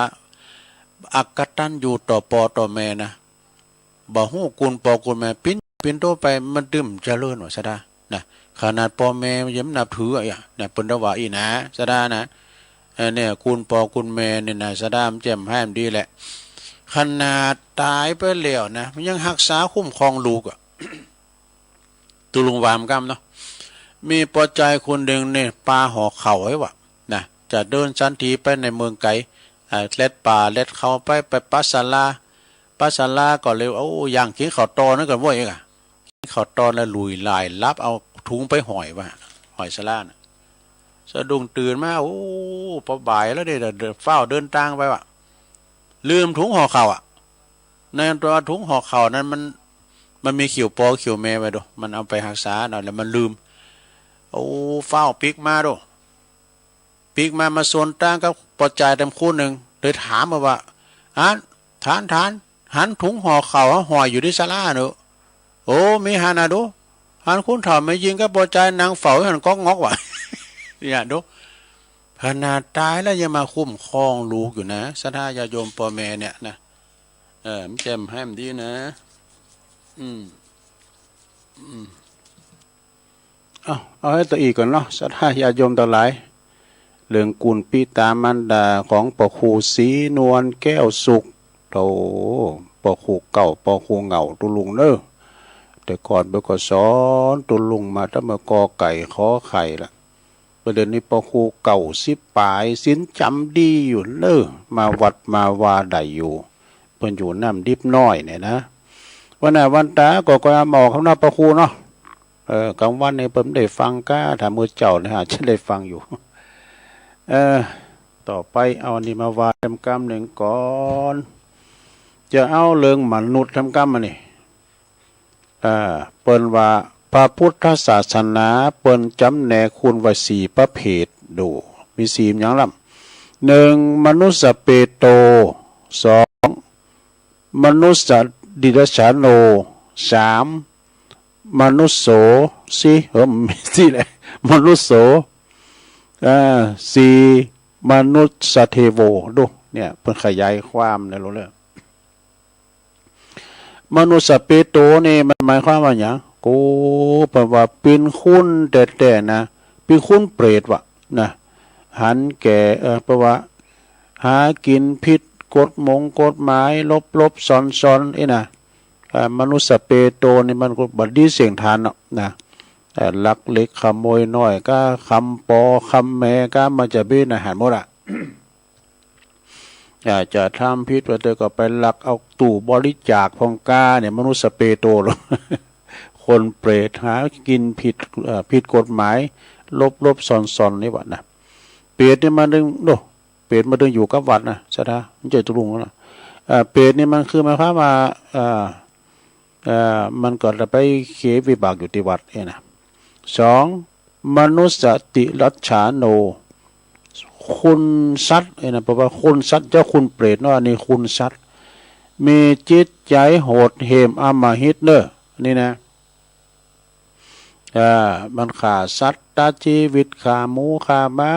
Speaker 1: อักตันอยู่ต่อพ่อต่อแม่นะ บ่ฮู้กุลปอกุลแม่ปิ้นโตไปมันดื่มเจริญว่าซะดานะขนาดพ่อแม่ยังนับถืออ่ะเนี่ยเปิ้นว่าอีนะซะดานะเนี่ยกุลปอกุลแม่เนี่ยนะซะดามแจ่มให้มันดีแหละขนาดตายไปแล้วนะมันยังรักษาคุ้มครองลูกอ่ะ ตุลุงวามกำเนาะมีปอใจคนหนึ่งเนี่ยปลาห่อเข่าไว้วะนะจะเดินสันทีไปในเมืองไกลเล็ดป่าเล็ดเขาไปปัสสลาก็เลยเอาอย่างกินข้าวตอนั่นกันว่าเองอ่ะกินข้าวตอแล้วลุยลายรับเอาถุงไปห่อยว่าห่อยสลานะสะดุ้งตื่นมาโอ้พอบ่ายแล้วเดี๋ยวเฝ้าเดินทางไปว่ะลืมถุงห่อเข่าอ่ะในตัวถุงห่อเข่านั้นมันมีขิวปอขิวแม่ไปดูมันเอาไปรักษาหน่อยแล้วมันลืมโอ้เฝ้าปิกมาดูปิกมาส่วนต่างกับปอใจเต็มคู่หนึ่งเลยถามว่าทานหันถุงห่อเข่าห่ออยู่ที่ศาลาเนอะโอ้มีหันนะดูหันคุณถอดไม่ยิงก็ปอใจนางเฝ้าหันก๊อกงอกว่ะ เนี่ยดูขนาดตายแล้วยังมาคุ้มครองลูกอยู่นะสัทธาญาโยมพ่อแม่เนี่ยนะมันแจ่มให้มันดีนะเอาให้ตัวอีกก่อนเนาะสัทธาญาโยมต่อหลายเรื่องกุลปิตามันดาของปอครูศรีนวลแก้วสุขโตปอครูเก่าปอครูเหงาตุลุงเนอะแต่ก่อนเบก็สอนตุลุงมาตั้งแต่กอไก่ขอไข่ละประเด็นนี้ปอครูเก่าสิปลายสินจำดีอยู่เนอะมาวัดมาวาได้อยู่เพิ่นอยู่น้ำดิบน้อยเนี่ยนะวันไหนวันตาก็หมอข้างหน้าปอครูเนาะกลางวันเนี่ยเพิ่นได้ฟังก้าถามมือเจ้านะฮะฉันได้ฟังอยู่ต่อไปเอาอันนี้มาวาดทำกรรมหนึ่งก่อนจะเอาเรื่องมนุษย์ทำกรรมมานี่เปิ้นว่าพระพุทธศาสนาเปิ้นจำแนกคุณไว้4ประเภทดูมี4อย่างล่ะ1มนุษย์เปโต2มนุษย์ดิรัจฉานโน3มนุษย์โสสี่แหละมนุษย์โส4มนุษย์เทโวดูเนี่ยเพิ่นขยายความในรู้เรื่องมนุษย์เปโตนี่มันหมายความว่าหยังกูแปลว่าเป็นคุณแต่นะเป็นคุณเปรตวะนะหันแก่แปลว่าหากินผิดกฎหมายลบซอนนะมนุษย์เปโตนี่มันก็บัดดีเสียงทานเนาะนะลักเล็กขโมยน้อยก็คำปอคำแม่ก็มันจะเป็นอาหารหมดอ่ะ อยากจะทำพิษว่าเธอก็ไปลักเอาตู้บริจาคพองกาเนี่ยมนุษย์เปโตหรอ คนเปรตหากินผิดกฎหมายลบซอนนี่วะนะเปรตนี่มันดึงโดเปรตมาดึงอยู่กับวัดนะใช่ไหมมันเจอตุลุงแล้วเปรตนี่มันคือหมายความว่ามันก็จะไปเขวิบากอยู่ที่วัดนะ2มนุษย์ติรัจฉาโนคุณสัตว์นะแปลว่าคุณสัตว์เจ้าคุณเปรตเนาะนี่คุณสัตว์มีจิตใจโหดเหี้ยมอำมหิตเนอะนี่นะมันฆ่าสัตว์ตัดชีวิตฆ่าหมูฆ่าม้า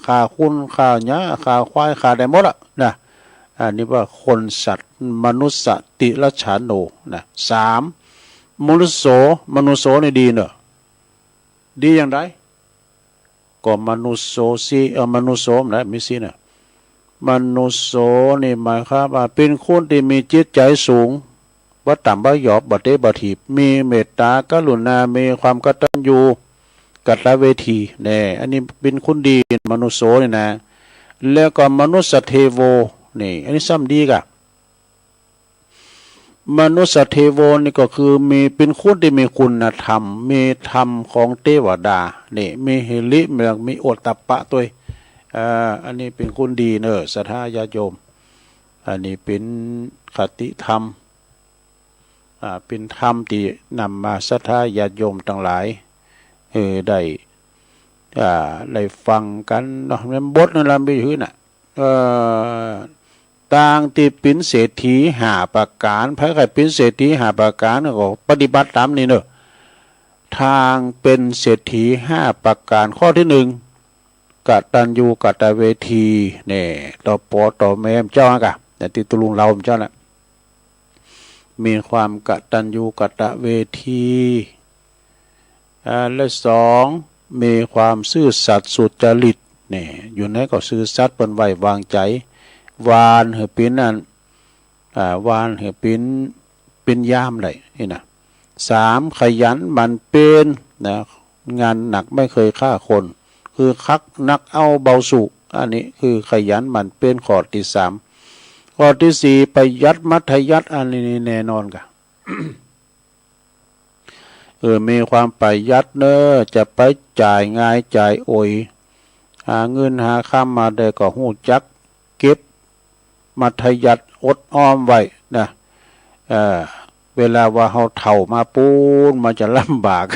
Speaker 1: ฆ่าคุณฆ่าหญ้าฆ่าควายฆ่าได้หมดอ่ะนะอันนี้ว่าคนสัตว์มนุษย์ติรัจฉาโนนะ3มนุษย์โสนี่ดีเนอะดีอย่างไรก็มนุษย์โสมนุษย์โสมนะมิสินะมนุษย์โสนี่หมายความว่าเป็นคนที่มีจิตใจสูงบ่ต่ำบ่หยอบบ่เตะบ่ถีบมีเมตตากรุณามีความกตัญญูกตเวทีแน่อันนี้เป็นคนดีมนุษย์โสนี่นะแล้วก็มนุษย์เทโวนี่อันนี้ซ้ำดีกะมนุษย์เทโวนี่ก็คือมีเป็นคนที่มีคุณธรรมมีธรรมของเทวดานี่มีหิริมีโอตตัปปะตัวอันนี้เป็นคนดีเนอะสัทธาญาโยมอันนี้เป็นคติธรรมเป็นธรรมที่นำมาสัทธาญาโยมทั้งหลายได้ฟังกันเนาะในบทนั่นละมีอยู่น่ะต่างที่เป็นเศรษฐี5ประการไผใครเป็นเศรษฐี5ประการก็ปฏิบัติตามนี้เนอะทางเป็นเศรษฐี5ประการข้อที่1กตัญญูกตเวทีเนี่ยต่อปอต่อแม่เจ้ากะแต่ติตุลุงเราเจ้าน่ะ มีความกตัญญูกตเวทีและสองมีความซื่อสัตย์สุจริตนี่อยู่ไหนก็ซื่อสัตย์เปิ้นไว้วางใจวานเหือปิ้นนั่นวานเหือปิ้นยามได้นี่นะสามขยันหมั่นเป็นนะงานหนักไม่เคยฆ่าคนคือคักนักเอาเบาสุอันนี้คือขยันหมั่นเป็นข้อที่สามข้อที่สี่ประหยัดมัธยัติอันนี้แน่นอนกะ มีความประหยัดเนอะจะไปจ่ายง่ายจ่ายโอยหาเงินหาข้ามมาได้ก็หู้จักเก็บมัธยัติอดอ้อมไว้นะเวลาว่าเฮาเฒ่ามาปูนมันจะลำบาก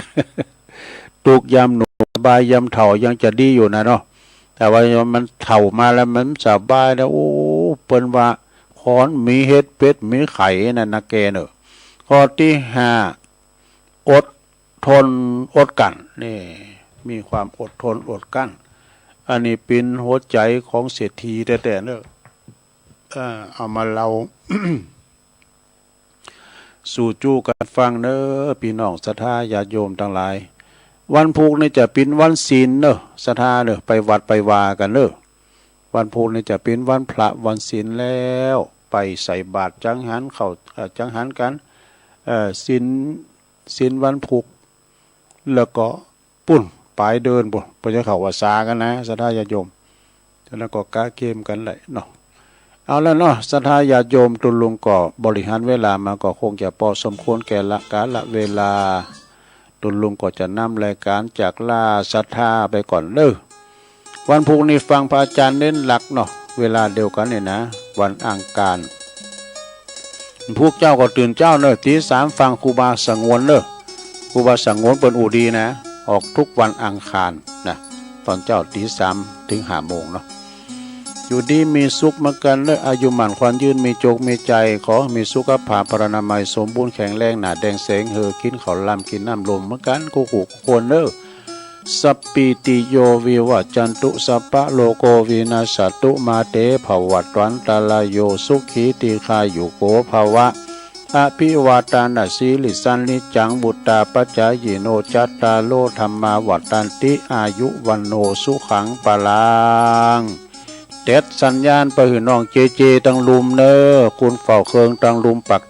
Speaker 1: ตุกยามหนุ่มสบายยามเฒ่ายังจะดีอยู่นะเนาะแต่ว่ามันเฒ่ามาแล้วมันสบายแล้วโอ้เปิ้นว่าขอนมีเฮ็ดเป็ดมีไข่นั่นนะแกเนอะข้อที่ห้าอดทนอดกันนี่มีความอดทนอดกั้นอันนี้เป็นหัวใจของเศรษฐีแต่เนอะเอามาเรา สู่จู้กันฟังเนอะพี่น้องศรัทธาญาติโยมทั้งหลายวันพุธนี่จะเป็นวันศีลเนอะศรัทธาเนอะไปวัดไปวากันเนอะวันพุธนี่จะเป็นวันพระวันศีลแล้วไปใส่บาตรจังหันเข้าจังหันกันศีลวันพุธแล้วก็ปุ่นปลายเดินปุ่นไปจะเข้าว่าสากันนะศรัทธาญาติโยมแล้วก็กาเกมกันแหละเนาะเอาแล้วเนาะศรัทธาญาติโยมตุลุงก็บริหารเวลามาก็คงจะพอสมควรแก่ละกาละเวลาตุลุงก็จะนำรายการจากลาศรัทธาไปก่อนเด้อวันพุธนี้ฟังพระอาจารย์เน้นหลักเนาะเวลาเดียวกันเนี่ยนะวันอังคารพวกเจ้าก็ตื่นเจ้าเนอะตีสามฟังครูบาสังวนเนอะครูบาสังวนเป็นอูดีนะออกทุกวันอังคารนะตอนเจ้าตีสามถึง5 โมงเนาะอยู่ดีมีสุขมากันและอายุหมันควันยืนมีโจกมีใจขอมีสุขภาพพรรณนามัยสมบูรณ์แข็งแรงหนาแดงแสงเฮอกินข้าวลำกินน้ำลมเหมือนกันกูขู่ควรเนอสัปปิติโยวิวัจจันตุสัพพะโลโกวินาศตุมาเตภวัตวันตาลายโยสุขีติคายุโกภวะอภิวาตานาสีลิสันนิจังบุตตาปัจจายโนจัตตาโลธรรมาวัตันติอายุวันโนสุขังปลังเด็ดสัญญาณไปหือน้องเจตังลุมเนอคุณเฝ้าเคืองตังลุมปัก